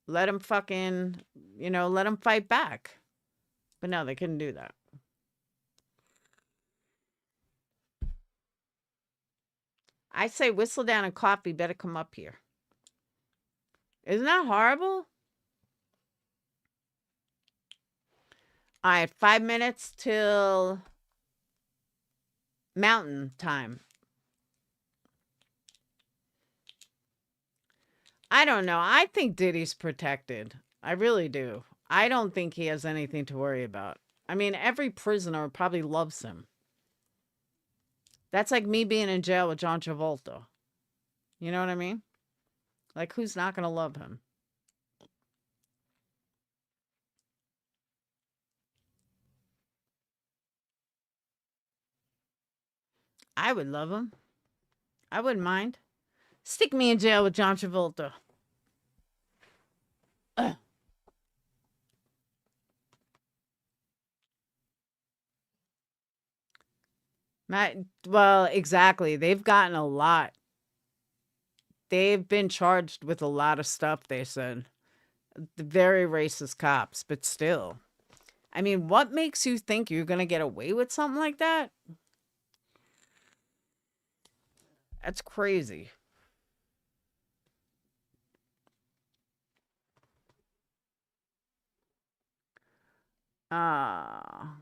Let them fucking, let them fight back. But no, they couldn't do that. I say whistle down and coffee better come up here. Isn't that horrible? All right, 5 minutes till mountain time. I don't know. I think Diddy's protected. I really do. I don't think he has anything to worry about. I mean, every prisoner probably loves him. That's like me being in jail with John Travolta. You know what I mean? Like, who's not going to love him? I would love him. I wouldn't mind. Stick me in jail with John Travolta. Ugh. Well, exactly. They've gotten a lot. They've been charged with a lot of stuff, they said. The very racist cops, but still. I mean, what makes you think you're going to get away with something like that? That's crazy. Ah.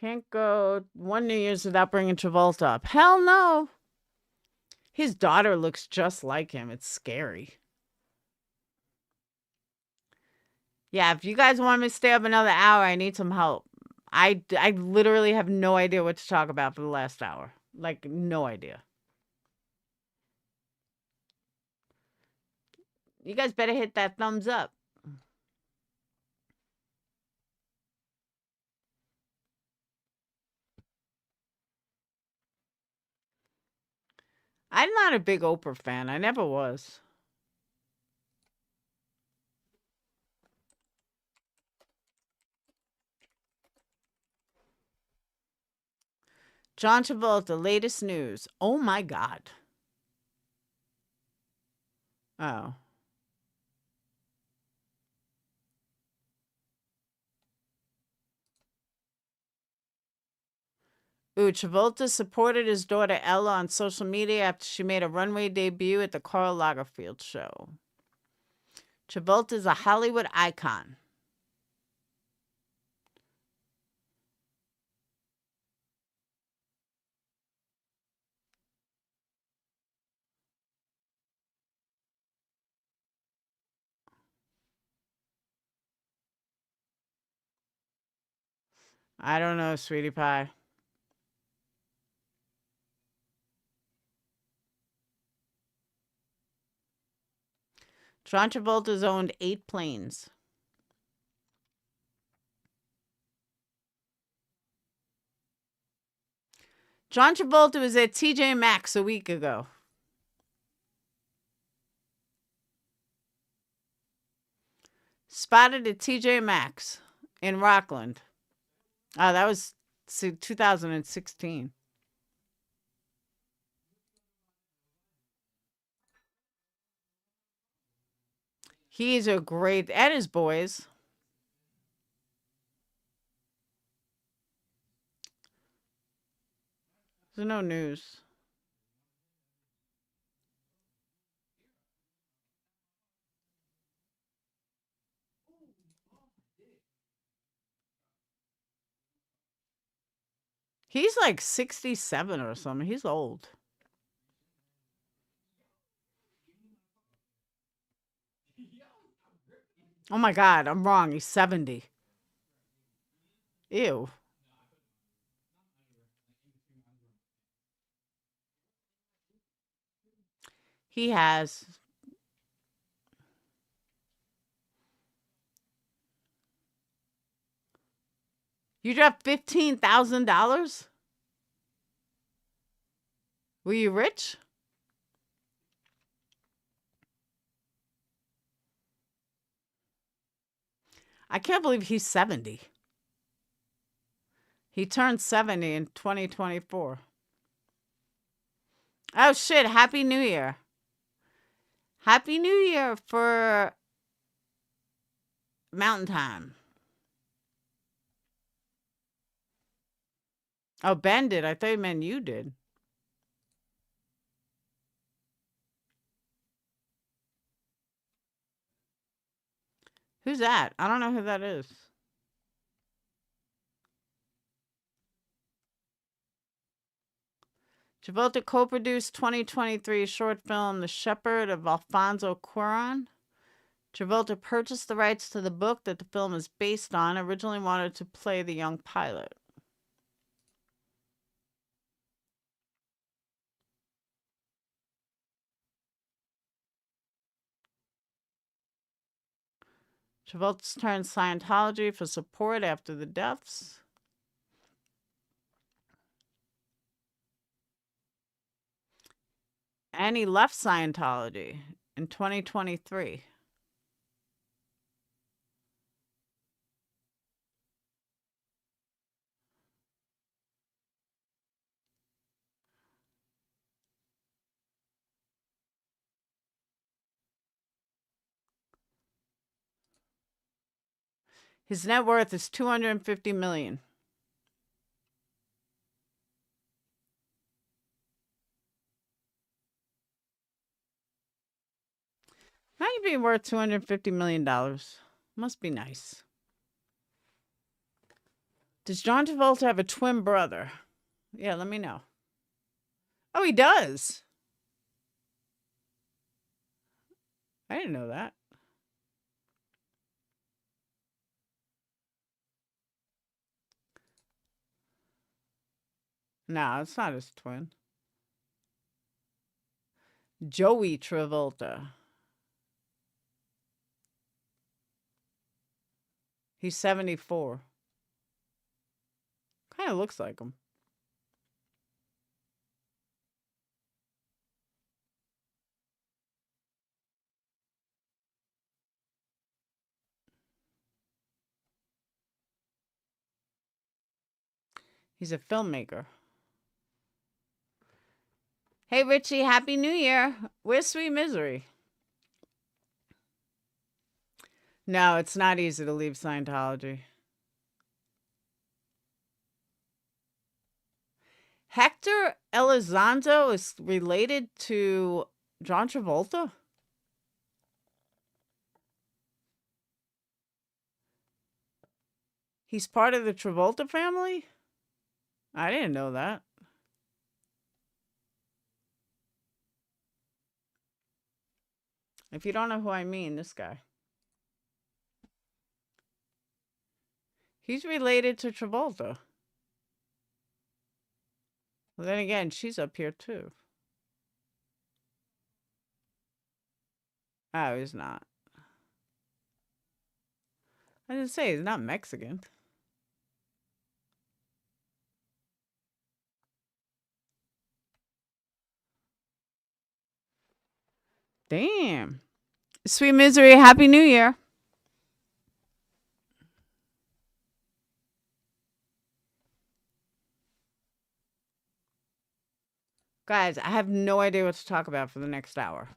Can't go one New Year's without bringing Travolta up. Hell no. His daughter looks just like him. It's scary. Yeah, if you guys want me to stay up another hour, I need some help. I literally have no idea what to talk about for the last hour. Like, no idea. You guys better hit that thumbs up. I'm not a big Oprah fan. I never was. John Travolta, latest news. Oh my God. Oh. Ooh, Travolta supported his daughter Ella on social media after she made a runway debut at the Karl Lagerfeld show. Travolta's a Hollywood icon. I don't know, sweetie pie. John Travolta's owned 8 planes. John Travolta was at TJ Maxx a week ago. Spotted at TJ Maxx in Rockland. Oh, that was 2016. He's a great, and his boys. There's no news. He's like 67 or something. He's old. Oh my God, I'm wrong. He's 70. Ew. He has. You dropped $15,000? Were you rich? I can't believe he's 70. He turned 70 in 2024. Oh shit, Happy New Year. Happy New Year for Mountain Time. Oh, Ben did. I thought you meant you did. Who's that? I don't know who that is. Travolta co-produced 2023 short film The Shepherd of Alfonso Cuarón. Travolta purchased the rights to the book that the film is based on, originally wanted to play the young pilot. Travolta's turned Scientology for support after the deaths. And he left Scientology in 2023. His net worth is $250 million. How you being worth $250 million? Must be nice. Does John Travolta have a twin brother? Yeah, let me know. Oh, he does. I didn't know that. No, it's not his twin. Joey Travolta. He's 74. Kind of looks like him. He's a filmmaker. Hey, Richie, Happy New Year. Where's Sweet Misery? No, it's not easy to leave Scientology. Hector Elizondo is related to John Travolta? He's part of the Travolta family? I didn't know that. If you don't know who I mean, this guy. He's related to Travolta. Well, then again, she's up here too. Oh, he's not. I didn't say he's not Mexican. Damn. Sweet Misery, Happy New Year. Guys, I have no idea what to talk about for the next hour.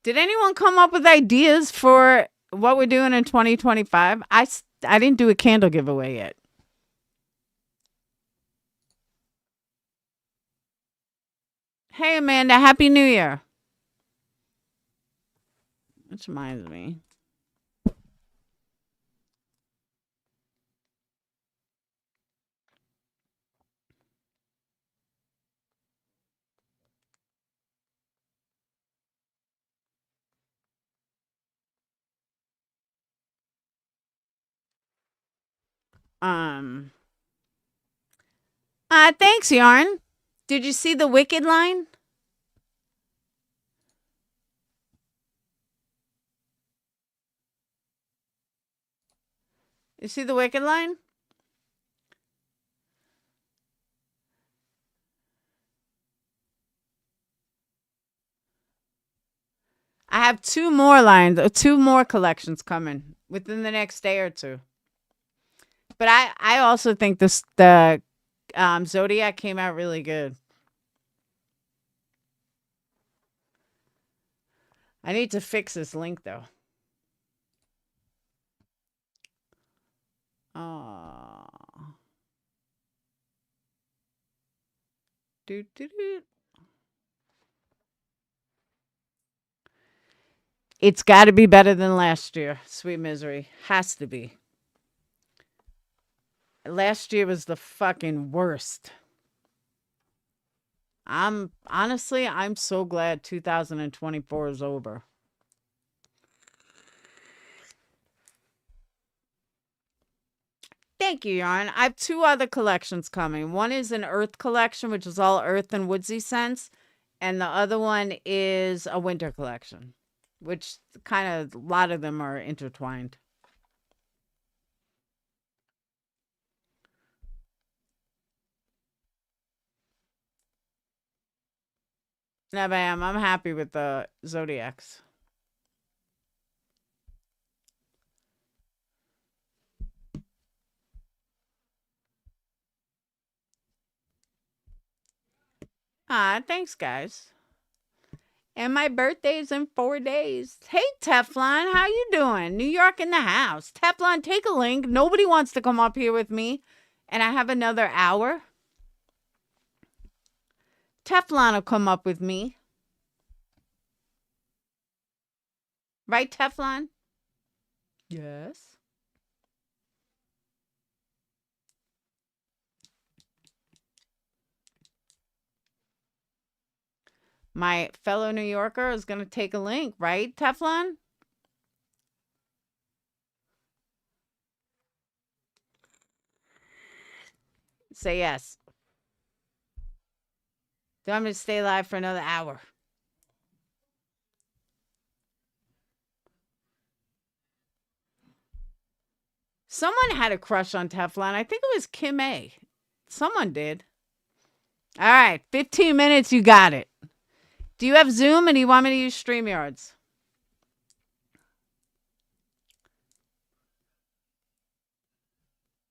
Did anyone come up with ideas for what we're doing in 2025? I didn't do a candle giveaway yet. Hey, Amanda, Happy New Year. Which reminds me. Um. Thanks, Yarn. Did you see the Wicked line? You see the Wicked line? I have two more lines, two more collections coming within the next day or two. But I also think the Zodiac came out really good. I need to fix this link though. Oh. Doo, doo, doo. It's got to be better than last year. Sweet Misery has to be. Last year was the fucking worst. I'm so glad 2024 is over. Thank you, Yarn. I have two other collections coming. One is an Earth collection, which is all Earth and woodsy scents, and the other one is a winter collection, which kind of a lot of them are intertwined. No, bam. I'm happy with the Zodiacs. Thanks, guys. And my birthday's in 4 days. Hey, Teflon, how you doing? New York in the house. Teflon, take a link. Nobody wants to come up here with me, and I have another hour. Teflon will come up with me. Right, Teflon? Yes. My fellow New Yorker is going to take a link, right, Teflon? Say yes. Do you want me to stay live for another hour? Someone had a crush on Teflon. I think it was Kim A. Someone did. All right, 15 minutes, you got it. Do you have Zoom and do you want me to use StreamYards?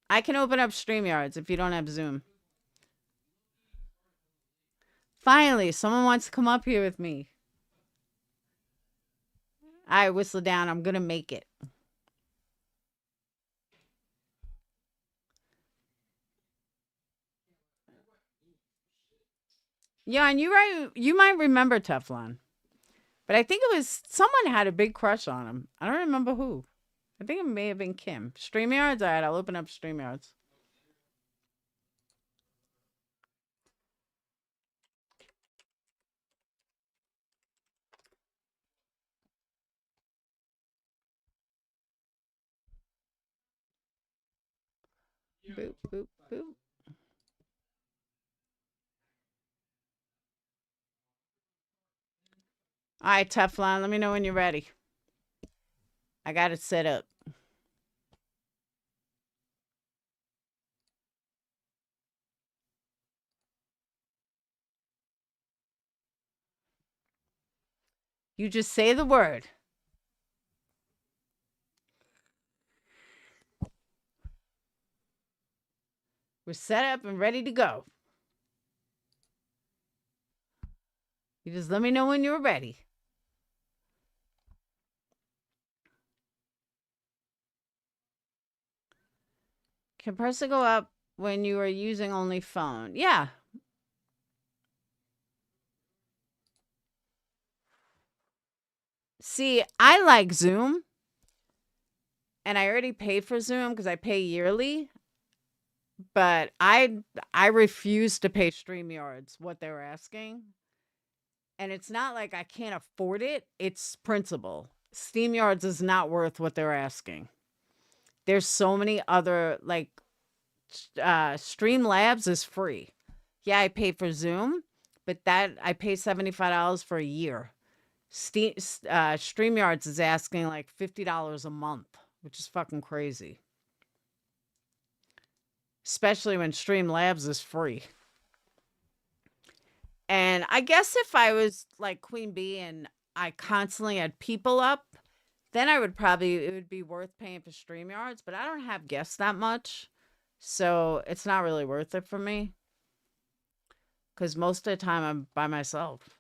I can open up StreamYards if you don't have Zoom. Finally, someone wants to come up here with me. All right, whistle down. I'm going to make it. Yeah, and you might remember Teflon. But I think it was someone had a big crush on him. I don't remember who. I think it may have been Kim. StreamYards? All right, I'll open up StreamYards. Boop, boop, boop. All right, Teflon, let me know when you're ready. I got it set up. You just say the word. We're set up and ready to go. You just let me know when you're ready. Can person go up when you are using only phone? Yeah. See, I like Zoom. And I already pay for Zoom because I pay yearly. But I refuse to pay StreamYards what they're asking. And it's not like I can't afford it. It's principle. StreamYards is not worth what they're asking. There's so many other, like, Streamlabs is free. Yeah, I pay for Zoom, but that I pay $75 for a year. StreamYards is asking like $50 a month, which is fucking crazy. Especially when Streamlabs is free. And I guess if I was like Queen Bee and I constantly had people up, then it would be worth paying for StreamYards, but I don't have guests that much. So it's not really worth it for me because most of the time I'm by myself.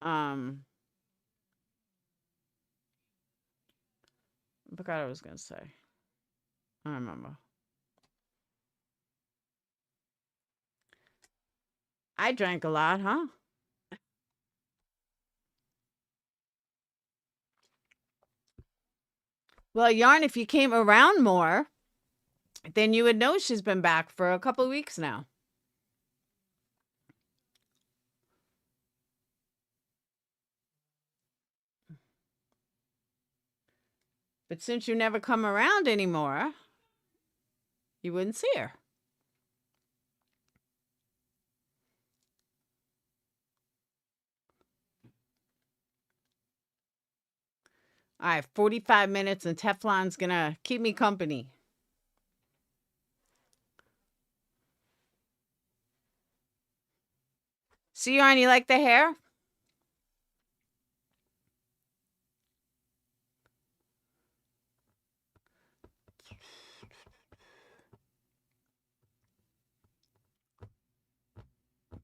Um, I forgot what I was gonna say. I don't remember. I drank a lot, huh? Well, Yarn, if you came around more, then you would know she's been back for a couple of weeks now. But since you never come around anymore, you wouldn't see her. All right, 45 minutes and Teflon's gonna keep me company. See, Yarn, you like the hair?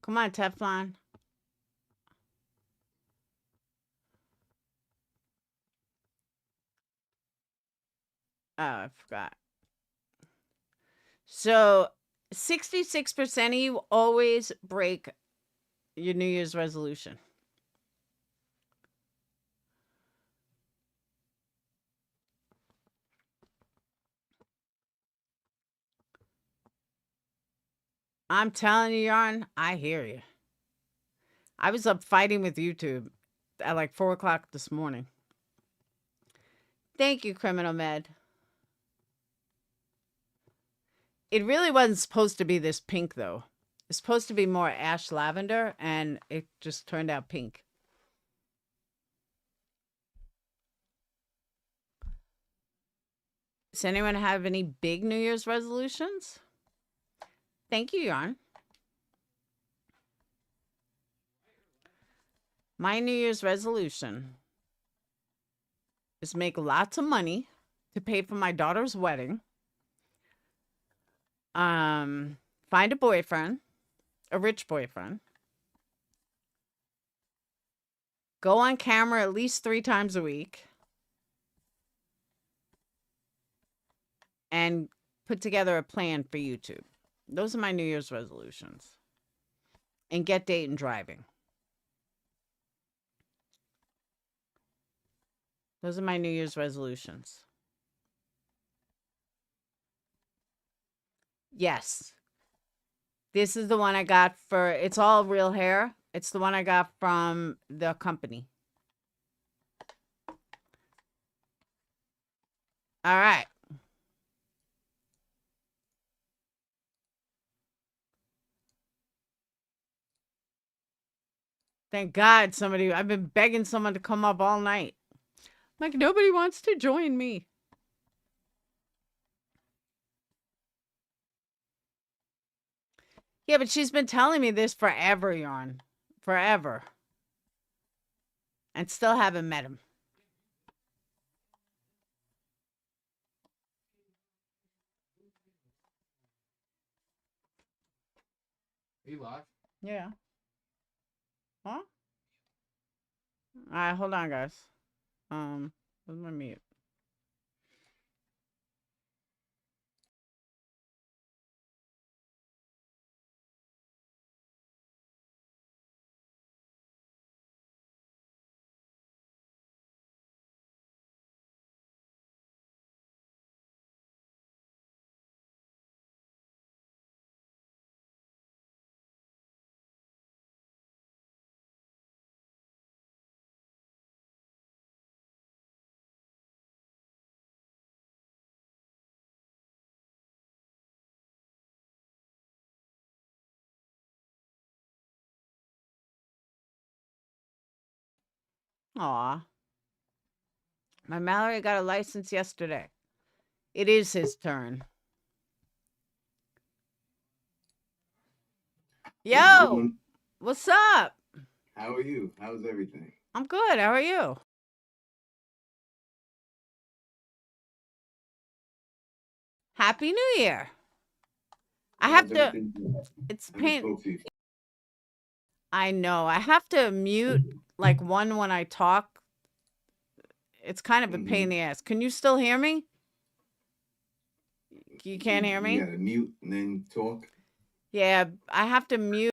Come on, Teflon. Oh, I forgot. So 66% of you always break your New Year's resolution. I'm telling you, Yarn, I hear you. I was up fighting with YouTube at like 4 o'clock this morning. Thank you, Criminal Med. It really wasn't supposed to be this pink, though. It's supposed to be more ash lavender, and it just turned out pink. Does anyone have any big New Year's resolutions? Thank you, Yarn. My New Year's resolution is make lots of money to pay for my daughter's wedding. Find a boyfriend, a rich boyfriend. Go on camera at least 3 times a week. And put together a plan for YouTube. Those are my New Year's resolutions. And get Dayton driving. Those are my New Year's resolutions. Yes. This is the one I got for, it's all real hair. It's the one I got from the company. All right. Thank God I've been begging someone to come up all night. Like, nobody wants to join me. Yeah, but she's been telling me this forever, Yarn. Forever. And still haven't met him. Are you live? Yeah. Huh? All right, hold on, guys. Where's my mute? Aw. My Mallory got a license yesterday. It is his turn. What you Yo, doing? what's up? How are you? How's everything? I'm good. How are you? Happy New Year. I have How's to, everything going? it's I haven't pain. spoke to you. I know. I have to mute like one when I talk. It's kind of a pain in the ass. Can you still hear me? You can't hear You me? gotta mute and then talk. Yeah, I have to mute.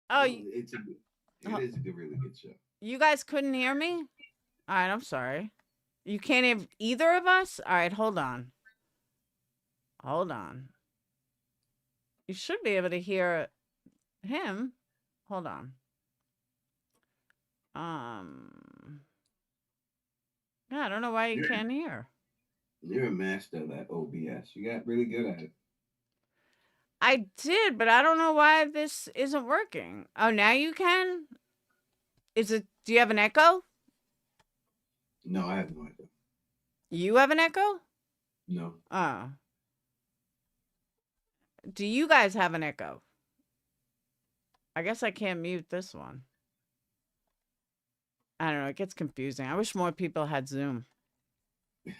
Oh, No, it oh, is a good, really good show. you guys couldn't hear me? All right, I'm sorry. You can't hear either of us? All right, hold on. Hold on. You should be able to hear him. Hold on. Yeah, I don't know why you You're can't hear. you're a master of that OBS. You got really good at it. I did, but I don't know why this isn't working. Oh, now you can? Is it, do you have an echo? No, I have no idea. You have an echo? No. Oh. Do you guys have an echo? I guess I can't mute this one. I don't know. It gets confusing. I wish more people had Zoom.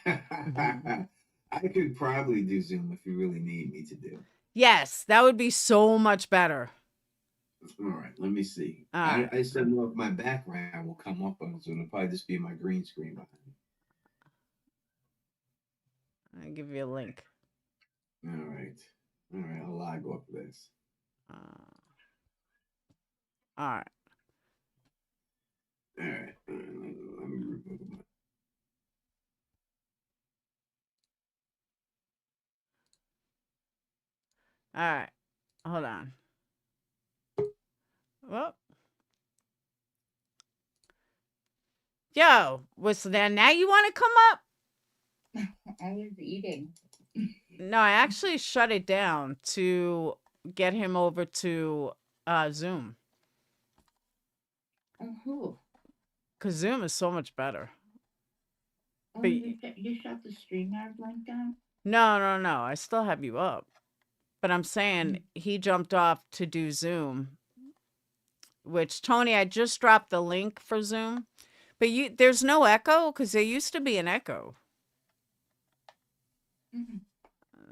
Mhm. I could probably do Zoom if you really need me to do. Yes, that would be so much better. All right, let me see. All right. I said, well, if my background will come up on Zoom, it'll probably just be my green screen behind me. I'll give you a link. All right. All right, I'll log off this. Uh, all right. All right. Let me remove my. All right. Hold on. Well, yo, what's that? Now you want to come up? I was eating. No, I actually shut it down to get him over to Zoom. Oh, who? Because Zoom is so much better. Oh, But you shut the StreamYard link down? no. I still have you up. But I'm saying he jumped off to do Zoom, which, Tony, I just dropped the link for Zoom. But there's no echo because there used to be an echo. Mm-hmm.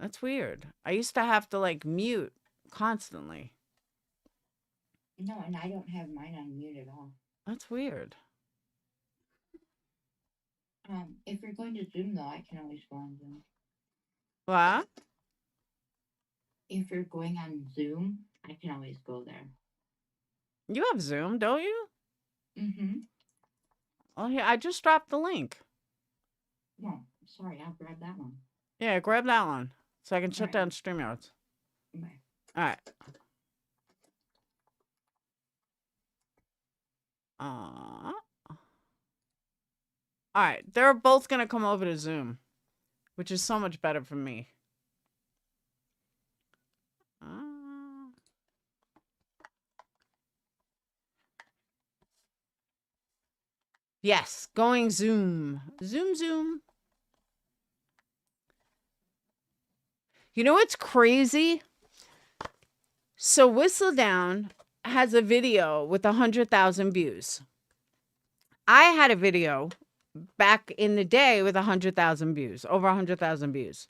That's weird. I used to have to like mute constantly. No, and I don't have mine on mute at all. That's weird. If you're going to Zoom, though, I can always go on Zoom. What? If you're going on Zoom, I can always go there. You have Zoom, don't you? Mm-hmm. Oh, yeah. I just dropped the link. Well, sorry, I'll grab that one. Yeah, grab that one so I can shut Right. down StreamYards. Bye. All right. All right. They're both going to come over to Zoom, which is so much better for me. Yes, going Zoom. Zoom, Zoom. You know what's crazy? So Whistledown has a video with 100,000 views. I had a video back in the day with 100,000 views, over 100,000 views.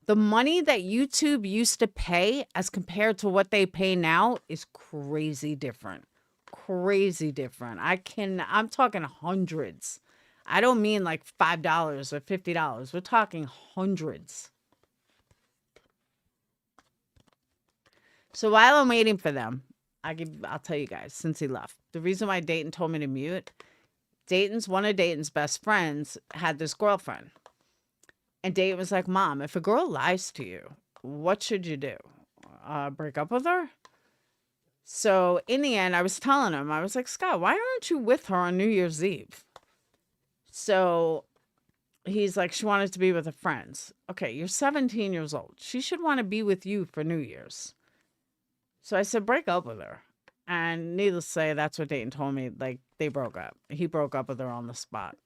The money that YouTube used to pay as compared to what they pay now is crazy different. Crazy different. I'm talking hundreds. I don't mean like $5 or $50. We're talking hundreds. So while I'm waiting for them, I'll tell you guys since he left. The reason why Dayton told me to mute, one of Dayton's best friends had this girlfriend. And Dayton was like, Mom, if a girl lies to you, what should you do? Break up with her? So in the end, I was telling him, I was like, Scott, why aren't you with her on New Year's Eve? So he's like, she wanted to be with her friends. Okay, you're 17 years old. She should want to be with you for New Year's. So I said, break up with her. And needless to say, that's what Dayton told me. Like, they broke up. He broke up with her on the spot.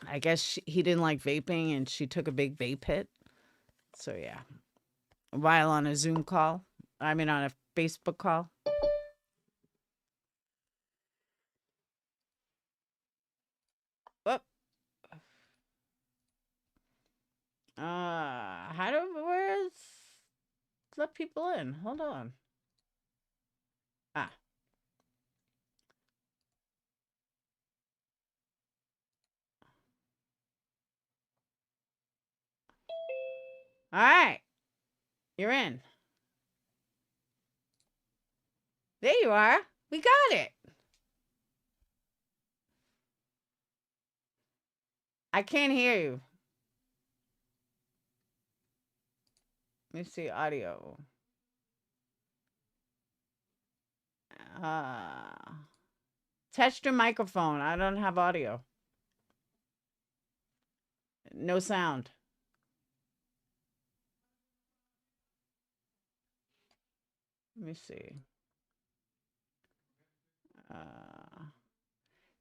I guess he didn't like vaping, and she took a big vape hit. So, yeah. While on a Zoom call. On a Facebook call. Whoop. Where's let people in? Hold on. Ah. All right. You're in. There you are. We got it. I can't hear you. Let me see audio. Test your microphone. I don't have audio. No sound. Let me see.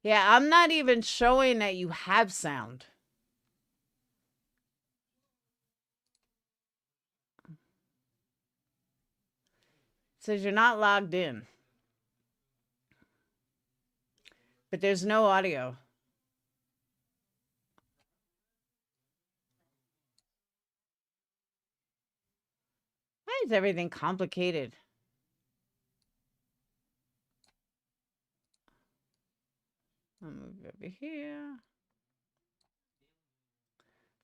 Yeah, I'm not even showing that you have sound. It says you're not logged in. But there's no audio. Why is everything complicated? I'll move over here.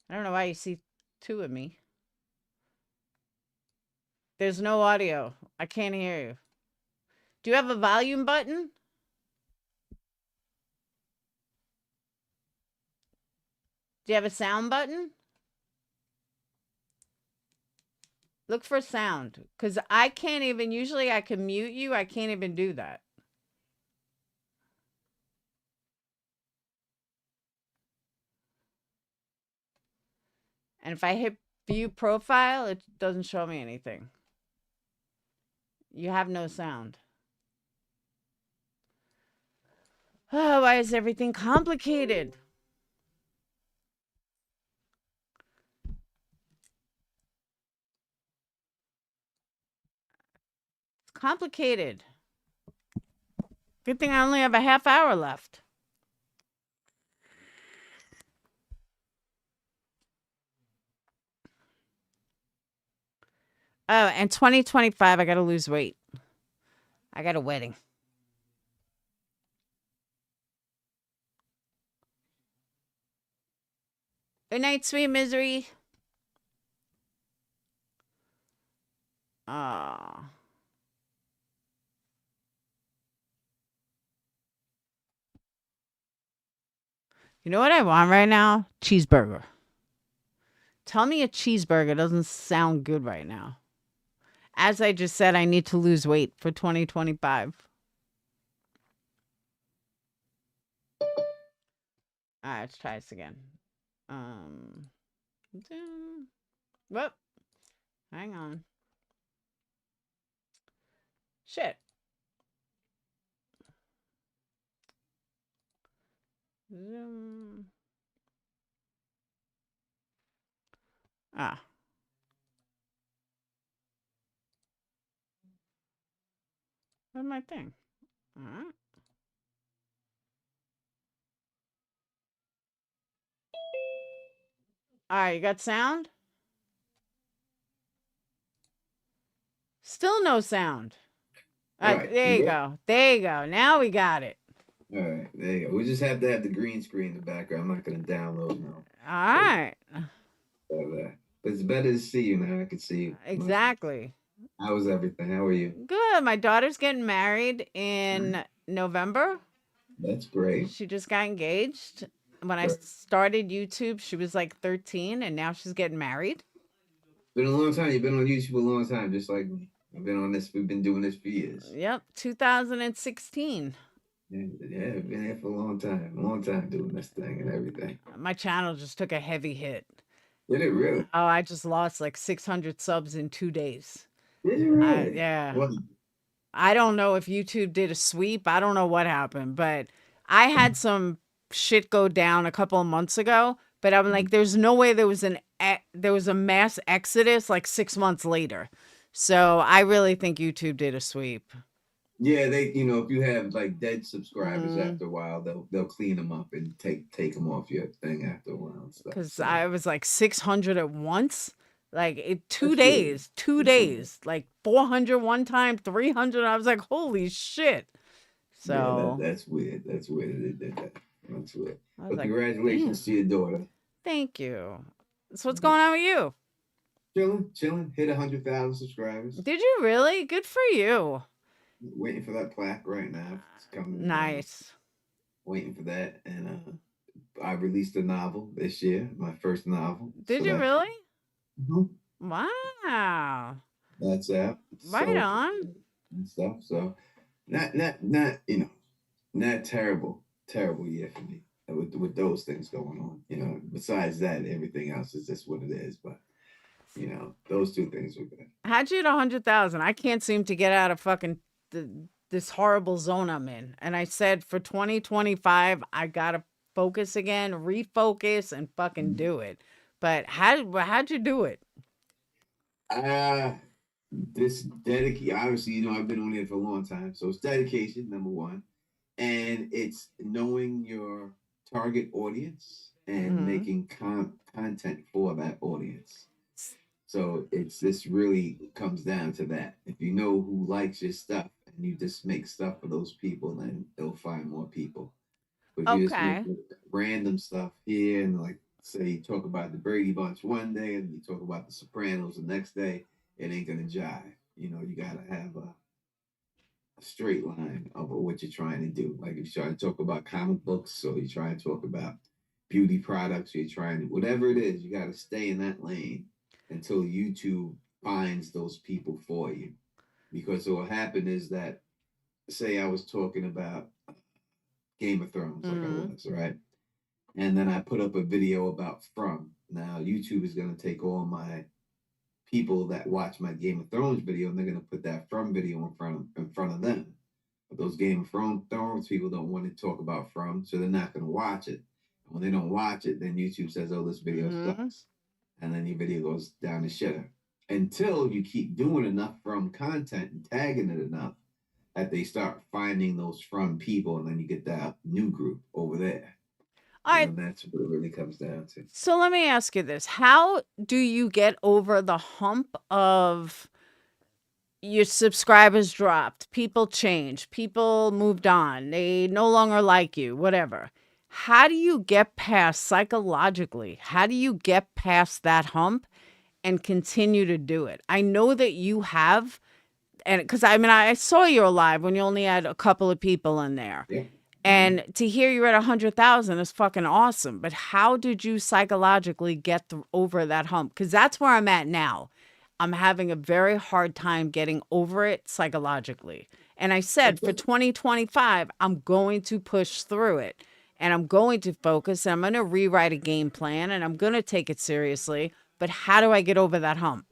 I don't know why you see two of me. There's no audio. I can't hear you. Do you have a volume button? Do you have a sound button? Look for sound. Because I can't even, usually I can mute you. I can't even do that. And if I hit view profile, it doesn't show me anything. You have no sound. Oh, why is everything complicated? It's complicated. Good thing I only have a half hour left. Oh, and 2025, I got to lose weight. I got a wedding. Good night, sweet misery. Ah. You know what I want right now? Cheeseburger. Tell me a cheeseburger doesn't sound good right now. As I just said, I need to lose weight for 2025. All right, let's try this again. Whoop. Hang on. Shit. Zoom. Ah. Where's my thing? All right, you got sound? Still no sound. All right, There you you good? go. There you go. Now we got it. All right, there you go. We just have to have the green screen in the background. I'm not gonna download now. All But, right. but it's better to see you now. I can see you. Exactly. How was everything? How are you? Good. My daughter's getting married in November. That's great. She just got engaged. When I Great. started YouTube, she was like 13, and now she's getting married. Been a long time. You've been on YouTube a long time, just like me. I've been on this. We've been doing this for years. Yep, 2016. Yeah, I've been here for a long time doing this thing and everything. My channel just took a heavy hit. Did it really? Oh, I just lost like 600 subs in 2 days. Did you really? Yeah. What? I don't know if YouTube did a sweep. I don't know what happened, but I had some shit go down a couple of months ago. But I'm like, there's no way there was a mass exodus like 6 months later. So I really think YouTube did a sweep. Yeah, if you have like dead subscribers Mhm. after a while, they'll clean them up and take them off your thing after a while and stuff. Because So I was like 600 at once. Like in two that's weird. days, 2 days, like 400 one time, 300. I was like, holy shit. Yeah, So that's weird. That's weird. They did that. That's weird. I was But like, congratulations to your daughter. thank you. So what's going on with you? Chilling. Hit 100,000 subscribers. Did you really? Good for you. Waiting for that plaque right now. It's coming. Nice. Waiting for that, and I released a novel this year, my first novel. Did So you really? Mhm. Wow. That's out. Right So on. and stuff. So not not terrible year for me with those things going on. Besides that, everything else is just what it is. But those two things were good. How'd you hit 100,000? I can't seem to get out of fucking this horrible zone I'm in. And I said for 2025, I gotta focus again, refocus, and fucking do it. But how'd you do it? Uh this dedication, obviously, I've been on it for a long time, so it's dedication, number one, and it's knowing your target audience and Mhm. making content for that audience. So this really comes down to that. If you know who likes your stuff and you just make stuff for those people, then they'll find more people. But if you just make Okay. random stuff here and like say you talk about the Brady Bunch one day and you talk about the Sopranos the next day, it ain't gonna jive. You gotta have a straight line of what you're trying to do. Like if you're trying to talk about comic books, or you try to talk about beauty products, or you're trying to whatever it is, you gotta stay in that lane until YouTube finds those people for you. Because what will happen is that say I was talking about Game of Thrones, like I Mhm. was, right? And then I put up a video about From. Now YouTube is gonna take all my people that watch my Game of Thrones video and they're gonna put that From video in front of them. But those Game of Thrones people don't want to talk about From, so they're not gonna watch it. And when they don't watch it, then YouTube says, "Oh, this video Mhm. sucks," and then your video goes down the shitter. Until you keep doing enough From content and tagging it enough that they start finding those From people, and then you get that new group over there. All right. That's what it really comes down to. So let me ask you this. How do you get over the hump of your subscribers dropped, people changed, people moved on, they no longer like you, whatever? How do you get past psychologically? How do you get past that hump and continue to do it? I know that you have, and because I saw you live when you only had a couple of people in there. Yeah. And to hear you're at 100,000 is fucking awesome. But how did you psychologically get over that hump? Because that's where I'm at now. I'm having a very hard time getting over it psychologically. And I said for 2025, I'm going to push through it and I'm going to focus and I'm going to rewrite a game plan and I'm going to take it seriously. But how do I get over that hump?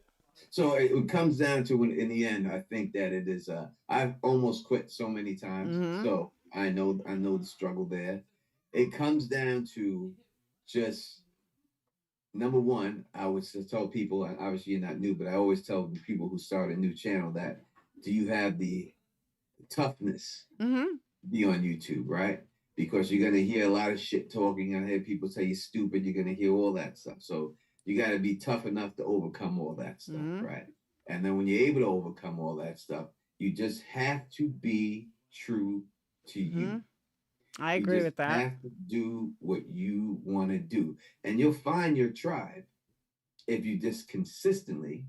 So it comes down to in the end, I think that it is. I've almost quit so many times, Mm-hmm. so I know the struggle there, it comes down to just number one. I would tell people, and obviously you're not new, but I always tell people who start a new channel that do you have the toughness Mm-hmm. be on YouTube, right? Because you're gonna hear a lot of shit talking. I hear people say you're stupid. You're gonna hear all that stuff. So you got to be tough enough to overcome all that stuff, Mm-hmm. right? And then when you're able to overcome all that stuff, you just have to be true to Mm-hmm. you. I You agree just with that. have to do what you want to do, and you'll find your tribe if you just consistently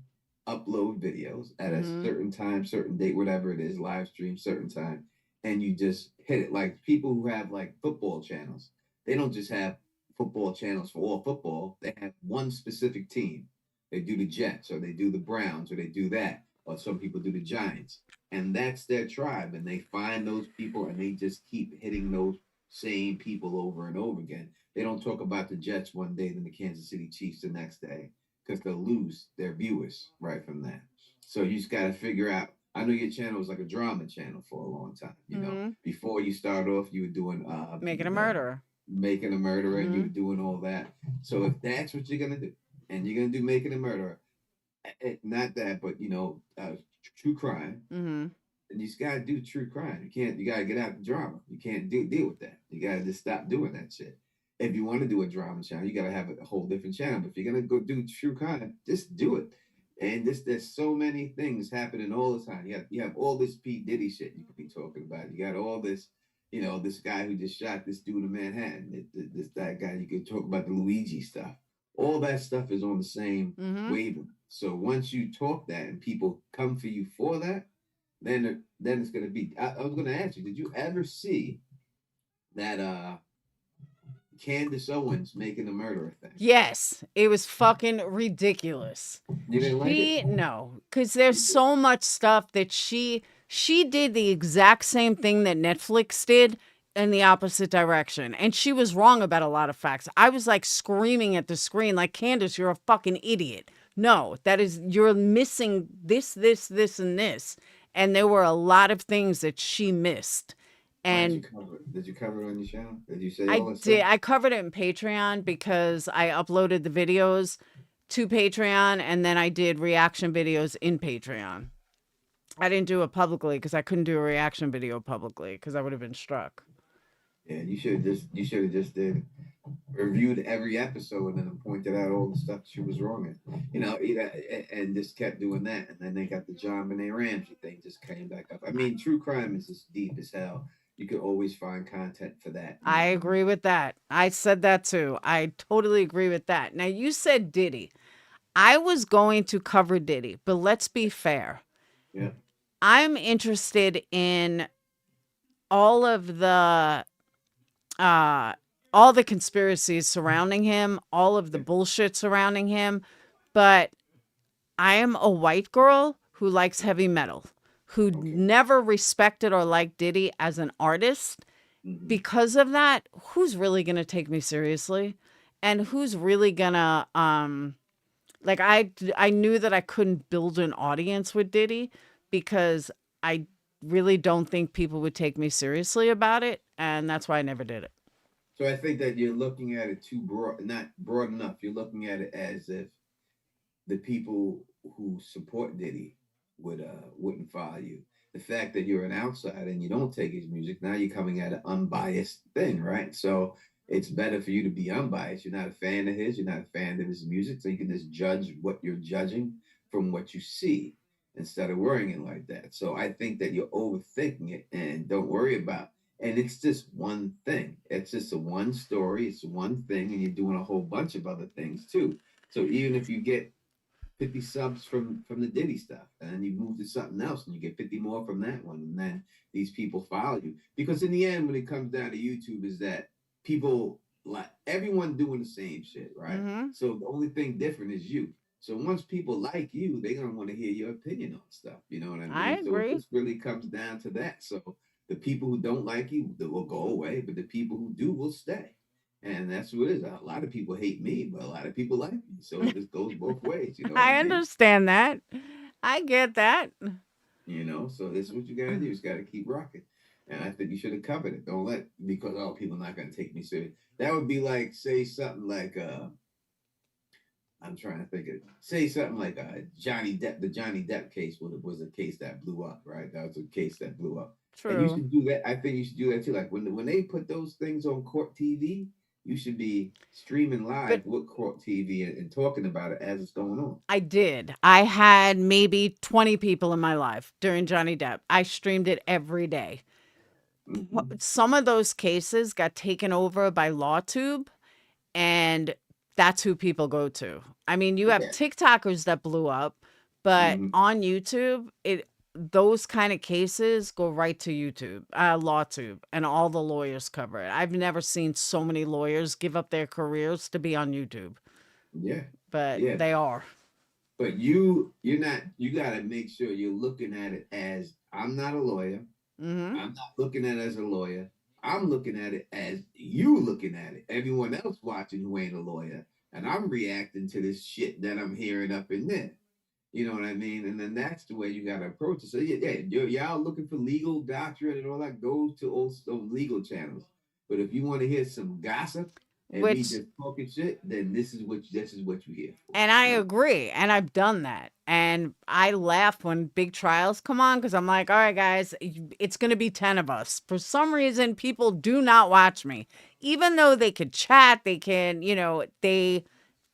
upload videos at a Mm-hmm. certain time, certain date, whatever it is, live stream, certain time, and you just hit it. Like people who have like football channels, they don't just have football channels for all football. They have one specific team. They do the Jets, or they do the Browns, or they do that, or some people do the Giants, and that's their tribe. And they find those people, and they just keep hitting those same people over and over again. They don't talk about the Jets one day, then the Kansas City Chiefs the next day because they'll lose their viewers right from that. So you just got to figure out. I know your channel was like a drama channel for a long time. You know, Mm-hmm. before you started off, you were doing Making a murderer. making a murderer, and you Mm-hmm. were doing all that. So if that's what you're gonna do, and you're gonna do making a murderer, not that, but true crime, Mm-hmm. and you just gotta do true crime. You can't. You gotta get out the drama. You can't deal with that. You gotta just stop doing that shit. If you want to do a drama channel, you gotta have a whole different channel. But if you're gonna go do true crime, just do it. And there's so many things happening all the time. You have all this P Diddy shit you could be talking about. You got all this, this guy who just shot this dude in Manhattan. This that guy. You could talk about the Luigi stuff. All that stuff is on the same Mm-hmm. wavelength. So once you talk that and people come for you for that, then it's gonna be. I was gonna ask you, did you ever see that Candace Owens making the murderer thing? Yes, it was fucking ridiculous. You didn't like it? No, because there's so much stuff that she did the exact same thing that Netflix did in the opposite direction, and she was wrong about a lot of facts. I was like screaming at the screen, like, Candace, you're a fucking idiot. No, you're missing this, and this, and there were a lot of things that she missed, Why did you and cover it? Did you cover it on your channel? Did you say I all that stuff? did. I covered it in Patreon because I uploaded the videos to Patreon, and then I did reaction videos in Patreon. I didn't do it publicly because I couldn't do a reaction video publicly because I would have been struck. Yeah, you should have just did reviewed every episode and then pointed out all the stuff she was wrong in. And just kept doing that. And then they got the John Benet Ramsey thing just came back up. I mean, true crime is just deep as hell. You could always find content for that. I agree with that. I said that too. I totally agree with that. Now, you said Diddy. I was going to cover Diddy, but let's be fair. Yeah. I'm interested in all of the uh all the conspiracies surrounding him, all of the bullshit surrounding him, but I am a white girl who likes heavy metal, who Okay. never respected or liked Diddy as an artist. Mhm. Because of that, who's really going to take me seriously? And who's really going to like I knew that I couldn't build an audience with Diddy because I really don't think people would take me seriously about it, and that's why I never did it. So I think that you're looking at it too broad, not broad enough. You're looking at it as if the people who support Diddy wouldn't follow you. The fact that you're an outsider and you don't take his music, now you're coming at an unbiased thing, right? So it's better for you to be unbiased. You're not a fan of his, you're not a fan of his music, so you can just judge what you're judging from what you see instead of worrying it like that. So I think that you're overthinking it and don't worry about. And it's just one thing. It's just a one story. It's one thing, and you're doing a whole bunch of other things too. So even if you get 50 subs from the Diddy stuff, and then you move to something else, and you get 50 more from that one, and then these people follow you. Because in the end, when it comes down to YouTube, is that people like everyone doing the same shit, right? Mm-hmm. So the only thing different is you. So once people like you, they're gonna want to hear your opinion on stuff. You know what I I mean? So it agree. just really comes down to that. So the people who don't like you, they will go away, but the people who do will stay. And that's what it is. A lot of people hate me, but a lot of people like me. So it just goes both ways. You know what I I mean? understand that. I get that. So this is what you gotta do. You just gotta keep rocking. And I think you should have covered it. Don't let because people are not going to take me serious. That would be like say something like I'm trying to think of say something like Johnny Depp. The Johnny Depp case was a case that blew up, right? That was a case that blew up, and you True. should do that. I think you should do that too. Like when they put those things on court TV, you should be streaming live But with court TV and talking about it as it's going on. I did. I had maybe 20 people in my life during Johnny Depp. I streamed it every day. Mm-hmm. Some of those cases got taken over by LawTube, and that's who people go to. I mean, you have Yeah. TikTokers that blew up, but Mm-hmm. on YouTube, those kind of cases go right to YouTube, LawTube, and all the lawyers cover it. I've never seen so many lawyers give up their careers to be on YouTube, Yeah. but Yeah. they are. But you're not. You got to make sure you're looking at it as I'm not a lawyer. Mm-hmm. I'm not looking at it as a lawyer. I'm looking at it as you looking at it. Everyone else watching who ain't a lawyer, and I'm reacting to this shit that I'm hearing up in there. You know what I mean? And then that's the way you got to approach it. So y'all looking for legal doctrine and all that, go to those legal channels. But if you want to hear some gossip and me Which just talking shit, then this is what you here for. And I You know? agree. And I've done that. And I laugh when big trials come on because I'm like, all right, guys, it's going to be 10 of us. For some reason, people do not watch me. Even though they could chat, they can,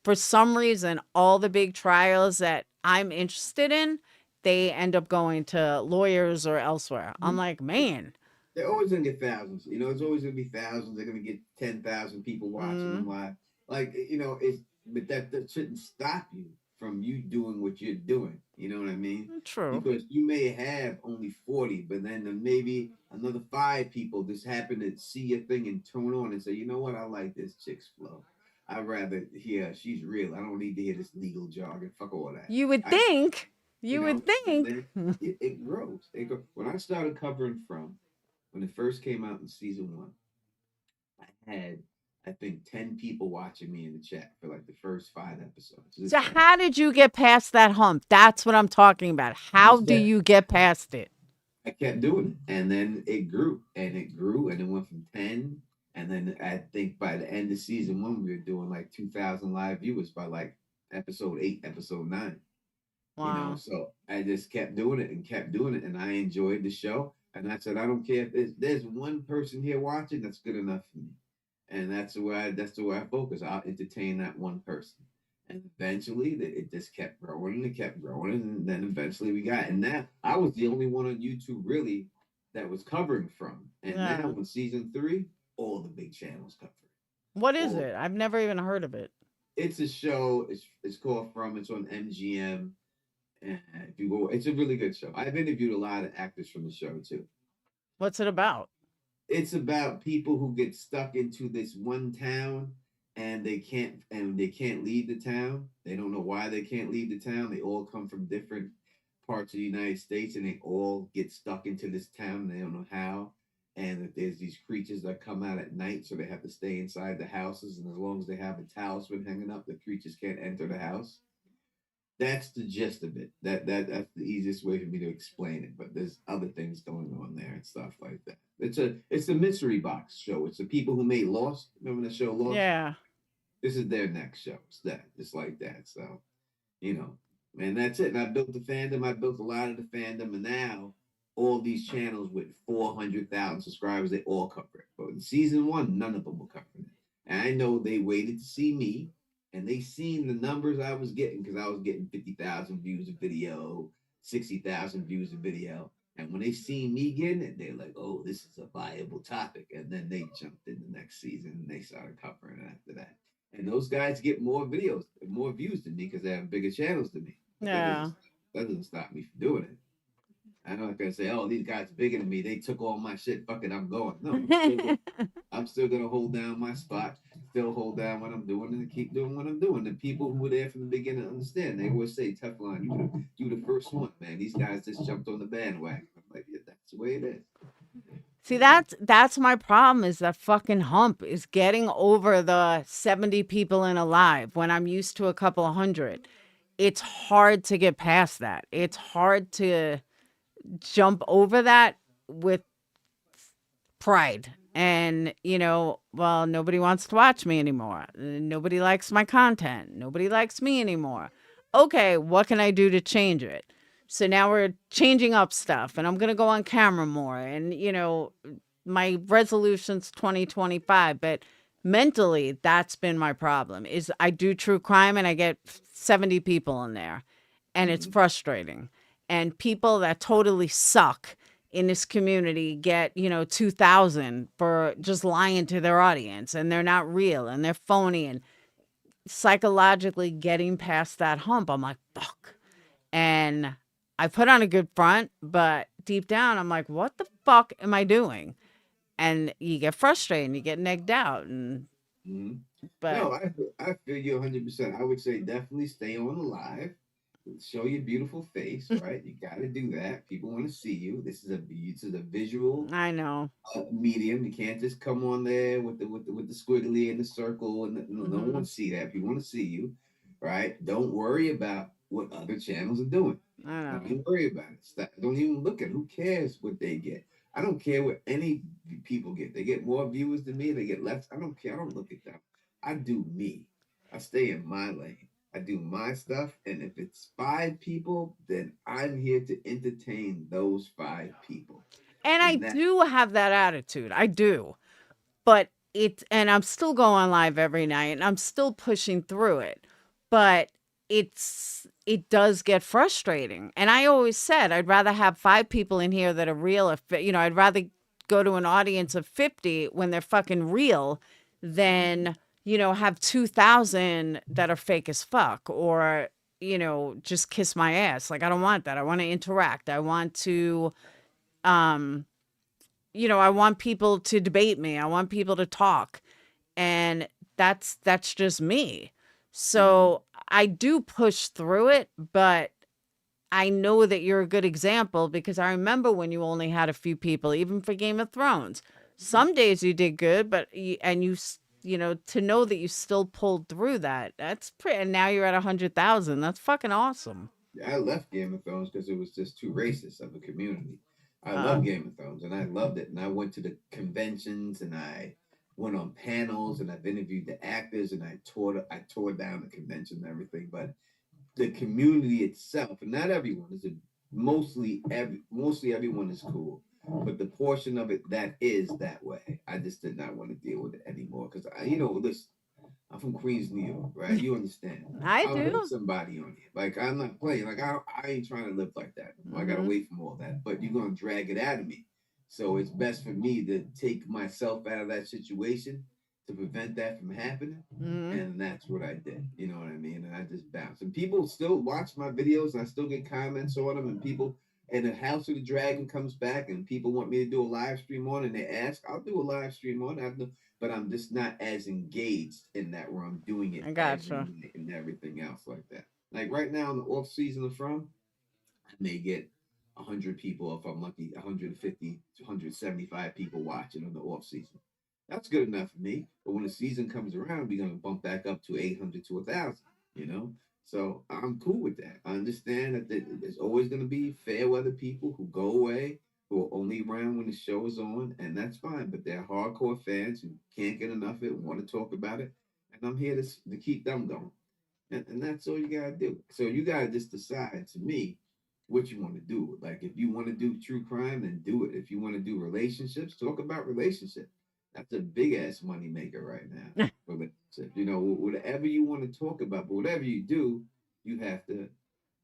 for some reason, all the big trials that I'm interested in, they end up going to lawyers or elsewhere. I'm like, man. They're always gonna get thousands. It's always gonna be thousands. They're gonna get 10,000 people watching Mm, them live. Like it's but that shouldn't stop you from you doing what you're doing. You know what I mean? true. Because you may have only 40, but then maybe another 5 people just happen to see your thing and tune on and say, you know what, I like this chick's flow. I'd rather hear she's real. I don't need to hear this legal jargon. Fuck all that. You would I think. You would and think. then it grows. When I started covering from when it first came out in season 1, I had I think 10 people watching me in the chat for like the first 5 episodes. So how did you get past that hump? That's what I'm talking about. How Just do that you get past it? I kept doing it, and then it grew, and it grew, and it went from 10, and then I think by the end of season 1, we were doing like 2,000 live viewers by like episode 8, episode 9. Wow. So I just kept doing it and kept doing it, and I enjoyed the show. And I said, I don't care if there's one person here watching, that's good enough for me. And that's the way I focus. I'll entertain that one person. And eventually, it just kept growing and it kept growing, and then eventually we got. And now I was the only one on YouTube really that was covering from. And now Yeah. in season 3, all the big channels cover What it. is All it? I've never even heard of it. it's a show. It's called From. It's on MGM. And if you go, it's a really good show. I've interviewed a lot of actors from the show too. What's it about? It's about people who get stuck into this one town and they can't leave the town. They don't know why they can't leave the town. They all come from different parts of the United States and they all get stuck into this town. They don't know how. And that there's these creatures that come out at night, so they have to stay inside the houses. And as long as they have a talisman hanging up, the creatures can't enter the house. That's the gist of it. That's the easiest way for me to explain it. But there's other things going on there and stuff like that. It's a mystery box show. It's the people who made Lost. Remember the show Lost? Yeah. This is their next show. It's that. It's like that. So, you know, and that's it. And I built the fandom. I built a lot of the fandom, and now all these channels with 400,000 subscribers, they all cover it. But in season 1, none of them were covering it. And I know they waited to see me, and they seen the numbers I was getting because I was getting 50,000 views a video, 60,000 views a video. And when they seen me getting it, they're like, "Oh, this is a viable topic." And then they jumped in the next season and they started covering it after that. And those guys get more videos, more views than me because they have bigger channels than me. But Yeah. that doesn't stop me from doing it. I'm not gonna say, "Oh, these guys bigger than me. They took all my shit. Fuck it, I'm going." No, I'm still gonna hold down my spot, still hold down what I'm doing, and keep doing what I'm doing. The people who were there from the beginning understand. They always say, "Teflon, you the first one, man. These guys just jumped on the bandwagon." I'm like, yeah, that's the way it is. See, that's my problem is that fucking hump is getting over the 70 people in a live when I'm used to a couple of hundred. It's hard to get past that. It's hard to jump over that with pride. And, well, nobody wants to watch me anymore. Nobody likes my content. Nobody likes me anymore. Okay, what can I do to change it? So now we're changing up stuff and I'm going to go on camera more. And, my resolution's 2025, but mentally that's been my problem is I do true crime and I get 70 people in there and it's frustrating. And people that totally suck in this community get, 2,000 for just lying to their audience and they're not real and they're phony and psychologically getting past that hump. I'm like, fuck. And I put on a good front, but deep down I'm like, what the fuck am I doing? And you get frustrated and you get negged out and Mhm. but No, I feel you 100%. I would say definitely stay on the live, show your beautiful face, right? You got to do that. People want to see you. This is a visual I know. medium. You can't just come on there with the squiggly and the circle, and no one Hmm. wants to see that. People want to see you, right? Don't worry about what other channels are doing. I Don't know. even worry about it. Don't even look at it. Who cares what they get? I don't care what any people get. They get more viewers than me. They get less. I don't care. I don't look at them. I do me. I stay in my lane. I do my stuff. And if it's 5 people, then I'm here to entertain those 5 people. And I And that do have that attitude. I do. But and I'm still going live every night and I'm still pushing through it. But it does get frustrating. And I always said I'd rather have 5 people in here that are real. I'd rather go to an audience of 50 when they're fucking real than, have 2,000 that are fake as fuck or, just kiss my ass. Like I don't want that. I want to interact. I want to um I want people to debate me. I want people to talk. And that's just me. Mhm. So I do push through it, but I know that you're a good example because I remember when you only had a few people, even for Game of Thrones. Some days you did good, but to know that you still pulled through that, that's pretty. And now you're at 100,000. That's fucking awesome. I left Game of Thrones because it was just too racist of a community. I Uh, love Game of Thrones and I loved it. And I went to the conventions and I went on panels and I've interviewed the actors and I tore down the convention and everything. But the community itself, and not everyone is mostly everyone is cool. But the portion of it that is that way, I just did not want to deal with it anymore. Because listen, I'm from Queens, New York, right? You understand? I I'll hurt do. somebody on you. Like I'm not playing. Like I ain't trying to live like that. I got Hmm. away from all that. But you're gonna drag it out of me. So it's best for me to take myself out of that situation to prevent that from happening. Hmm. And that's what I did. You know what I mean? And I just bounced. And people still watch my videos and I still get comments on them. And people and the House of the Dragon comes back and people want me to do a live stream on and they ask, I'll do a live stream on it. But I'm just not as engaged in that where I'm doing it I every gotcha. night and everything else like that. Like right now in the off season of From, I may get 100 people if I'm lucky, 150 to 175 people watching on the off season. That's good enough for me. But when the season comes around, we're gonna bump back up to 800 to 1,000. You know, so I'm cool with that. I understand that there's always gonna be fair weather people who go away, who are only around when the show is on, and that's fine. But they're hardcore fans who can't get enough of it, want to talk about it, and I'm here to keep them going. And that's all you gotta do. So you gotta just decide to me what you want to do. Like if you want to do true crime, then do it. If you want to do relationships, talk about relationships. That's a big ass money maker right now. Relationships. Whatever you want to talk about, but whatever you do, you have to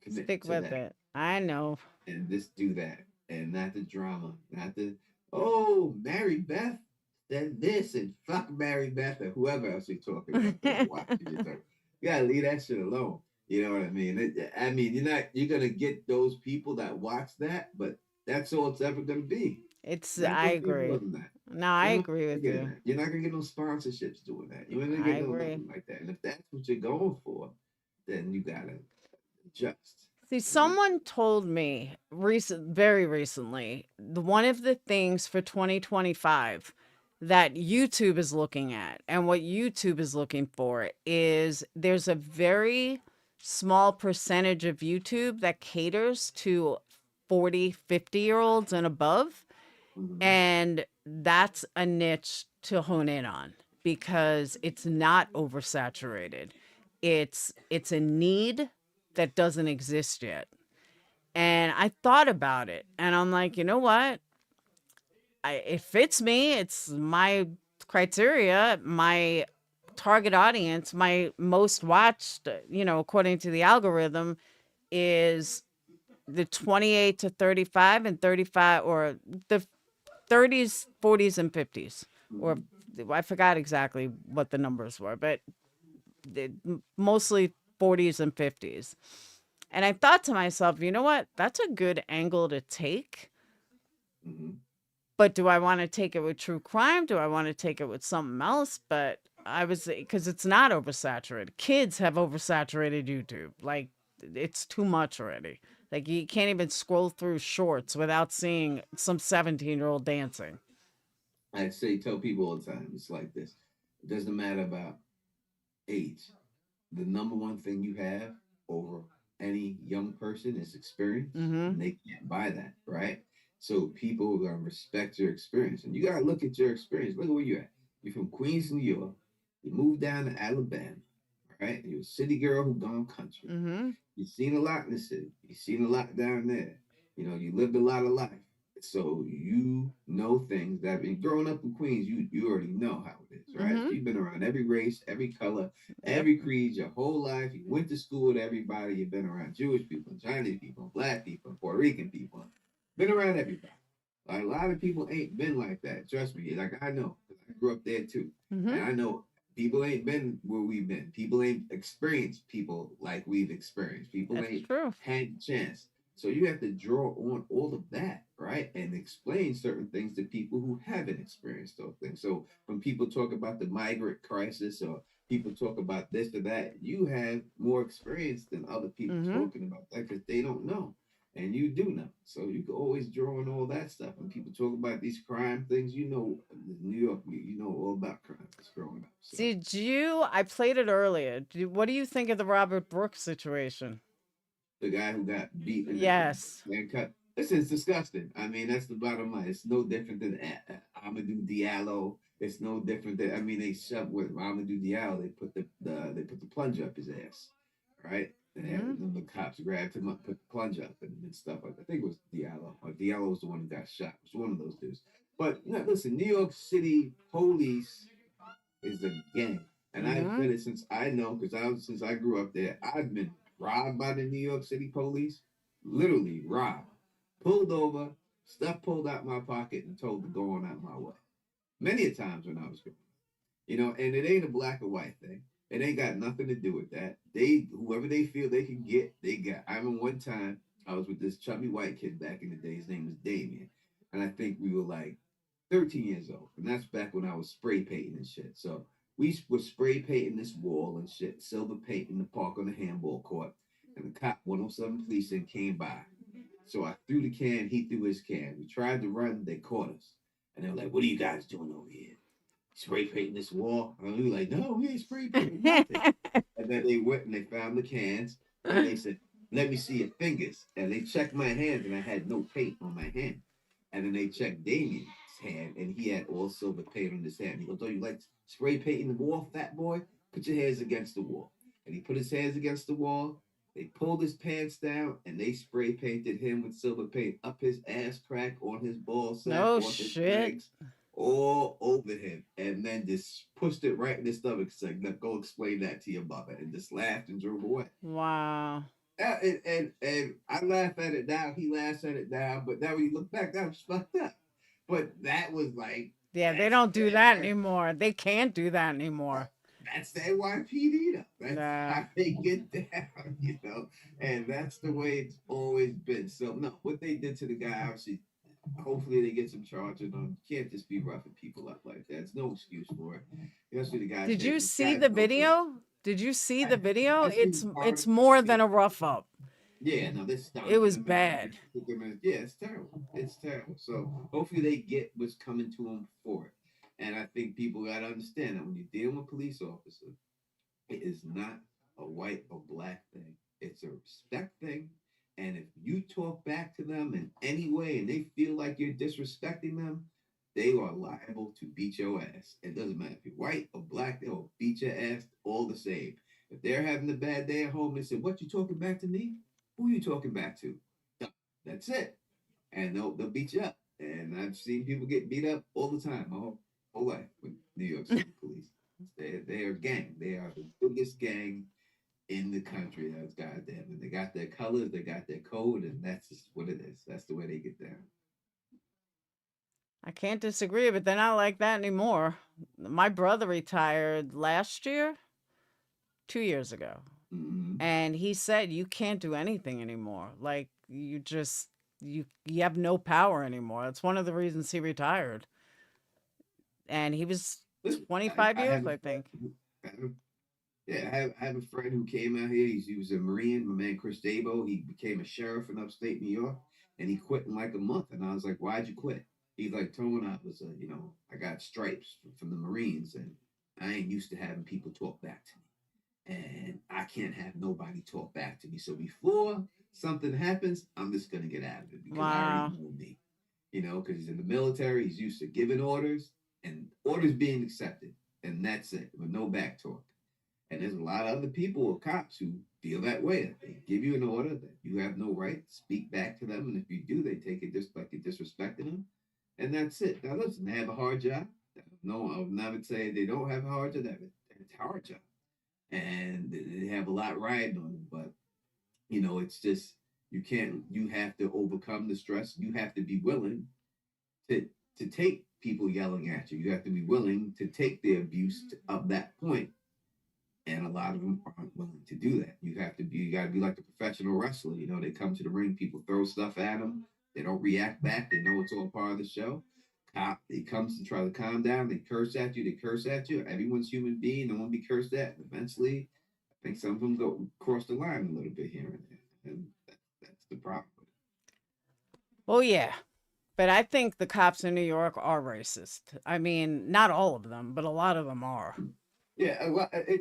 commit Stick to with that it. I know. and just do that. And not the drama. Not the Mary Beth said this and fuck Mary Beth or whoever else you're talking about that's watching you talk. You gotta leave that shit alone. You know what I mean? You're gonna get those people that watch that, but that's all it's ever gonna be. It's not I gonna be more agree. than that. No, I You're not agree with getting you. that. You're not gonna get no sponsorships doing that. You're not gonna I get no agree. nothing like that. And if that's what you're going for, then you gotta adjust. See, And that, someone told me very recently, one of the things for 2025 that YouTube is looking at and what YouTube is looking for is there's a very small percentage of YouTube that caters to 40, 50-year-olds and above. Mm-hmm. And that's a niche to hone in on because it's not oversaturated. It's a need that doesn't exist yet. And I thought about it and I'm like, you know what? It fits me. It's my criteria, my target audience, my most watched, according to the algorithm is the 28 to 35 and 35 or the 30s, 40s, and 50s. Or Mm-hmm. I forgot exactly what the numbers were, but mostly 40s and 50s. And I thought to myself, you know what? That's a good angle to take. Mm-hmm. But do I want to take it with true crime? Do I want to take it with something else? But I was, because it's not oversaturated. Kids have oversaturated YouTube. Like, it's too much already. Like, you can't even scroll through shorts without seeing some 17-year-old dancing. I say, tell people all the time, it's like this. It doesn't matter about age. The number one thing you have over any young person is experience, Mm-hmm. and they can't buy that, right? So people are gonna respect your experience, and you gotta look at your experience. Look at where you're at. You're from Queens, New York. You moved down to Alabama, right? You're a city girl who gone country. Mm-hmm. You've seen a lot in the city. You've seen a lot down there. You lived a lot of life. So you know things that growing up in Queens, you already know how it is, right? Mm-hmm. You've been around every race, every color, Yep. every creed your whole life. You went to school with everybody. You've been around Jewish people, Chinese people, Black people, Puerto Rican people. Been around everybody. Like, a lot of people ain't been like that. Trust me. Like I know, 'cause I grew up there too, Mm-hmm. and I know people ain't been where we've been. People ain't experienced people like we've experienced. People That's ain't true. had the chance. So you have to draw on all of that, right? And explain certain things to people who haven't experienced those things. So when people talk about the migrant crisis or people talk about this or that, you have more experience than other people Mm-hmm. talking about that because they don't know. And you do know. So you can always draw on all that stuff. When people talk about these crime things, New York, you know all about crime growing up. So I played it earlier. What do you think of the Robert Brooks situation? the guy who got beat in Yes. the cut. Listen, it's disgusting. I mean, that's the bottom line. It's no different than Amadou Diallo. It's no different than they shoved with Amadou Diallo. They put the plunge up his ass, right? And Mm-hmm. then the cops grabbed him up, put the plunge up, and stuff like that. I think it was Diallo. Or Diallo was the one who got shot. It was one of those dudes. But no, listen, New York City police is a gang. And I've Mm-hmm. been it since I know, because since I grew up there, I've been robbed by the New York City police. Literally robbed. Pulled over, stuff pulled out my pocket and told to go on out my way. Many a times when I was growing up. And it ain't a black or white thing. It ain't got nothing to do with that. Whoever they feel they can get, they got. I remember one time I was with this chubby white kid back in the day. His name was Damien. And I think we were like 13 years old. And that's back when I was spray painting and shit. So we were spray painting this wall and shit, silver paint in the park on the handball court. And the cop 107 police came by. So I threw the can, he threw his can. We tried to run, they caught us. And they were like, "What are you guys doing over here? Spray painting this wall?" And we were like, "No, we ain't spray painting nothing." And then they went and they found the cans and they said, "Let me see your fingers." And they checked my hands and I had no paint on my hand. And then they checked Damien's hand and he had all silver paint on his hand. He goes, "Oh, you like spray painting the wall, fat boy? Put your hands against the wall." And he put his hands against the wall. They pulled his pants down and they spray painted him with silver paint up his ass crack, on his ball sack, No on his shit. legs, all over him, and then just pushed it right in his stomach. Said, "Now go explain that to your mother," and just laughed and drove away. Wow. And I laugh at it now. He laughs at it now, but now when you look back, that was fucked up. But that was like Yeah, they that's don't do that anymore. They can't do that anymore. that's the NYPD though. That's Nah. how they get down. And that's the way it's always been. So no, what they did to the guy, obviously, hopefully they get some charges on. You can't just be roughing people up like that. There's no excuse for it. Especially the guy Did said you this see guy's the no good. video? Did you see the video? I It's seen part of it's it. more Yeah. than a rough up. Yeah, no, this It stunk. was bad. Yeah, it's terrible. It's terrible. So hopefully they get what's coming to them for it. And I think people got to understand that when you're dealing with police officers, it is not a white or black thing. It's a respect thing And if you talk back to them in any way and they feel like you're disrespecting them, they are liable to beat your ass. It doesn't matter if you're white or black, they'll beat your ass all the same. If they're having a bad day at home, they say, "What, you talking back to me? Who you talking back to?" That's it. And they'll beat you up. And I've seen people get beat up all the time, my whole life with New York City police. They are gang. They are the biggest gang in the country. That's goddamn. And they got their colors, they got their code, and that's just what it is. That's the way they get down. I can't disagree, but they're not like that anymore. My brother retired last year, 2 years ago. Mm-hmm. And he said you can't do anything anymore. Like you have no power anymore. That's one of the reasons he retired. And he was Listen, 25 I years, have a I think. I have, yeah, I have a friend who came out here. He was a Marine, my man Chris Dabo. He became a sheriff in upstate New York, and he quit in like a month. And I was like, "Why'd you quit?" He's like, "Tone, I was, I got stripes from the Marines, and I ain't used to having people talk back to me, and I can't have nobody talk back to me. So before something happens, I'm just gonna get out of it because I already Wow. know me, because he's in the military. He's used to giving orders and orders being accepted, and that's it, with no back talk." And there's a lot of other people or cops who feel that way. They give you an order that you have no right to speak back to them. And if you do, they take it just like you're disrespecting them. And that's it. Now, listen, they have a hard job. No, I'll never say they don't have a hard job. They have a hard job. And they have a lot riding on them. But, it's just, you have to overcome the stress. You have to be willing to, to take people yelling at you. You have to be willing to take the abuse of that point, and a lot of them aren't willing to do that. You got to be like the professional wrestler. They come to the ring, people throw stuff at them. They don't react back. They know it's all part of the show. Cop, he comes to try to calm down. They curse at you. They curse at you. Everyone's human being. They want to be cursed at. And eventually, I think some of them go cross the line a little bit here and there. And that's the problem. Oh yeah. But I think the cops in New York are racist. I mean, not all of them, but a lot of them are. Yeah,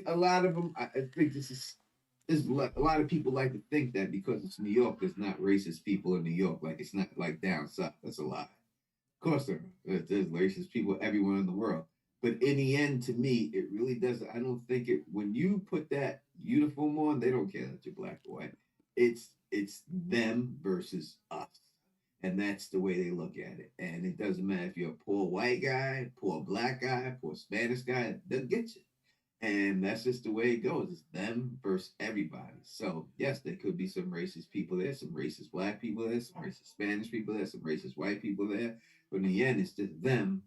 a lot of them. I think there's a lot of people like to think that because it's New York, there's not racist people in New York. Like it's not like down south. That's a lie. Of course there are. There's racist people everywhere in the world. But in the end, to me, it really doesn't. I don't think it. When you put that uniform on, they don't care that you're black or white. It's them versus us, and that's the way they look at it. And it doesn't matter if you're a poor white guy, poor black guy, poor Spanish guy. They'll get you. And that's just the way it goes. It's them versus everybody. So yes, there could be some racist people there, some racist black people there, some racist Spanish people there, some racist white people there. But in the end, it's just them,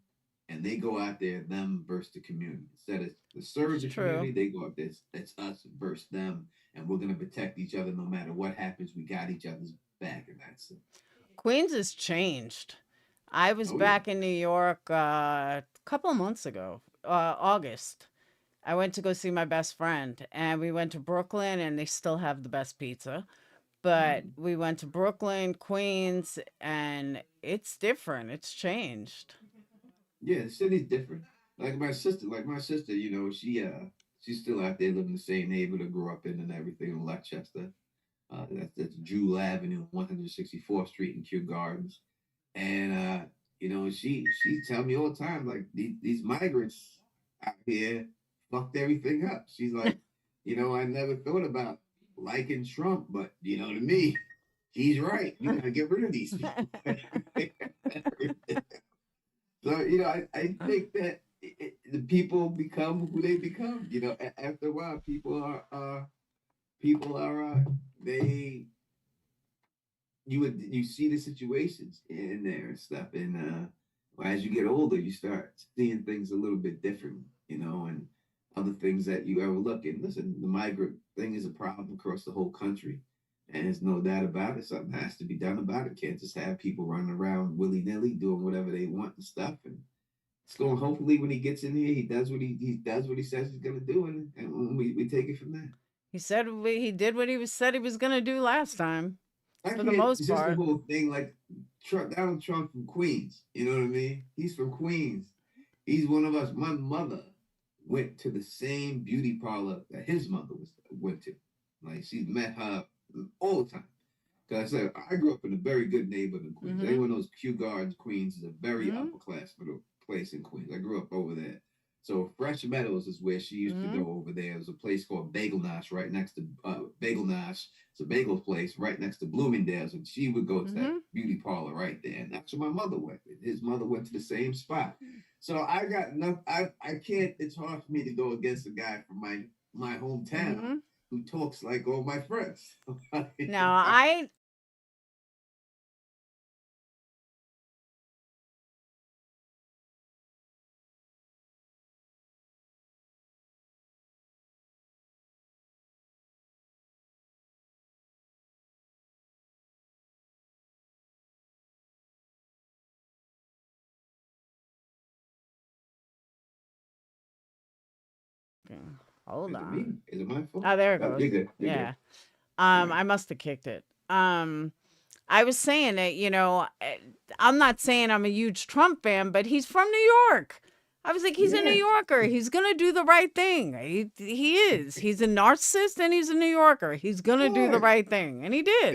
and they go out there, them versus the community. Instead of to serve It's the true. community, they go out there. It's us versus them, and we're gonna protect each other no matter what happens. We got each other's back, and that's it. Queens has changed. I was Oh yeah. back in New York a couple of months ago, August. I went to go see my best friend, and we went to Brooklyn, and they still have the best pizza. But Mhm. we went to Brooklyn, Queens, and it's different. It's changed. Yeah, the city's different. Like my sister, she's still out there living the same neighborhood I grew up in and everything in Leicester. That's Jewel Avenue, 164th Street in Kew Gardens. And she tell me all the time, like these migrants out here fucked everything up. She's like, I never thought about liking Trump, but to me, he's right. You gotta get rid of these people. So I think that the people become who they become. After a while, people are they you see the situations in there and stuff, and as you get older, you start seeing things a little bit differently, and other things that you overlook. And listen, the migrant thing is a problem across the whole country, and there's no doubt about it. Something has to be done about it. Can't just have people running around willy nilly doing whatever they want and stuff. And it's going. Hopefully, when he gets in here, he does he does what he says he's gonna do, and we take it from there. He did what he was said he was going to do last time, I for the can't. most It's just the part. whole thing. Like Donald Trump from Queens. You know what I mean? He's from Queens. He's one of us. My mother went to the same beauty parlor that his mother went to. Like she's met her all the time. Because I said I grew up in a very good neighborhood in Queens. Mm-hmm. Anyone knows Kew Gardens, Queens is a very Mm-hmm. upper class little place in Queens. I grew up over there. So Fresh Meadows is where she used to Mm-hmm. go over there. There's a place called Bagel Nosh right next to Bagel Nosh. It's a bagel place right next to Bloomingdale's, and she would go to that Mm-hmm. beauty parlor right there. And that's where my mother went. His mother went to the same spot. So I got enough. I can't. It's hard for me to go against a guy from my hometown Mm-hmm. who talks like all my friends. Now I hold Is it me? on. Is it my fault? Oh, there it Oh, you're goes. good. You're good. Yeah. All right. I must have kicked it. I was saying that, I'm not saying I'm a huge Trump fan, but he's from New York. I was like, he's a New Yeah. Yorker. He's gonna do the right thing. He is. He's a narcissist and he's a New Yorker. He's gonna do the Right. right thing, and he did.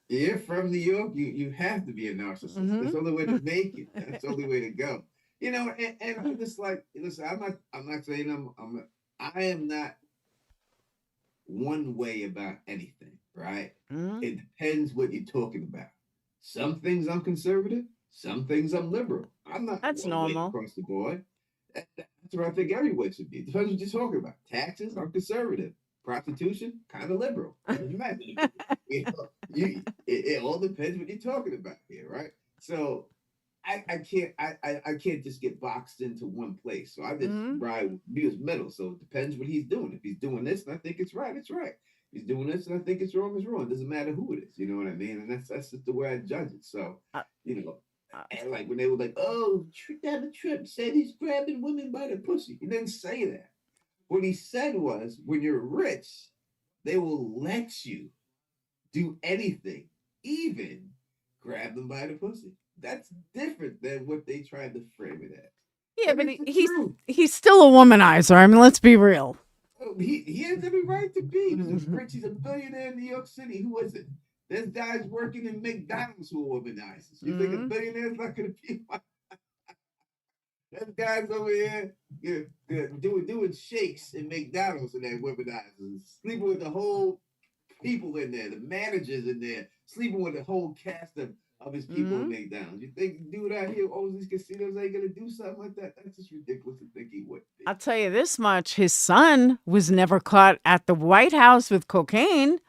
If you're from New York, you have to be a narcissist. That's Mm-hmm. the only way to make it. That's the only way to go. And I'm just like, listen, I'm not saying I am not one way about anything, right? Mm-hmm. It depends what you're talking about. Some things I'm conservative, some things I'm liberal. I'm not That's one way normal. across the board. That's what I think everyone should be. It depends what you're talking about. Taxes, I'm conservative. Prostitution, kind of liberal. Doesn't matter to me. It all depends what you're talking about here, right? So I can't just get boxed into one place. So I just Mm-hmm. ride with Muse Metal. So it depends what he's doing. If he's doing this and I think it's right, it's right. If he's doing this and I think it's wrong. It doesn't matter who it is. You know what I mean? And that's just the way I judge it. So, Uh, you know, uh, and like when they were like, oh, Donald Trump said he's grabbing women by the pussy. He didn't say that. What he said was, when you're rich, they will let you do anything, even grab them by the pussy. That's different than what they tried to frame it as. yeah, But but it's the he's truth. he's still a womanizer. I mean, let's be real. Oh, he has every right to be. He's Mm-hmm. rich. He's a billionaire in New York City. Who is it? There's guys working in McDonald's who are womanizers. You think a billionaire's not going to be one? There's guys over here doing shakes in McDonald's and that womanizers, sleeping with the whole people in there, the managers in there, sleeping with the whole cast of his people in Mm-hmm. McDonald's. You think dude out here owns these casinos ain't gonna do something like that? That's just ridiculous to think he would be. I'll tell you this much: his son was never caught at the White House with cocaine.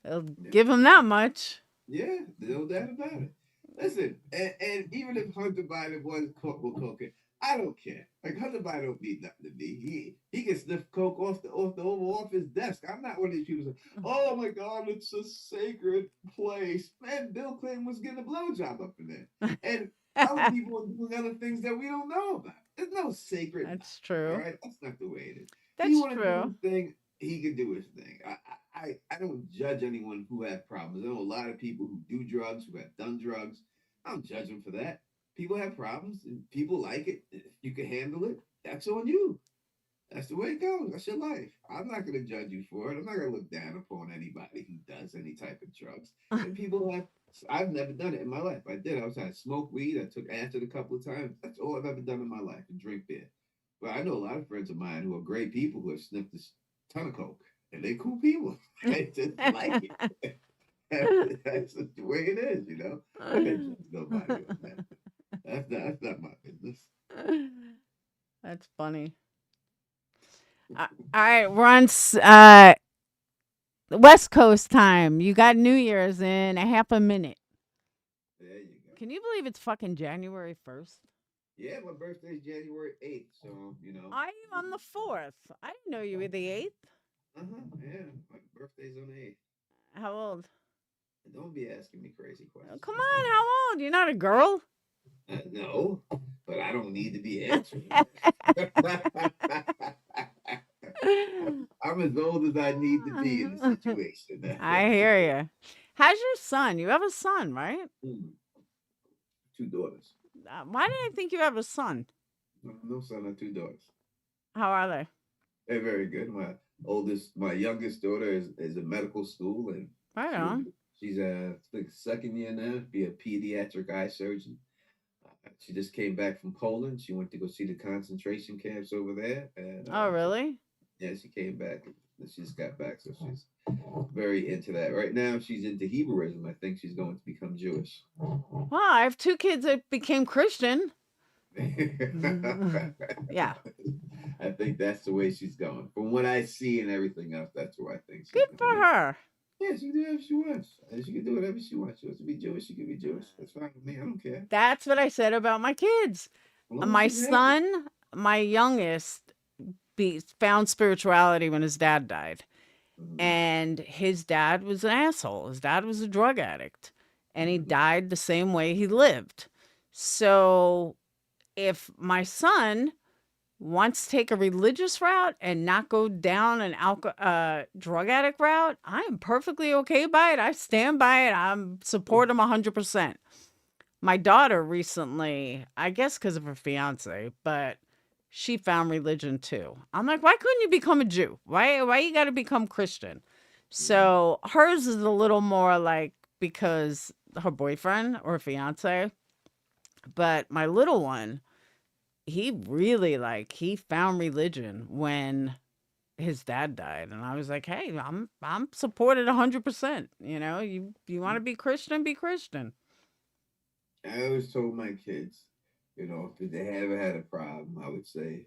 I'll Yeah, give him that much. yeah, no doubt about it. Listen, and even if Hunter Biden was caught with cocaine, I don't care. Like Hunter Biden don't mean nothing to me. He can sniff coke off the Oval Office desk. I'm not one of these people that say, "Oh my God, it's a sacred place." Man, Bill Clinton was getting a blowjob up in there, and other people are doing other things that we don't know about. There's no sacred. That's All true. right, that's not the way it is. He That's want to do true. his thing. He can do his thing. I don't judge anyone who have problems. I know a lot of people who do drugs, who have done drugs. I don't judge them for that. People have problems and people like it. If you can handle it, that's on you. That's the way it goes. That's your life. I'm not going to judge you for it. I'm not going to look down upon anybody who does any type of drugs. And people have, I've never done it in my life. I did. I smoked weed. I took acid a couple of times. That's all I've ever done in my life and drink beer. But I know a lot of friends of mine who are great people who have sniffed this ton of coke. And they're cool people. They just like it. That's just the way it is, you know. I can't judge nobody on that. That's not my business. That's funny. All right, we're on West Coast time. You got New Year's in a half a minute. There you go. Can you believe it's fucking January 1st? Yeah, my birthday's January 8th, so you know. I'm on the 4th. I didn't know you were the 8th. Yeah, my birthday's on the 8th. How old? Don't be asking me crazy Oh, questions. come on, how old? You're not a girl. No, but I don't need to be answering. I'm as old as I need to be in the situation. I hear you. How's your son? You have a son, right? Two daughters. Why did I think you have a son? No son and two daughters. How are they? They're very good. My youngest daughter is in medical school, and Right on. She's I think second year now to be a pediatric eye surgeon. She just came back from Poland. She went to go see the concentration camps over there, and Oh, really? yeah, she came back. And she just got back, so she's very into that. Right now, she's into Hebrewism. I think she's going to become Jewish. Well, I have 2 kids that became Christian. Yeah. I think that's the way she's going. From what I see and everything else, that's where I think she's Good for going. her. Yeah, she can do whatever she wants. And she can do whatever she wants. She wants to be Jewish, she can be Jewish. That's fine with me. I don't care. That's what I said about my kids. As long as My she's happy. son, my youngest, found spirituality when his dad died. And his dad was an asshole. His dad was a drug addict. And he died the same way he lived. So if my son wants to take a religious route and not go down an drug addict route, I am perfectly okay by it. I stand by it. I'm support him 100%. My daughter recently, I guess because of her fiance, but she found religion too. I'm like, why couldn't you become a Jew? Why you got to become Christian? So hers is a little more like because her boyfriend or fiance. But my little one, he really he found religion when his dad died, and I was like, hey, I'm supported 100%. You want to be Christian, be Christian. I always told my kids, if they ever had a problem, I would say,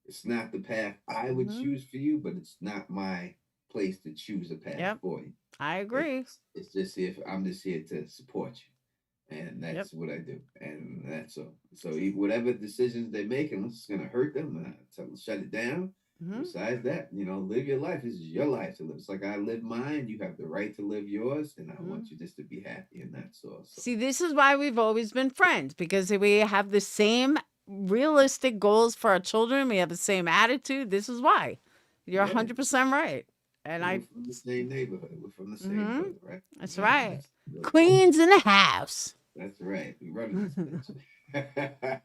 it's not the path I would choose for you, but it's not my place to choose a path for you. I agree. It's just if I'm just here to support you, and that's what I do, and that's all. So whatever decisions they make, unless it's gonna hurt them, tell them shut it down. Besides that, live your life. This is your life to live. It's like I live mine. You have the right to live yours, and I want you just to be happy, and that's all. So. See, this is why we've always been friends, because we have the same realistic goals for our children. We have the same attitude. This is why. You're 100% right. And we're from the same neighborhood. We're from the same hood, right? That's right. Queens in the house. That's right. We run this bitch.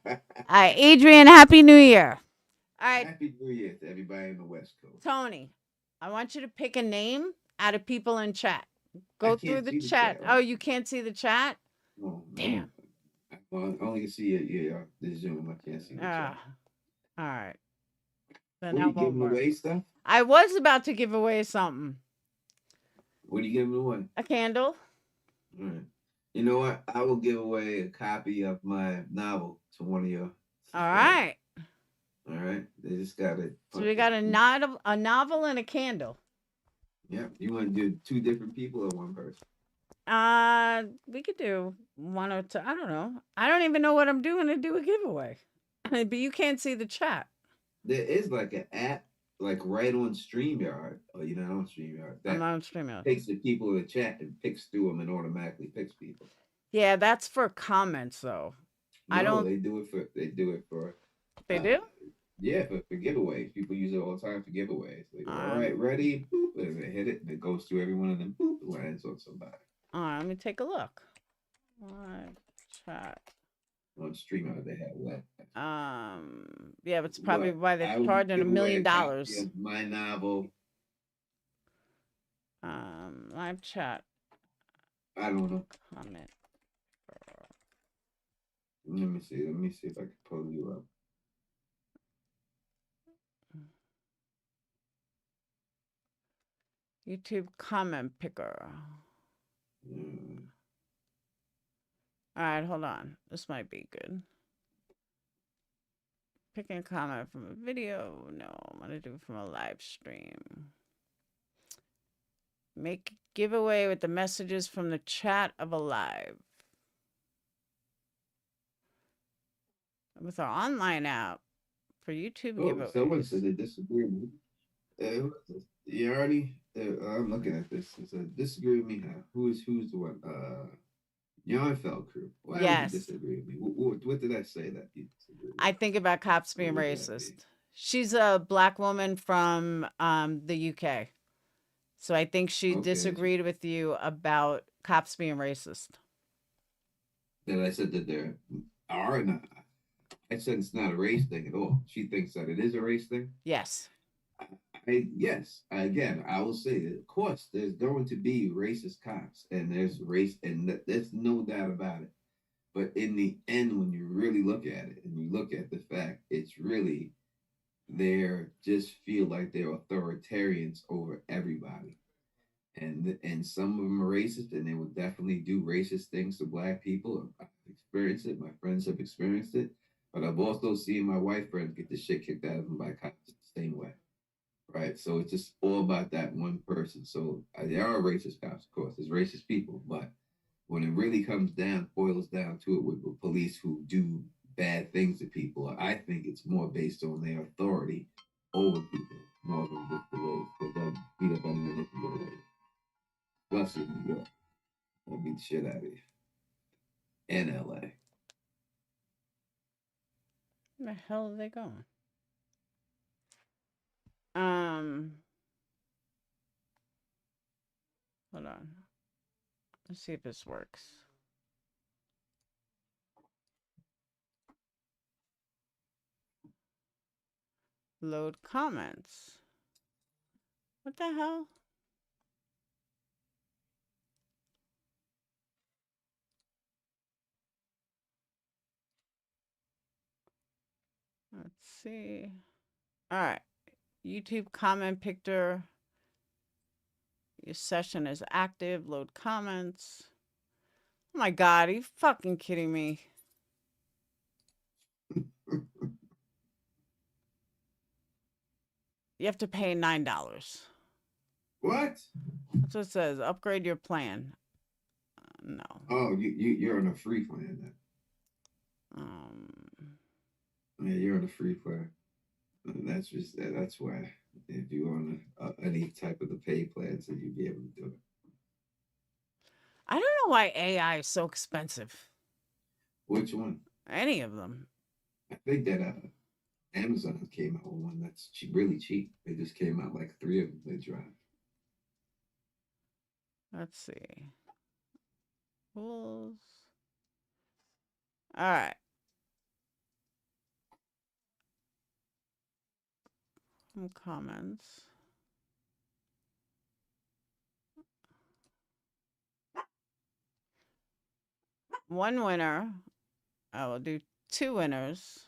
All right, Adrian, Happy New Year. All right. Happy New Year to everybody in the West Coast. Tony, I want you to pick a name out of people in chat. Go through the chat. Oh, you can't see the chat? No. Damn. I only see it, the Zoom. I can't see the chat. All right. Then what are you giving away stuff? I was about to give away something. What are you giving away? A candle. All right. You know what? I will give away a copy of my novel to one of you. All right. All right. They just got it. So we got a novel and a candle. Yeah. You want to do 2 different people or 1 person? We could do 1 or 2. I don't know. I don't even know what I'm doing to do a giveaway. But you can't see the chat. There is like an app, like right on StreamYard. Oh, you're not on StreamYard. I'm not on StreamYard. Takes the people in the chat and picks through them and automatically picks people. Yeah, that's for comments though. No, I don't. They do it for. They do? Yeah, for giveaways. People use it all the time for giveaways. They go, all right, ready? Boop, and they hit it, and it goes through every one of them. Boop, lands on somebody. All right, let me take a look. Live chat. On StreamYard, they have that. Yeah, but it's probably why they're charging $1 million. My novel. Live chat. I don't know. Comment. Let me see if I can pull you up. YouTube comment picker. All right, hold on. This might be good. Picking a comment from a video. No, I'm going to do it from a live stream. Make giveaway with the messages from the chat of a live. With our online app for YouTube giveaways. Someone said they disagree with me. You already? I'm looking at this. It said disagree with me. Who's the one? Untitled crew. Why yes. Would you disagree with me? What did I say that you disagree with? I think about cops being racist. She's a black woman from the UK. So I think she disagreed with you about cops being racist. That I said that there are not. I said it's not a race thing at all. She thinks that it is a race thing. Yes. Yes, again, I will say that, of course, there's going to be racist cops, and there's no doubt about it. But in the end, when you really look at it, and you look at the fact, it's really they're just feel like they're authoritarians over everybody, and some of them are racist, and they will definitely do racist things to black people. I've experienced it. My friends have experienced it, but I've also seen my white friends get the shit kicked out of them by cops the same way. Right. So it's just all about that one person. So there are racist cops, of course. There's racist people, but when it really comes down, boils down to it with police who do bad things to people, I think it's more based on their authority over people more than just the race. Because they'll beat up anyone they can get away with. Especially in New York. They'll beat the shit out of you. And LA. Where the hell are they going? Um, hold on. Let's see if this works. Load comments. What the hell? Let's see. All right. YouTube comment picture. Your session is active. Load comments. Oh my God, are you fucking kidding me? You have to pay $9. What? That's what it says. Upgrade your plan. No. Oh, you're on a free plan then. Yeah, you're on a free plan. That's just that's why if you're on any type of the pay plans, then you'd be able to do it. I don't know why AI is so expensive. Which one? Any of them. I think that Amazon came out with one that's really cheap. They just came out like three of them. They dropped. Let's see. Tools. All right. Some comments. One winner. I will do two winners.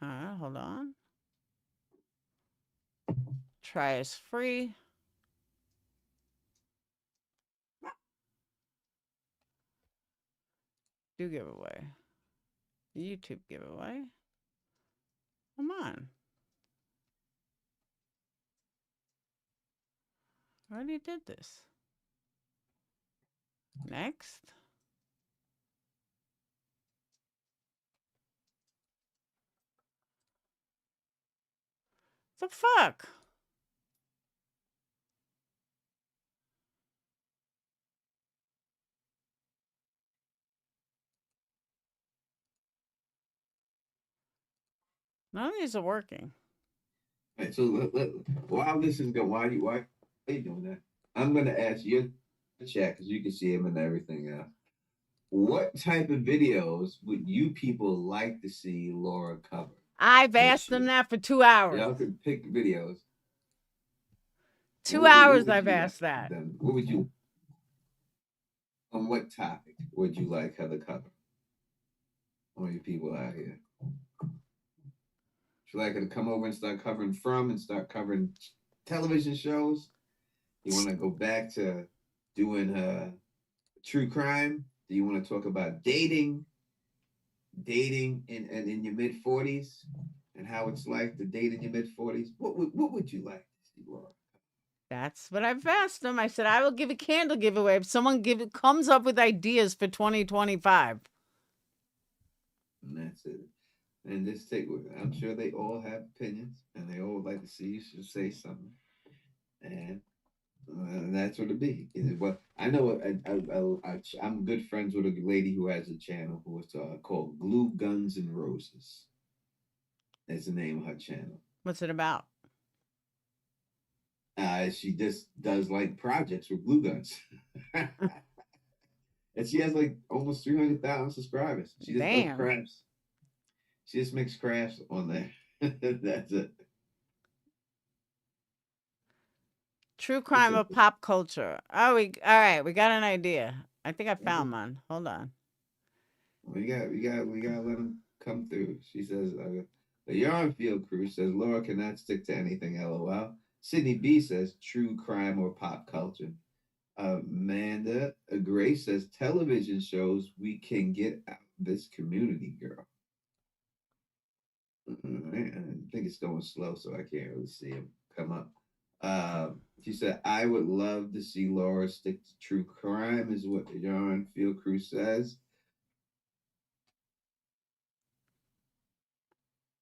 All right, hold on. Try is free. Do giveaway. YouTube giveaway. Come on. I already did this. Next. The fuck? None of these are working. All right, so while this is going, why are you doing that? I'm gonna ask you the chat because you can see him and everything else. What type of videos would you people like to see Laura cover I've this asked them year? that for 2 hours. Y'all could pick videos. 2 What hours would I've you asked like that. them? What would you? On what topic would you like her to cover? All you people out here. Would you like her to come over and start covering and start covering television shows? You want to go back to doing true crime? Do you want to talk about dating in your mid 40s, and how it's like to date in your mid 40s? What would you like to see, Laura? That's what I've asked them. I said I will give a candle giveaway if someone comes up with ideas for 2025. And that's it. And just take with it. I'm sure they all have opinions, and they all would like to see you should say something. And that's what it be. Well, I know I'm good friends with a lady who has a channel who is called Glue Guns and Roses. That's the name of her channel. What's it about? She just does like projects with glue guns. And she has like almost 300,000 subscribers. She just does Damn. crafts. She just makes crafts on there. That's it. True It's crime a, or pop culture. Oh, all right. We got an idea. I think I okay. found one. Hold on. We gotta let him come through. She says, the Yarn Field crew says Laura cannot stick to anything. LOL. Sydney B says true crime or pop culture. Amanda Gray says television shows we can get out of this community, girl. Right. I think it's going slow, so I can't really see him come up. She said, I would love to see Laura stick to true crime, is what the Yarn Field crew says.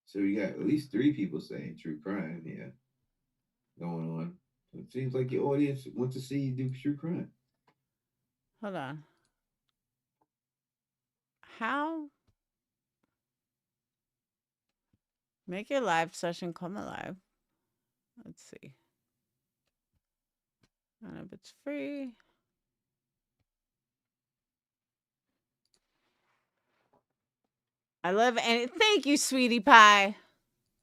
So you got at least three people saying true crime here going on. So it seems like your audience wants to see you do true crime. Hold on. How make your live session come alive? Let's see. I don't know if it's free. I love any. Thank you, sweetie pie.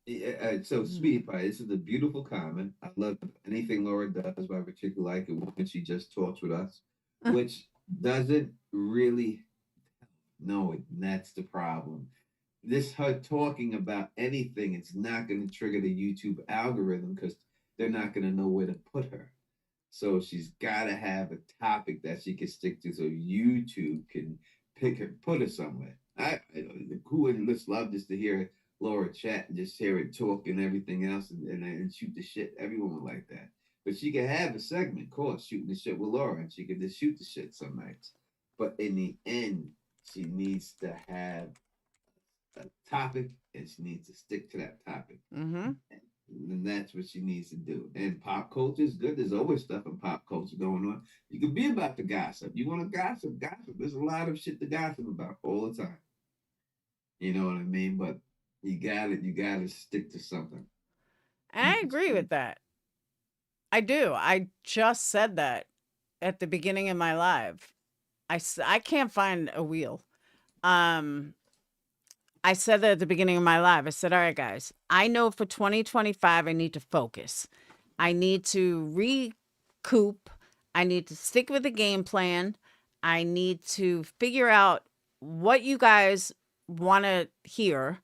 Yeah, so, Sweetie Pie, this is a beautiful comment. I love anything Laura does, but I particularly like it when she just talks with us, which doesn't really. No, that's the problem. This her talking about anything, it's not going to trigger the YouTube algorithm because they're not going to know where to put her. So she's got to have a topic that she can stick to, so YouTube can pick her, put her somewhere. Who wouldn't just love just to hear Laura chat and just hear it talk and everything else and shoot the shit. Everyone would like that. But she could have a segment, of course, shooting the shit with Laura, and she could just shoot the shit some nights. But in the end, she needs to have a topic and she needs to stick to that topic. Mm-hmm. And that's what she needs to do. And pop culture is good. There's always stuff in pop culture going on. You can be about the gossip. You want to gossip, gossip. There's a lot of shit to gossip about all the time. You know what I mean? But you gotta stick to something. And I agree with that. I do. I just said that at the beginning of my live. I can't find a wheel. Um, I said that at the beginning of my live. I said, all right, guys, I know for 2025, I need to focus. I need to recoup. I need to stick with the game plan. I need to figure out what you guys want to hear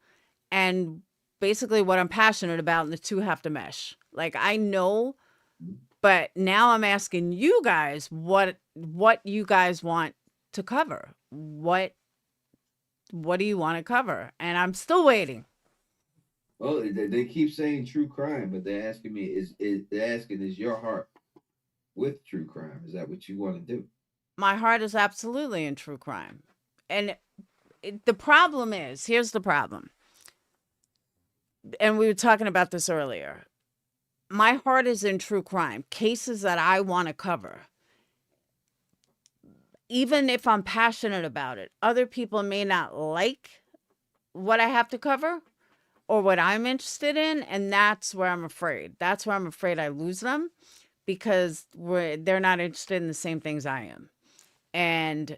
and basically what I'm passionate about, and the two have to mesh. Like I know, but now I'm asking you guys what you guys want to cover. What do you want to cover? And I'm still waiting. Well, they keep saying true crime, but they're asking me they're asking is your heart with true crime? Is that what you want to do? My heart is absolutely in true crime. And the problem is, here's the problem. And we were talking about this earlier. My heart is in true crime, cases that I want to cover. Even if I'm passionate about it, other people may not like what I have to cover or what I'm interested in. And that's where I'm afraid. That's where I'm afraid I lose them because they're not interested in the same things I am. And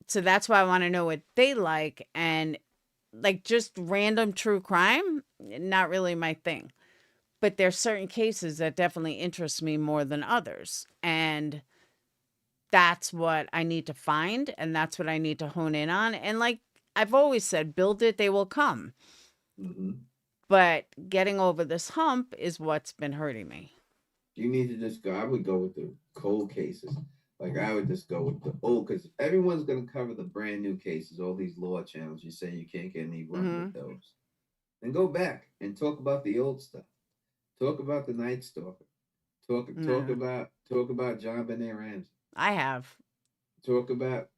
so that's why I want to know what they like. And like just random true crime, not really my thing. But there's certain cases that definitely interest me more than others. And that's what I need to find. And that's what I need to hone in on. And like I've always said, build it, they will come. Mm-hmm. But getting over this hump is what's been hurting me. You need to just go. I would go with the cold cases. Like I would just go with the old because everyone's gonna cover the brand new cases. All these law channels. You say you can't get any run Mm-hmm. with those. Then go back and talk about the old stuff. Talk about the Night Stalker. No, Talk about John Benet Ramsey. I have. Talk about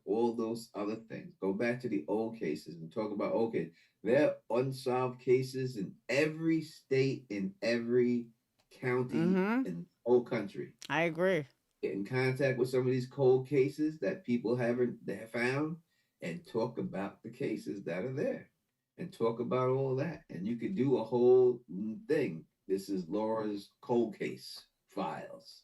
all those other things. Go back to the old cases and talk about okay, there are unsolved cases in every state, in every county, Mm-hmm. in the whole country. I agree. Get in contact with some of these cold cases that people haven't they have found, and talk about the cases that are there, and talk about all that. And you could do a whole thing. This is Laura's cold case files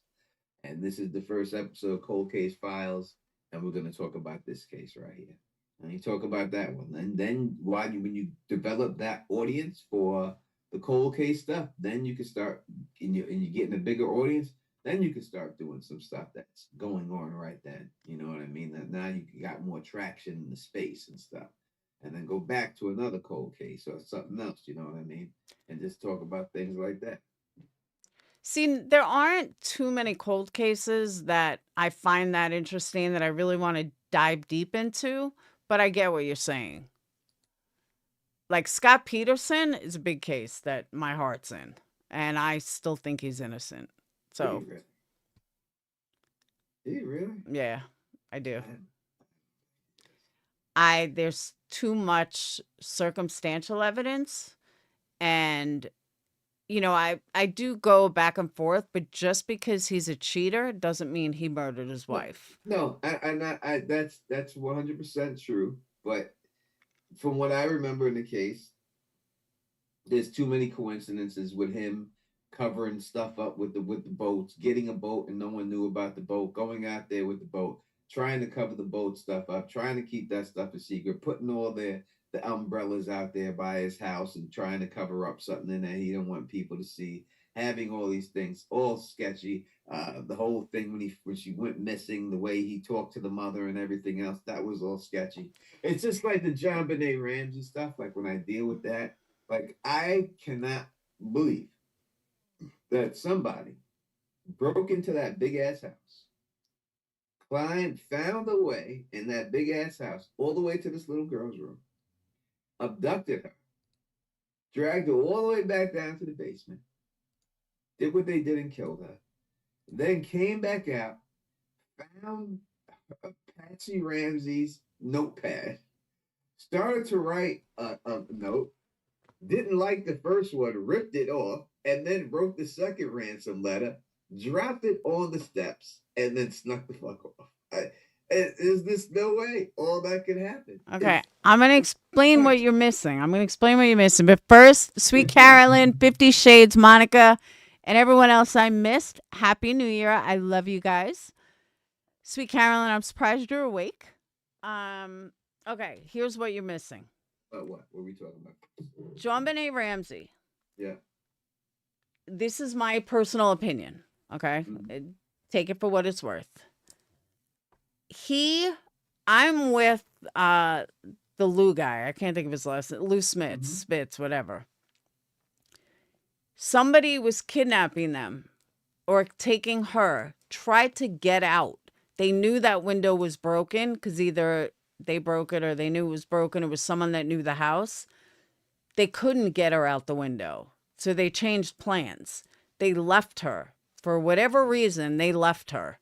and this is the first episode of Cold Case Files, and we're going to talk about this case right here. And you talk about that one. And then when you develop that audience for the cold case stuff, then you can start and you're getting a bigger audience, then you can start doing some stuff that's going on right then. You know what I mean? That now you got more traction in the space and stuff. And then go back to another cold case or something else, you know what I mean? And just talk about things like that. See, there aren't too many cold cases that I find that interesting that I really want to dive deep into, but I get what you're saying. Like Scott Peterson is a big case that my heart's in, and I still think he's innocent. Did he So, really? Did he really? yeah, I do. I- There's too much circumstantial evidence, and I do go back and forth, but just because he's a cheater doesn't mean he murdered his No, wife. no, that's 100% true. But from what I remember in the case, there's too many coincidences with him covering stuff up with the boats, getting a boat and no one knew about the boat, going out there with the boat, trying to cover the boat stuff up, trying to keep that stuff a secret, putting all the umbrellas out there by his house and trying to cover up something in there he didn't want people to see. Having all these things, all sketchy. The whole thing when she went missing, the way he talked to the mother and everything else, that was all sketchy. It's just like the John Benet Ramsey stuff. Like when I deal with that, like I cannot believe that somebody broke into that big ass house, climbed, found a way in that big ass house all the way to this little girl's room, abducted her, dragged her all the way back down to the basement, did what they did and killed her, then came back out, found Patsy Ramsey's notepad, started to write a note, didn't like the first one, ripped it off, and then wrote the second ransom letter, dropped it on the steps, and then snuck the fuck off. Is this no way all that could happen? Okay, I'm going to explain what you're missing. But first, Sweet Carolyn, 50 Shades, Monica, and everyone else I missed, Happy New Year. I love you guys. Sweet Carolyn, I'm surprised you're awake. Okay, here's what you're missing. What? What are we talking about? John Benet Ramsey. Yeah. This is my personal opinion, okay? Take it for what it's worth. I'm with the Lou guy. I can't think of his last name. Lou Smits, Spitz, whatever. Somebody was kidnapping them or taking her, tried to get out. They knew that window was broken because either they broke it or they knew it was broken. It was someone that knew the house. They couldn't get her out the window. So they changed plans. They left her. For whatever reason, they left her.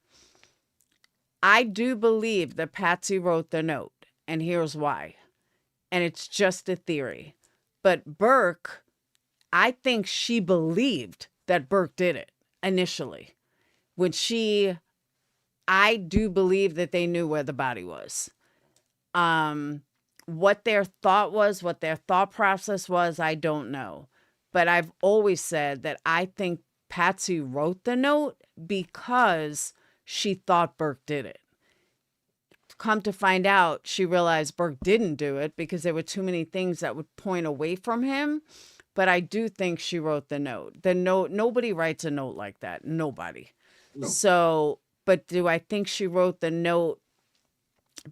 I do believe that Patsy wrote the note, and here's why. And it's just a theory. But Burke, I think she believed that Burke did it initially. I do believe that they knew where the body was. What their thought was, what their thought process was, I don't know. But I've always said that I think Patsy wrote the note because she thought Burke did it. Come to find out, she realized Burke didn't do it because there were too many things that would point away from him. But I do think she wrote the note. The note, nobody writes a note like that. Nobody. No. So, but do I think she wrote the note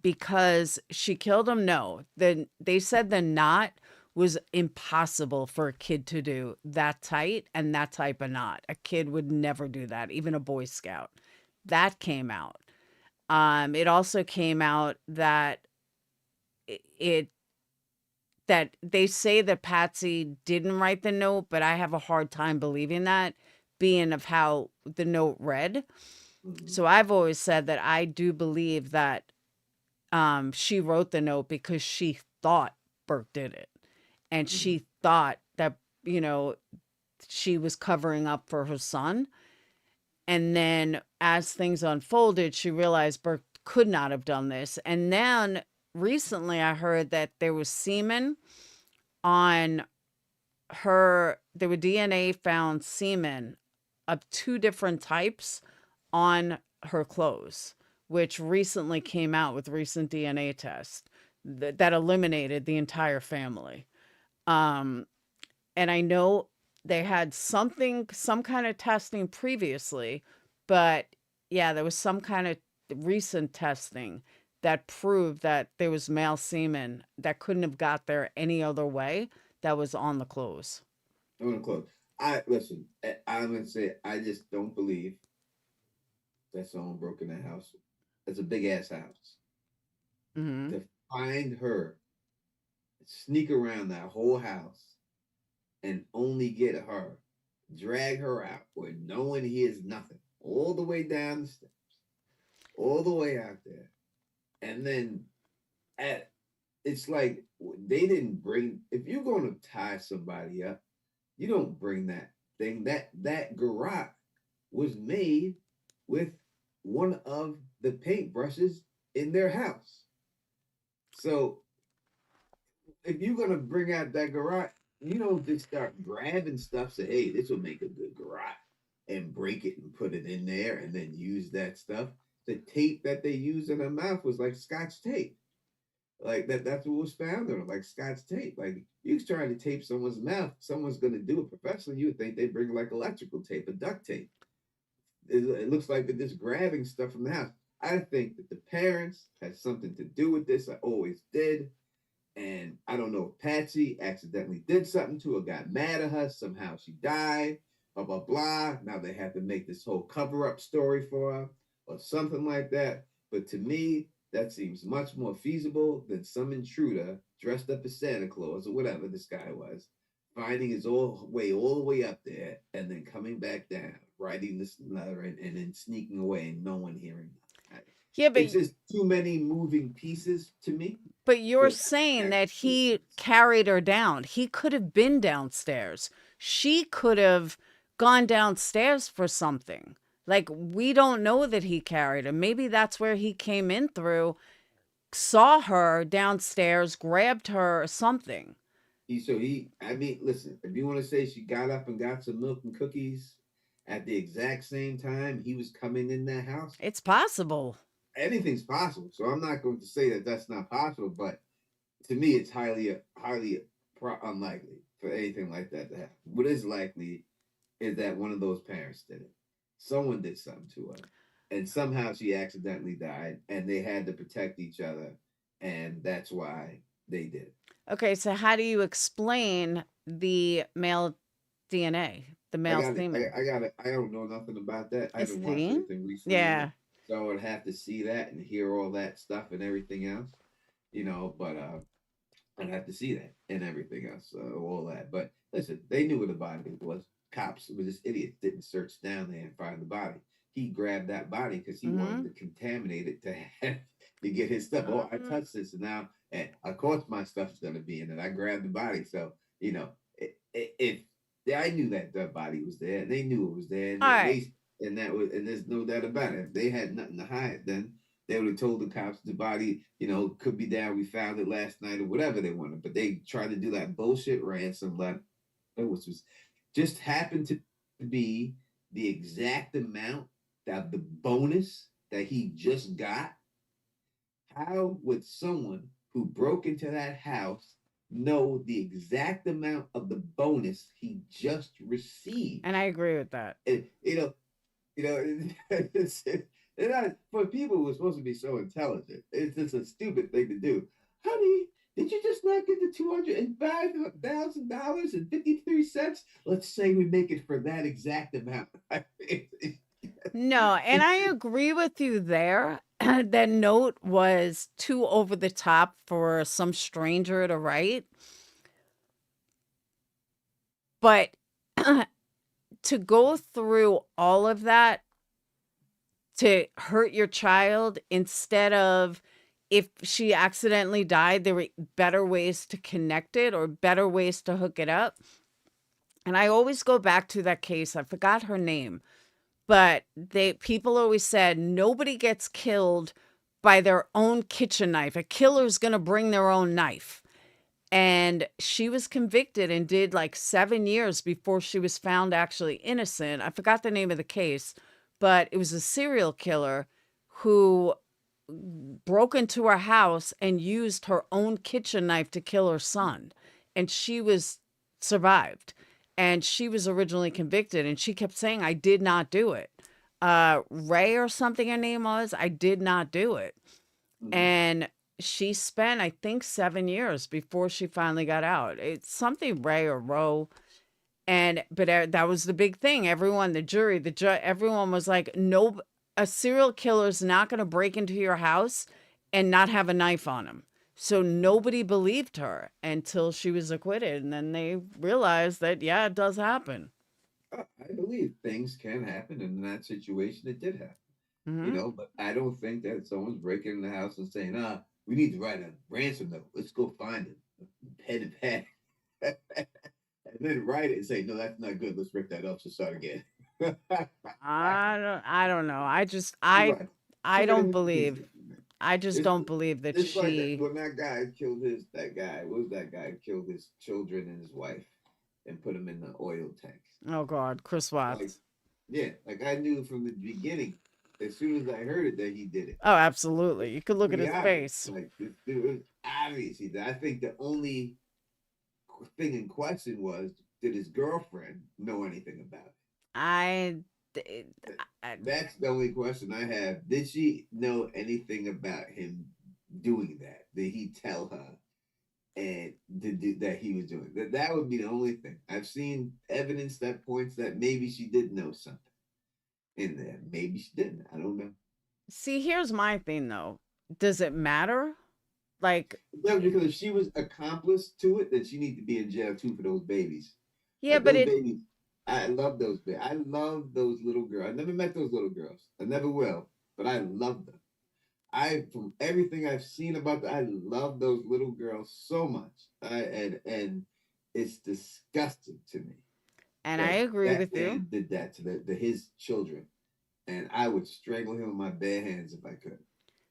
because she killed him? No. Then they said the knot was impossible for a kid to do that tight and that type of knot. A kid would never do that, even a Boy Scout. That came out. It also came out that that they say that Patsy didn't write the note, but I have a hard time believing that, being of how the note read. So I've always said that I do believe that she wrote the note because she thought Burke did it. And she thought that, she was covering up for her son. And then as things unfolded, she realized Burke could not have done this. And then recently I heard that there was semen on her. There were DNA found semen of 2 different types on her clothes, which recently came out with recent DNA tests. that eliminated the entire family. Um, and I know they had some kind of testing previously, but yeah, there was some kind of recent testing that proved that there was male semen that couldn't have got there any other way that was on the clothes. I'm gonna close. I listen. I'm gonna say I just don't believe that someone broke in that house. It's a big ass house. Hmm. To find her, sneak around that whole house, and only get her, drag her out where no one hears nothing, all the way down the steps, all the way out there, and then at it's like they didn't bring. If you're going to tie somebody up, you don't bring that thing. That garage was made with one of the paintbrushes in their house. So if you're gonna bring out that garage, you don't just start grabbing stuff. Say, hey, this will make a good garage, and break it and put it in there, and then use that stuff. The tape that they used in her mouth was like Scotch tape. Like that's what was found on, like Scotch tape. Like you try to tape someone's mouth, someone's gonna do it professionally. You would think they bring like electrical tape or duct tape. It looks like they're just grabbing stuff from the house. I think that the parents had something to do with this. I always did. And I don't know if Patsy accidentally did something to her, got mad at her. Somehow she died, blah, blah, blah. Now they have to make this whole cover up story for her or something like that. But to me, that seems much more feasible than some intruder dressed up as Santa Claus or whatever this guy was, finding his all the way up there and then coming back down, writing this letter and then sneaking away and no one hearing nothing. Yeah, It's just too many moving pieces to me. but you're For saying that that to make he sense. carried her down. He could have been downstairs. She could have gone downstairs for something. Like, we don't know that he carried her. Maybe that's where he came in through, saw her downstairs, grabbed her or something. I mean, listen, if you want to say she got up and got some milk and cookies at the exact same time he was coming in that house, It's possible. anything's possible. So I'm not going to say that that's not possible, but to me, it's highly unlikely for anything like that to happen. What is likely is that one of those parents did it. Someone did something to her, and somehow she accidentally died, and they had to protect each other, and that's why they did it. Okay, so how do you explain the male DNA, the I male got it. semen? I got it. I don't know nothing about that. I It's haven't watched the anything recently on it, Yeah. so I would have to see that and hear all that stuff and everything else, But I'd have to see that and everything else, all that. But listen, they knew where the body was. Cops were just idiots. Didn't search down there and find the body. He grabbed that body because he wanted Mm-hmm. to contaminate it to get his stuff. Oh, I touched this, and now, and of course, my stuff's gonna be in it. I grabbed the body, so if I knew that the body was there, and they knew it was there, and All right. there's no doubt about it. If they had nothing to hide, then they would have told the cops the body, could be down. We found it last night or whatever they wanted. But they tried to do that bullshit ransom letter, which was just happened to be the exact amount that the bonus that he just got. How would someone who broke into that house know the exact amount of the bonus he just received? And I agree with that. And they're not for people who are supposed to be so intelligent. It's just a stupid thing to do. Honey, did you just not get the $205,000.53? Let's say we make it for that exact amount. No, and I agree with you there. That note was too over the top for some stranger to write. But to go through all of that to hurt your child instead of, if she accidentally died, there were better ways to connect it or better ways to hook it up. And I always go back to that case. I forgot her name, but people always said nobody gets killed by their own kitchen knife. A killer's going to bring their own knife. And she was convicted and did like 7 years before she was found actually innocent. I forgot the name of the case, but it was a serial killer who broke into her house and used her own kitchen knife to kill her son. And she was survived. And she was originally convicted and she kept saying, I did not do it. Ray or something her name was, I did not do it. Mhm. And she spent, I think, 7 years before she finally got out. It's something Ray or Roe. And but that was the big thing. Everyone, the jury, the judge, everyone was like, "No, a serial killer's not going to break into your house and not have a knife on him." So nobody believed her until she was acquitted, and then they realized that yeah, it does happen. I believe things can happen, and in that situation, it did happen. You Hmm. know, but I don't think that someone's breaking in the house and saying, we need to write a ransom note. Let's go find it. Pen and pad. And then write it and say, no, that's not good. Let's rip that up to start again. I don't know. Right. I Somebody don't needs to do believe. something, man. I just It's don't believe that it's like that she. when that guy killed what was that guy killed his children and his wife and put them in the oil tanks. Oh God, Chris Like, Watts. yeah, like I knew from the beginning, as soon as I heard it, that he did it. Oh, absolutely. You could look at Pretty his obvious. face. Like this dude was obvious. I think the only thing in question was, did his girlfriend know anything about I, it? I That's the only question I have. Did she know anything about him doing that? Did he tell her and that he was doing that? Would be the only thing. I've seen evidence that points that maybe she did know something in there. Maybe she didn't. I don't know. see. Here's my thing though. Does it matter? Like, No, because if she was accomplice to it, then she need to be in jail too for those babies. yeah, Like but those it. babies, I love those babies. I love those little girls. I never met those little girls. I never will, but I love them. From everything I've seen about them, I love those little girls so much. And it's disgusting to me And I that agree that with you. man did that to his children, and I would strangle him with my bare hands if I could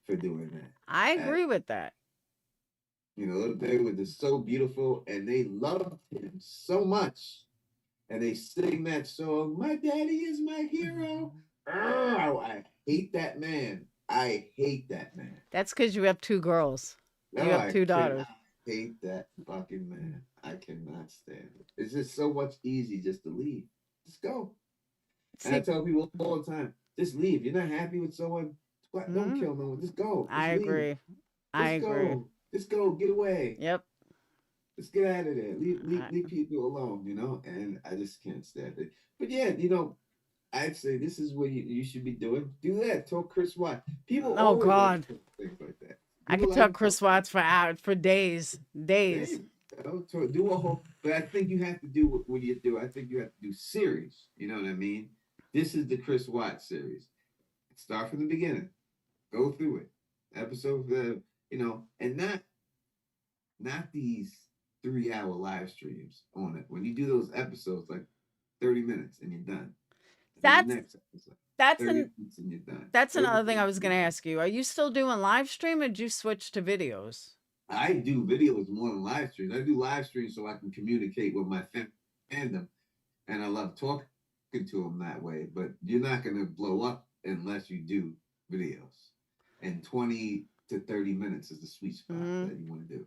for doing I that. agree with that. You know, they were just so beautiful and they loved him so much. And they sing that song, My Daddy is My Hero. Oh, I hate that man. I hate that man. That's because you have two girls. You No, have I two daughters. cannot hate that fucking man. I cannot stand it. It's just so much easy just to leave. Just go. And I See, tell people all the time, just leave. You're not happy with someone, don't mhm, kill no one. Just go. I Just leave. agree. I Just agree. go. Just go. Get away. Yep. Let's get out of there. I, Leave people alone, and I just can't stand it. But yeah, I'd say this is what you should be doing. Do that. Talk Chris Watt. People oh always like God, to talk things like that. I People could like talk to talk Chris things. Watts for hours, for days, days. Hey, do a whole. But I think you have to do what you do. I think you have to do series. You know what I mean? This is the Chris Watt series. Start from the beginning. Go through it. Episode, and not these 3 hour live streams on it. When you do those episodes, like 30 minutes and you're done. And then the That's next episode, that's 30 an minutes and you're done. that's 30 another thing I minutes was and gonna you're done. ask you. Are you still doing live stream or did you switch to videos? I do videos more than live streams. I do live streams so I can communicate with my fandom, and I love talking to them that way. But you're not going to blow up unless you do videos. And 20 to 30 minutes is the sweet spot Hmm. that you want to do.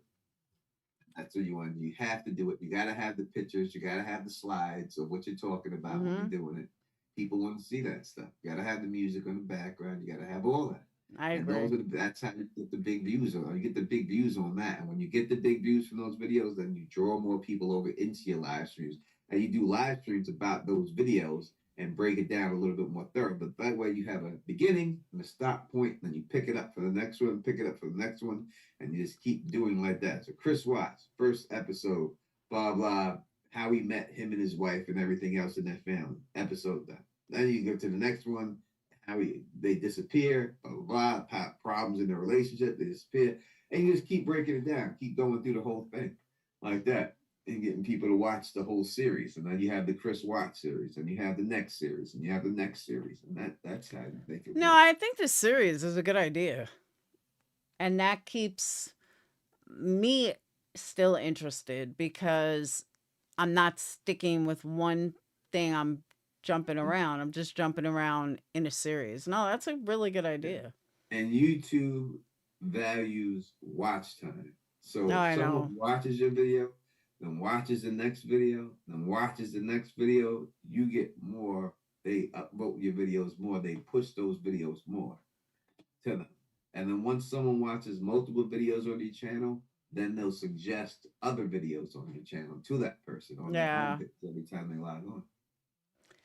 That's what you want to do. You have to do it. You got to have the pictures. You got to have the slides of what you're talking about when Hmm. you're doing it. People want to see that stuff. You got to have the music on the background. You got to have all that. I And agree. that's how you get the big views on. You get the big views on that. And when you get the big views from those videos, then you draw more people over into your live streams. And you do live streams about those videos and break it down a little bit more thorough. But that way you have a beginning and a stop point, and then you pick it up for the next one, pick it up for the next one, and you just keep doing like that. So Chris Watts, first episode, blah blah, how he met him and his wife and everything else in their family. Episode done. Then you go to the next one, they disappear, blah blah, problems in their relationship, they disappear, and you just keep breaking it down, keep going through the whole thing like that, and getting people to watch the whole series. And then you have the Chris Watts series, and you have the next series, and you have the next series, and that's how you make it No, work. I think this series is a good idea, and that keeps me still interested because I'm not sticking with one thing. I'm jumping around. I'm just jumping around in a series. No, that's a really good Yeah. idea. And YouTube values watch time. No, So if I someone know. watches your video, then watches the next video, then watches the next video, you get more. They upvote your videos more. They push those videos more to them. And then once someone watches multiple videos on your channel, then they'll suggest other videos on your channel to that person on their Yeah. homepage every time they log on.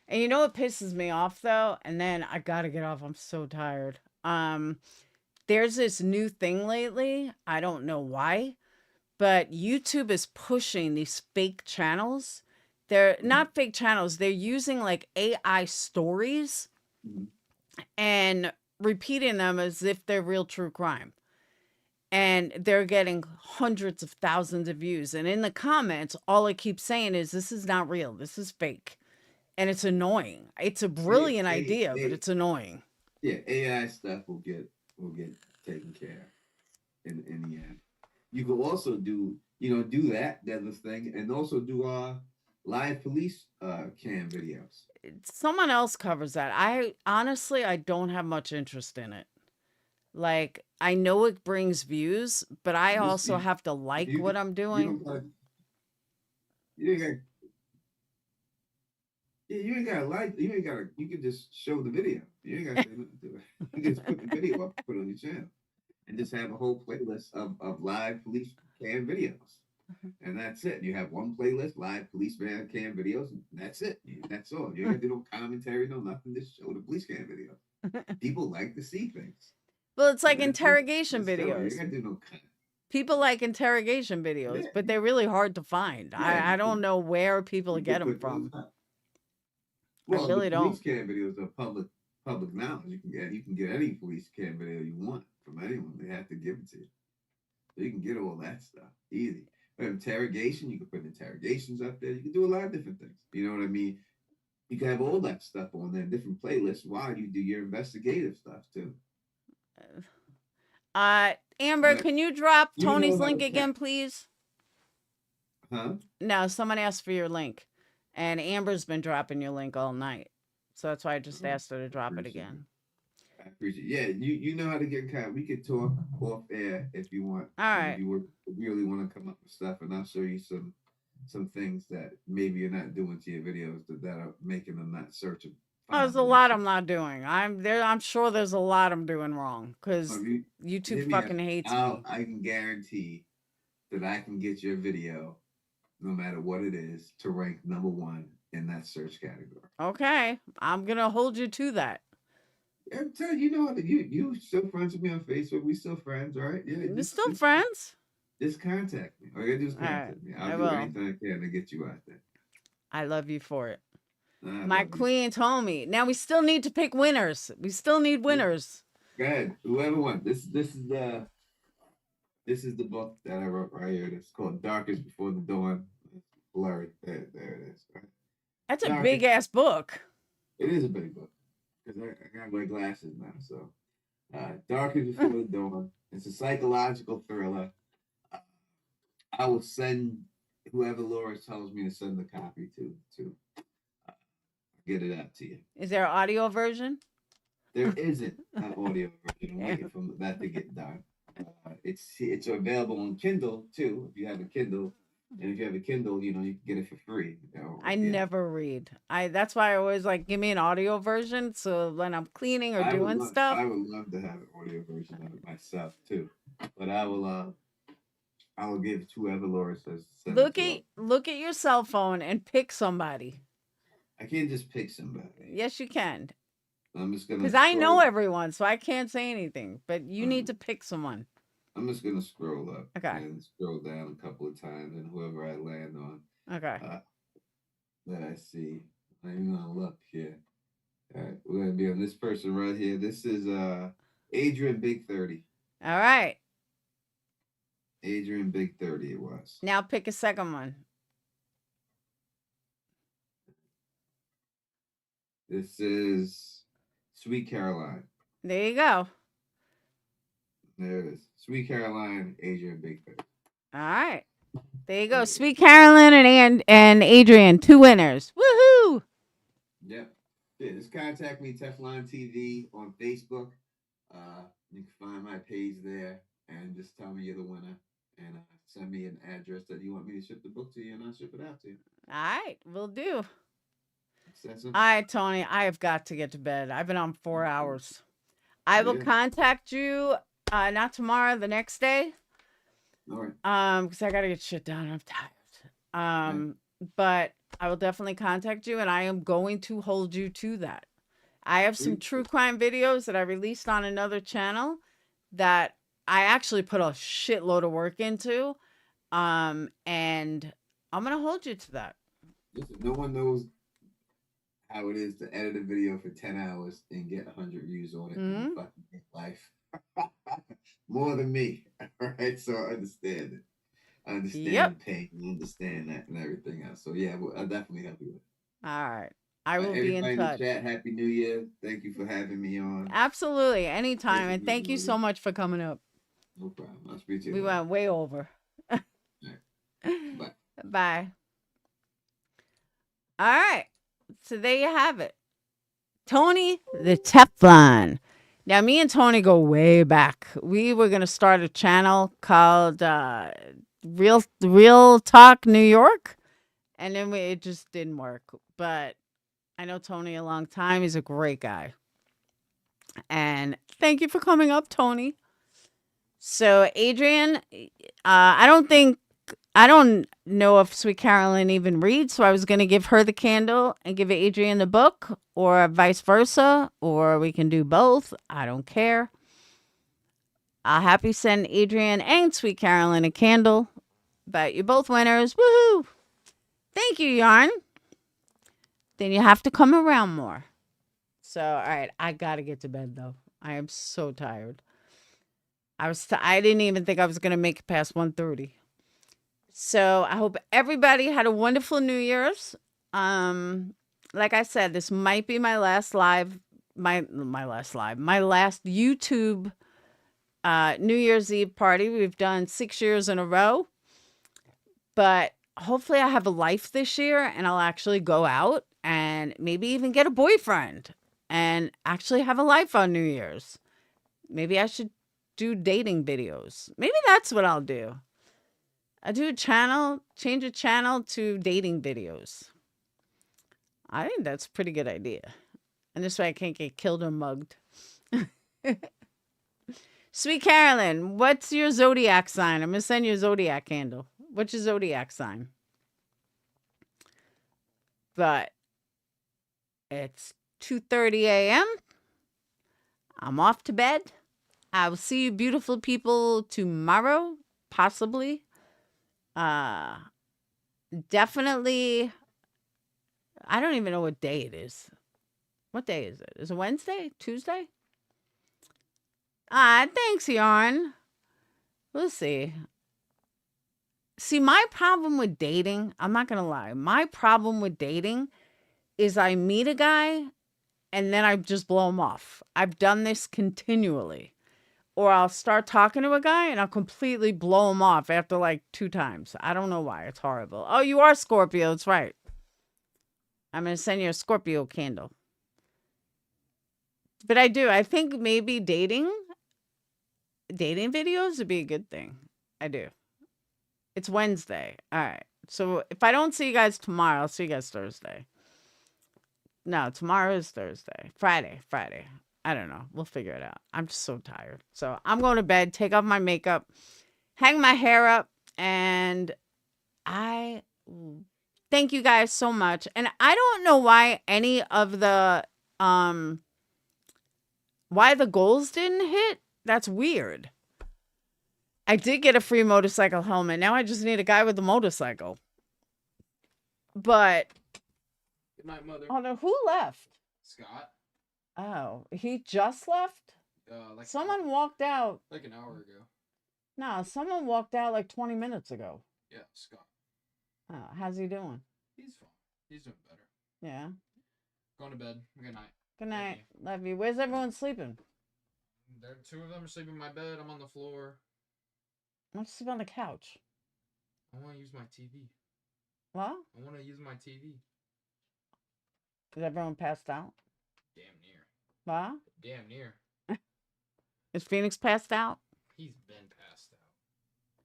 And you know what pisses me off though? And then I gotta get off. I'm so tired. There's this new thing lately. I don't know why, but YouTube is pushing these fake channels. They're Mhm. not fake channels. They're using like AI stories Mhm. and repeating them as if they're real true crime. And they're getting hundreds of thousands of views. And in the comments, all it keeps saying is, this is not real. This is fake. And it's annoying. It's a Yeah, brilliant idea, but it's annoying. yeah, AI stuff will get taken care of in the end. You can also do that other thing, and also do live police cam videos. Someone else covers that. I honestly, I don't have much interest in it. Like, I know it brings views, but I Just also have to if like you what I'm you doing. don't gotta you ain't got yeah, you ain't gotta you can just show the video. You ain't gotta say nothing to it. You can just put the video up, put it on your channel, and just have a whole playlist of live police cam videos. And that's it. You have one playlist, live police cam videos, and that's it. That's all. You ain't got to do no commentary, no nothing. Just show the police cam video. People like to see things. Well, it's like And that's it. interrogation Just show it. You videos. ain't got to do no People like interrogation videos, yeah, but they're really hard to find. yeah. I don't know where people You get can them put those from. up. I Well, the really police don't. cam videos are public knowledge. You can get any police cam video you want from anyone. They have to give it to you. So you can get all that stuff easy. But interrogation, you can put interrogations up there. You can do a lot of different things. You know what I mean? You can have all that stuff on there, different playlists while you do your investigative stuff too. Amber, But can you drop you know Tony's how link to again, please? huh? No, someone asked for your link, and Amber's been dropping your link all night, so that's why I just Oh, asked her to I drop it appreciate it. again. I appreciate it. Yeah, you know how to get in contact. We could talk off air if you want, All and if right. you really want to come up with stuff, and I'll show you some things that maybe you're not doing to your videos that are making them not searchable. Oh, there's a lot I'm not doing. I'm there. I'm sure there's a lot I'm doing wrong because You YouTube hit me up. fucking hates me. I can guarantee that I can get your video, no matter what it is, to rank number one in that search category. Okay, I'm gonna hold you to that. I'm telling you, know that you still friends with me on Facebook. We still friends, right? Yeah, We're still friends. just contact me. All you gotta do is All right, contact me. I I'll do will. anything I can to get you out there. I love you for it. I My love you. queen told me. Now we still need to pick winners. We still need winners. Go ahead. Whoever won. This is the book that I wrote right here. It's called Darkest Before the Dawn. It's blurry. There it is. Right? That's a Darkest. big ass book. It is a big book because I got my glasses now. So, Darkest Before the Dawn. It's a psychological thriller. I will send whoever Laura tells me to send the copy to uh, get it out to you. Is there an audio version? There isn't an audio version. I'm waiting for that to get done. It's available on Kindle too. If you have a Kindle, and if you have a Kindle, you can get it for free. I never read. That's why I always like give me an audio version so when I'm cleaning or doing stuff. I would love to have an audio version of it myself too, but I will give it to whoever Laura says. Look at your cell phone and pick somebody. I can't just pick somebody. Yes, you can. I'm just gonna because I know everyone, so I can't say anything. But you need to pick someone. I'm just gonna scroll up Okay. and scroll down a couple of times, and whoever I land on. Okay. That I see. I'm gonna look here. All right, we're gonna be on this person right here. This is Adrian Big 30. All right. Adrian Big 30 it was. Now pick a second one. This is Sweet Caroline. There you go. There it is. Sweet Caroline, Adrian Big 30. All right. There you go. Sweet Carolyn and Adrian, 2 winners. Woohoo! Yep. Yeah, just contact me, Teflon TV on Facebook. You can find my page there and just tell me you're the winner and send me an address that you want me to ship the book to you, and I'll ship it out to you. All right, will do. It's that All simple. right, Tony, I have got to get to bed. I've been on 4 hours. I will Yeah. contact you not tomorrow, the next day. All right. Because I gotta get shit done. I'm tired. Right. But I will definitely contact you, and I am going to hold you to that. I have some Sweet. true crime videos that I released on another channel that I actually put a shitload of work into. And I'm gonna hold you to that. Listen, no one knows how it is to edit a video for 10 hours and get 100 views on it and Hmm. fucking make life more than me. All right. So I understand it. I understand Yep. the pain. I understand that and everything else. So yeah, well, I'll definitely help you with it. All right. I will be in Everybody in the touch. chat, Happy New Year. Thank you for having me on. Absolutely. Anytime. And Everything thank you is so much for coming up. no problem. I'll speak to you We later. went way over. All right. Bye. Bye. All right. So there you have it. Tony the Teflon. Now, me and Tony go way back. We were going to start a channel called Real Talk New York. And then it just didn't work. But I know Tony a long time. He's a great guy. And thank you for coming up, Tony. So, Adrian, I don't know if Sweet Carolyn even reads, so I was going to give her the candle and give Adrian the book, or vice versa, or we can do both. I don't care. I'll happy send Adrian and Sweet Carolyn a candle, but you're both winners. Woohoo! Thank you, Yarn. Then you have to come around more. So, all right, I got to get to bed, though. I am so tired. I didn't even think I was going to make it past 1:30. So I hope everybody had a wonderful New Year's. Like I said, this might be my last live, my last YouTube New Year's Eve party. We've done 6 years in a row, but hopefully I have a life this year and I'll actually go out and maybe even get a boyfriend and actually have a life on New Year's. Maybe I should do dating videos. Maybe that's what I'll do. I do change a channel to dating videos. I think that's a pretty good idea. And this way I can't get killed or mugged. Sweet Carolyn, what's your zodiac sign? I'm going to send you a zodiac candle. What's your zodiac sign? But it's 2:30 a.m. I'm off to bed. I will see you beautiful people tomorrow, possibly. Definitely. I don't even know what day it is. What day is it? Is it Wednesday? Tuesday? Thanks, Yarn. We'll see. See, my problem with dating, I'm not going to lie. My problem with dating is I meet a guy and then I just blow him off. I've done this continually. Or I'll start talking to a guy and I'll completely blow him off after like 2 times. I don't know why. It's horrible. Oh, you are Scorpio. That's right. I'm going to send you a Scorpio candle. But I do. I think maybe dating videos would be a good thing. I do. It's Wednesday. All right. So if I don't see you guys tomorrow, I'll see you guys Thursday. No, tomorrow is Thursday. Friday. I don't know. We'll figure it out. I'm just so tired. So I'm going to bed, take off my makeup, hang my hair up, and I thank you guys so much. And I don't know why any of the why the goals didn't hit. That's weird. I did get a free motorcycle helmet. Now I just need a guy with a motorcycle. But Good night, mother. oh no, who left? Scott. Oh, he just left? Someone walked out. Like an hour ago. No, someone walked out like 20 minutes ago. Yeah, Scott. Oh, how's he doing? He's fine. He's doing better. Yeah. Going to bed. Good night. Good night. Love you. Where's everyone sleeping? There, 2 of them are sleeping in my bed. I'm on the floor. Let's sleep on the couch. I want to use my TV. What? I want to use my TV. Is everyone passed out? Damn near. What? Damn near. Is Phoenix passed out? He's been passed out.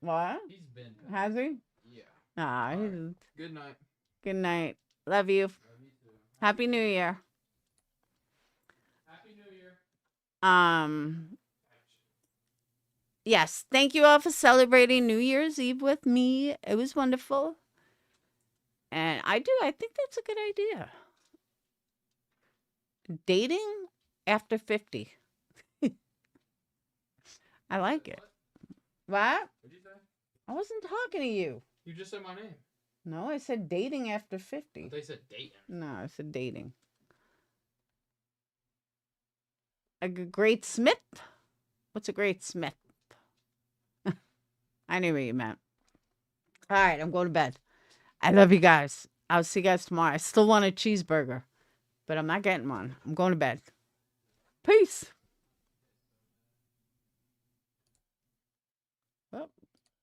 What? He's been passed Has he? Yeah. Ah, All he's... right. Good night. Good night. Love you. Love you too. Happy New Year. Happy New Year. Yes, thank you all for celebrating New Year's Eve with me. It was wonderful. And I think that's a good idea. Dating after 50. I like it. What? What'd you say? I wasn't talking to you. You just said my name. No, I said dating after I 50. thought you said dating. No, I said dating. A great Smith? What's a great Smith? I knew what you meant. All right, I'm going to bed. I love you guys. I'll see you guys tomorrow. I still want a cheeseburger, but I'm not getting one. I'm going to bed. Peace. Well.